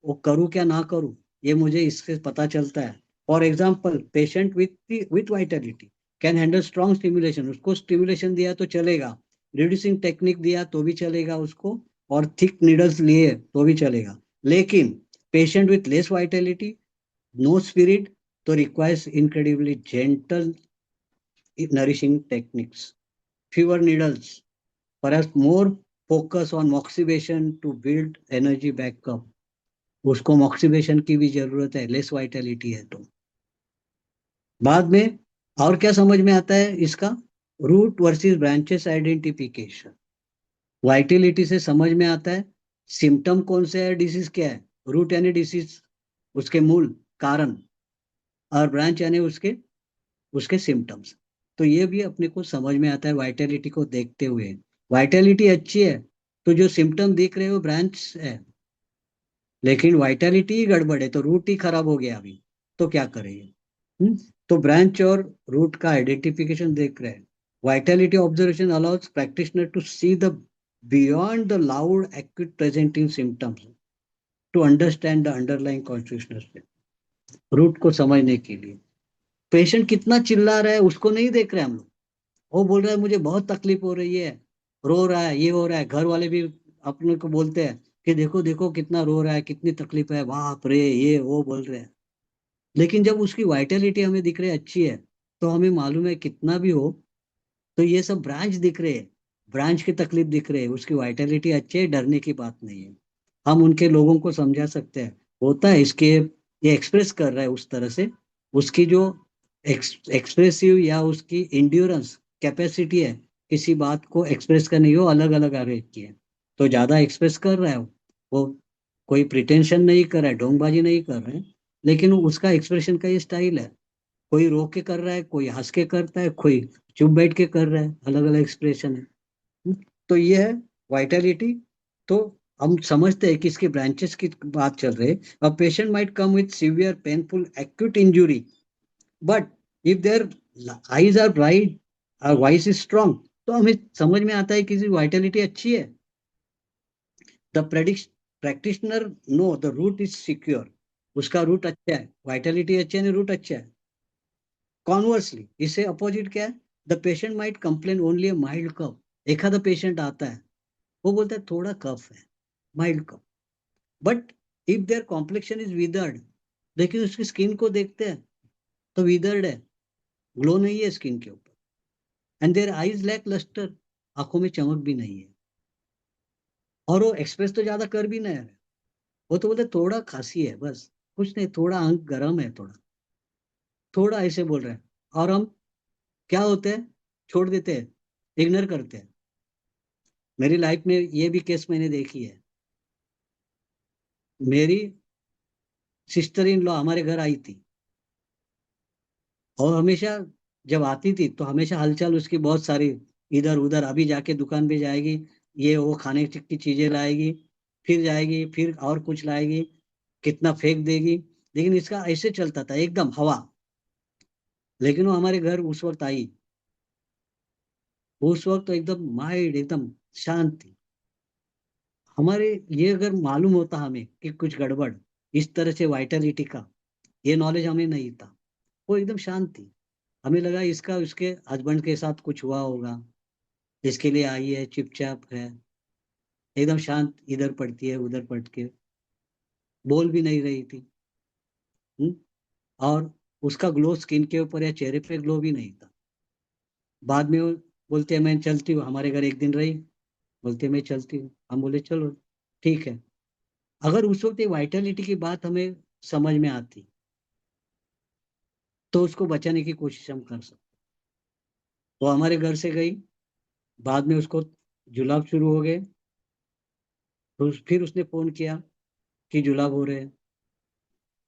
वो करूँ क्या ना करूँ, ये मुझे इससे पता चलता है। For example patient with Vitality can handle strong stimulation, उसको स्टिमुलेशन दिया तो चलेगा, रिड्यूसिंग टेक्निक दिया तो भी चलेगा उसको, और थिक नीडल्स लिए तो भी चलेगा। लेकिन patient with less vitality, no spirit, तो requires incredibly gentle nourishing techniques, fewer needles, perhaps more focus on moxibustion to build energy back up। उसको मॉक्सिबेशन की भी जरूरत है, लेस वाइटलिटी है तो। बाद में और क्या समझ में आता है इसका, root versus branches identification. Vitality से समझ में आता है सिम्टम कौन से है, डिसीज क्या है। रूट यानी डिसीज, उसके मूल कारण, और ब्रांच यानी उसके उसके सिम्टम्स। तो ये भी अपने को समझ में आता है वाइटलिटी को देखते हुए। वाइटलिटी अच्छी है तो जो सिम्टम दिख रहे हो ब्रांच है, लेकिन वाइटलिटी ही गड़बड़ है तो रूट ही खराब हो गया अभी, तो क्या करेंगे। तो ब्रांच और रूट का आइडेंटिफिकेशन देख रहे हैं। Vitality observation allows practitioner to see the beyond the loud acute presenting symptoms, to understand the underlying constitutional root को समझने के लिए। पेशेंट कितना चिल्ला रहा है उसको नहीं देख रहे हम लोग, वो बोल रहा है मुझे बहुत तकलीफ हो रही है, रो रहा है, ये हो रहा है, घर वाले भी अपने को बोलते हैं कि देखो देखो कितना रो रहा है, कितनी तकलीफ है, बाप रे, ये वो बोल रहे हैं। लेकिन जब उसकी वाइटलिटी हमें दिख रही है अच्छी है, तो हमें मालूम है कितना भी हो, तो ये सब ब्रांच दिख रहे हैं, ब्रांच की तकलीफ दिख रही है, उसकी वाइटलिटी अच्छी है, डरने की बात नहीं है। हम उनके लोगों को समझा सकते हैं, होता है इसके, ये एक्सप्रेस कर रहा है उस तरह से, उसकी जो एक्सप्रेसिव या उसकी इंड्योरेंस कैपेसिटी है किसी बात को एक्सप्रेस करने की, वो अलग अलग आगे की है। तो ज्यादा एक्सप्रेस कर रहा है वो, कोई प्रिटेंशन नहीं कर रहा है, ढोंगबाजी नहीं कर रहा है, लेकिन उसका एक्सप्रेशन का ये स्टाइल है। कोई रो के कर रहा है, कोई हंस के करता है, कोई चुप बैठ के कर रहा है, अलग अलग एक्सप्रेशन है। हम्म, तो ये है वाइटलिटी। तो हम समझते हैं कि इसके ब्रांचेस की बात चल रही है। A patient might come with severe painful acute injury, but if their eyes are bright, voice is strong, तो हमें समझ में आता है कि इसकी वाइटलिटी अच्छी है। The practitioner know the root is secure, उसका रूट अच्छा है, वाइटलिटी अच्छी है, रूट अच्छा है। कॉन्वर्सली इससे अपोजिट क्या है, the patient might complain only a mild cough, एखादा पेशेंट आता है वो बोलता है थोड़ा कफ है, mild cough, but if their complexion is withered, लेकिन उसकी स्किन को देखते हैं तो विदर्ड है, ग्लो नहीं है स्किन के ऊपर, and their eyes lack lustre, आंखों में चमक भी नहीं है, और वो एक्सप्रेस तो ज्यादा कर भी नहीं है, वो तो बोलते थोड़ा खांसी है बस, कुछ नहीं, थोड़ा आंख गर्म है, थोड़ा थोड़ा ऐसे बोल रहे हैं। और हम क्या होते हैं, छोड़ देते हैं, इग्नोर करते हैं। मेरी लाइफ में ये भी केस मैंने देखी है। मेरी सिस्टर इन लॉ हमारे घर आई थी, और हमेशा जब आती थी तो हमेशा हलचल उसकी बहुत सारी, इधर उधर, अभी जाके दुकान पे जाएगी, ये वो खाने की चीजें लाएगी, फिर जाएगी, फिर और कुछ लाएगी, कितना फेंक देगी, लेकिन इसका ऐसे चलता था एकदम हवा। लेकिन वो हमारे घर उस वक्त आई, उस वक्त तो एकदम माइंड एकदम शांत थी। हमारे ये अगर मालूम होता हमें कि कुछ गड़बड़, इस तरह से वाइटलिटी का ये नॉलेज हमें नहीं था, वो एकदम शांत थी। हमें लगा इसका उसके हस्बैंड के साथ कुछ हुआ होगा, इसके लिए आई है, चुपचाप है, एकदम शांत, इधर पढ़ती है उधर पढ़ के, बोल भी नहीं रही थी। हुँ? और उसका ग्लो स्किन के ऊपर या चेहरे पे ग्लो भी नहीं था। बाद में वो बोलते हैं मैं चलती हूँ, हमारे घर एक दिन रही, बोलते मैं चलती हूँ, हम बोले चलो ठीक है। अगर उस वक्त वाइटलिटी की बात हमें समझ में आती तो उसको बचाने की कोशिश हम कर सकते। वो हमारे घर से गई, बाद में उसको जुलाब शुरू हो गए, तो फिर उसने फोन किया कि जुलाब हो रहे हैं।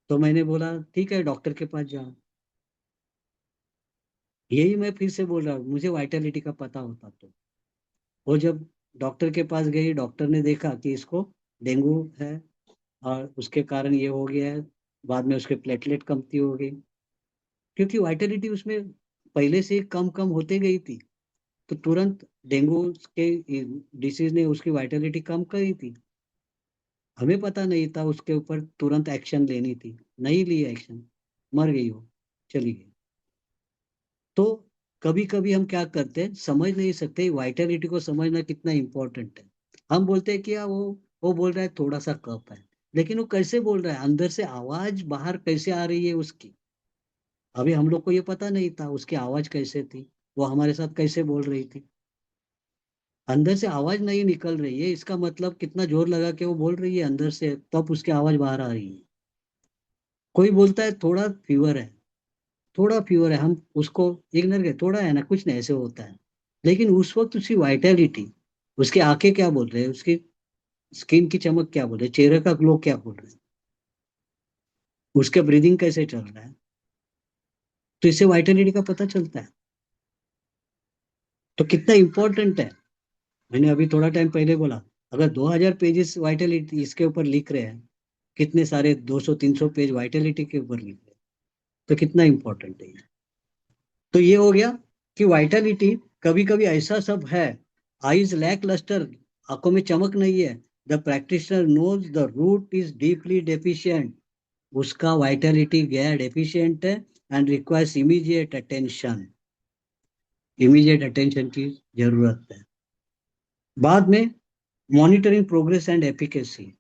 तो मैंने बोला ठीक है डॉक्टर के पास जाओ। यही मैं फिर से बोल रहा हूँ, मुझे वाइटलिटी का पता होता तो। वो जब डॉक्टर के पास गई, डॉक्टर ने देखा कि इसको डेंगू है और उसके कारण ये हो गया है। बाद में उसके प्लेटलेट कमती हो गई, क्योंकि वाइटलिटी उसमें पहले से कम कम होते गई थी। तो तुरंत डेंगू के डिसीज ने उसकी वाइटलिटी कम करी थी। हमें पता नहीं था उसके ऊपर तुरंत एक्शन लेनी थी, नहीं ली एक्शन, मर गई वो, चली गई। तो कभी कभी हम क्या करते हैं, समझ नहीं सकते वाइटलिटी को समझना कितना इंपॉर्टेंट है। हम बोलते हैं कि यार वो बोल रहा है थोड़ा सा कप है, लेकिन वो कैसे बोल रहा है, अंदर से आवाज बाहर कैसे आ रही है उसकी। अभी हम लोग को ये पता नहीं था उसकी आवाज कैसे थी, वो हमारे साथ कैसे बोल रही थी। अंदर से आवाज नहीं निकल रही है, इसका मतलब कितना जोर लगा के वो बोल रही है अंदर से, तब उसकी आवाज बाहर आ रही है। कोई बोलता है थोड़ा फीवर है, थोड़ा फीवर है, हम उसको इग्नोर कर, थोड़ा है ना, कुछ नहीं, ऐसे होता है। लेकिन उस वक्त उसकी वाइटलिटी, उसके आंखें क्या बोल रहे हैं, उसकी स्किन की चमक क्या बोल रहे हैं, चेहरे का ग्लो क्या बोल रहे हैं, उसके ब्रीदिंग कैसे चल रहा है, तो इससे वाइटलिटी का पता चलता है। तो कितना इंपॉर्टेंट है। मैंने अभी थोड़ा टाइम पहले बोला, अगर 2000 पेजेस वाइटलिटी इसके ऊपर लिख रहे हैं, कितने सारे 200-300 पेज वाइटलिटी के ऊपर लिख रहे हैं, तो कितना इंपॉर्टेंट है ये। तो ये हो गया कि वाइटलिटी कभी कभी ऐसा सब है, आईज लैक लस्टर, आंखों में चमक नहीं है, the practitioner knows the root is deeply deficient, उसका वाइटलिटी गया डेफिशिएंट है, एंड रिक्वायर्स इमीडिएट अटेंशन की जरूरत है। बाद में मॉनिटरिंग प्रोग्रेस एंड एफिकेसी,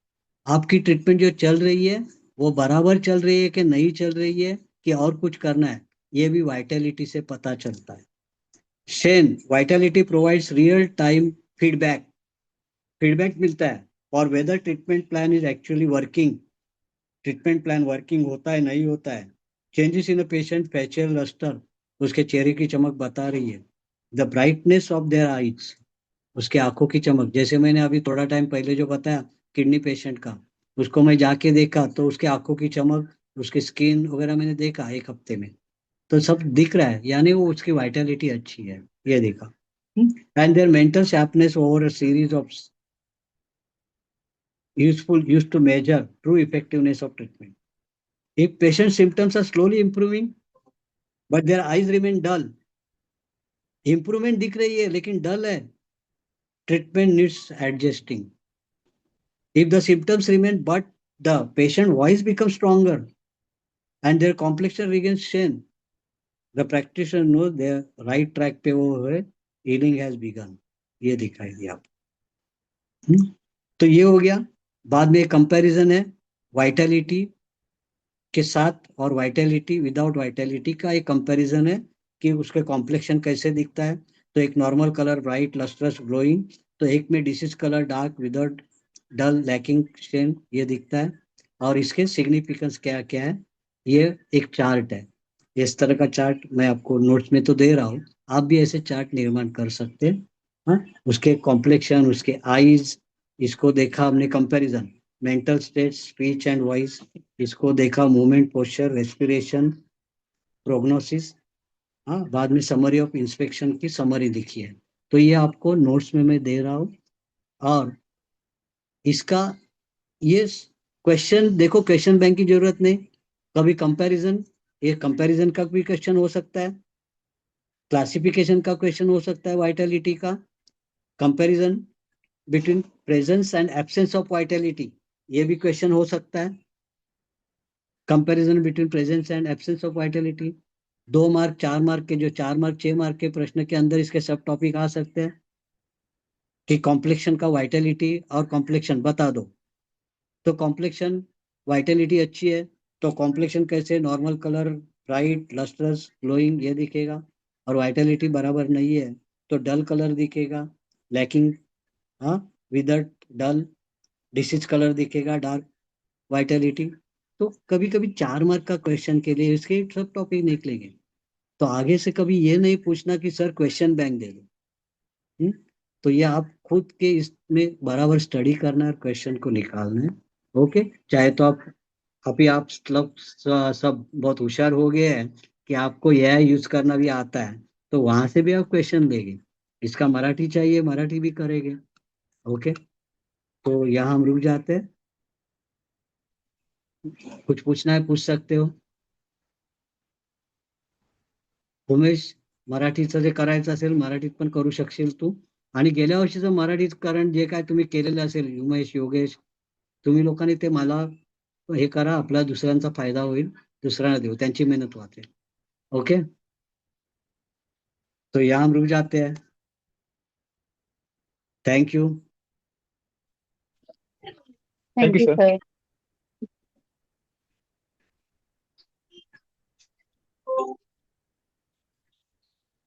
आपकी ट्रीटमेंट जो चल रही है वो बराबर चल रही है कि नहीं चल रही है, कि और कुछ करना है, ये भी वाइटलिटी से पता चलता है। Shen, vitality provides real time feedback, feedback मिलता है और whether treatment plan is actually working, treatment plan working होता है नहीं होता है। Changes in the patient facial lustre, उसके चेहरे की चमक बता रही है। The brightness of their eyes, उसके आंखों की चमक, जैसे मैंने अभी थोड़ा टाइम पहले जो बताया किडनी पेशेंट का, उसको मैं जाके देखा तो उसके आंखों की चमक, उसकी स्किन वगैरह मैंने देखा एक हफ्ते में, तो सब दिख रहा है, यानी वो उसकी वाइटलिटी अच्छी है, ये देखा। And their mental sharpness over a series of useful used to measure true effectiveness of treatment. If patient symptoms are slowly improving, but their eyes remain dull, improvement दिख रही है लेकिन dull है, treatment needs adjusting. If the symptoms remain but the patient voice becomes stronger and their complexion regains strength, the practitioner knows they are right track पे वो है, healing has begun. ये दिखाई दिया आप। तो ये हो गया। बाद में कंपैरिजन है वाइटलिटी के साथ और वाइटलिटी विदाउट वाइटलिटी का एक कंपैरिजन है, कि उसके कॉम्प्लेक्शन कैसे दिखता है। तो एक normal colour bright lustrous glowing, तो एक में डिसीज कलर डार्क विदाउट डल लैकिंग स्टेन, ये दिखता है। और इसके सिग्निफिकेंस क्या क्या है, ये एक चार्ट है। इस तरह का चार्ट मैं आपको नोट्स में तो दे रहा हूँ, आप भी ऐसे चार्ट निर्माण कर सकते हैं। हाँ, उसके कॉम्प्लेक्शन, उसके आईज, इसको देखा हमने comparison, mental state, speech and voice, इसको देखा, मूवमेंट, पोस्चर, रेस्पिरेशन, प्रोग्नोसिस। हाँ, बाद में समरी ऑफ इंस्पेक्शन की समरी लिखी है। तो ये आपको नोट्स में मैं दे रहा हूँ। और इसका ये क्वेश्चन देखो, क्वेश्चन बैंक की जरूरत नहीं, कभी कंपैरिजन, ये कंपैरिजन का भी क्वेश्चन हो सकता है, क्लासिफिकेशन का क्वेश्चन हो सकता है, वाइटलिटी का comparison between presence and absence of Vitality, ये भी क्वेश्चन हो सकता है। Comparison between presence and absence of Vitality, 2 mark 4 mark के, जो 4 मार्क 6 मार्क के प्रश्न के अंदर इसके सब टॉपिक आ सकते हैं, कि कॉम्प्लेक्शन का वाइटलिटी और कॉम्प्लेक्शन बता दो। तो कॉम्प्लेक्शन वाइटलिटी अच्छी है, तो कॉम्प्लेक्शन कैसे, normal colour bright lustrous glowing ये दिखेगा। और वाइटलिटी बराबर नहीं है तो डल कलर दिखेगा, लैकिंग, हाँ, विदर डल, डिसीज कलर दिखेगा, डार्क वाइटलिटी। तो कभी कभी 4 मार्क का क्वेश्चन के लिए इसके सब टॉपिक निकलेंगे। तो आगे से कभी ये नहीं पूछना कि सर क्वेश्चन बैंक दे दो। हम्म? तो ये आप खुद के इसमें बराबर स्टडी करना है और क्वेश्चन को निकालना है। ओके, चाहे तो आप अभी आप मतलब सब बहुत होशियार हो गए हैं कि आपको यह यूज करना भी आता है, तो वहां से भी आप क्वेश्चन देंगे। इसका मराठी चाहिए, मराठी भी करेंगे। ओके, तो यहाँ हम रुक जाते हैं। कुछ पूछना है पूछ सकते हो। उमेश, मराठीचं जे करायचं असेल मराठीत पण करू शकशील तू. आणि गेल्या वर्षीचं मराठीत कारण जे काय तुम्ही केलेलं असेल, उमेश, योगेश, तुम्ही लोकांनी ते मला हे करा, आपला दुसऱ्यांचा फायदा होईल, दुसऱ्यांना देऊ, त्यांची मेहनत वाचेल. ओके, तो यहाँ हम रुक जाते हैं। Thank you.
Thank
thank
you
you
sir.
Sir.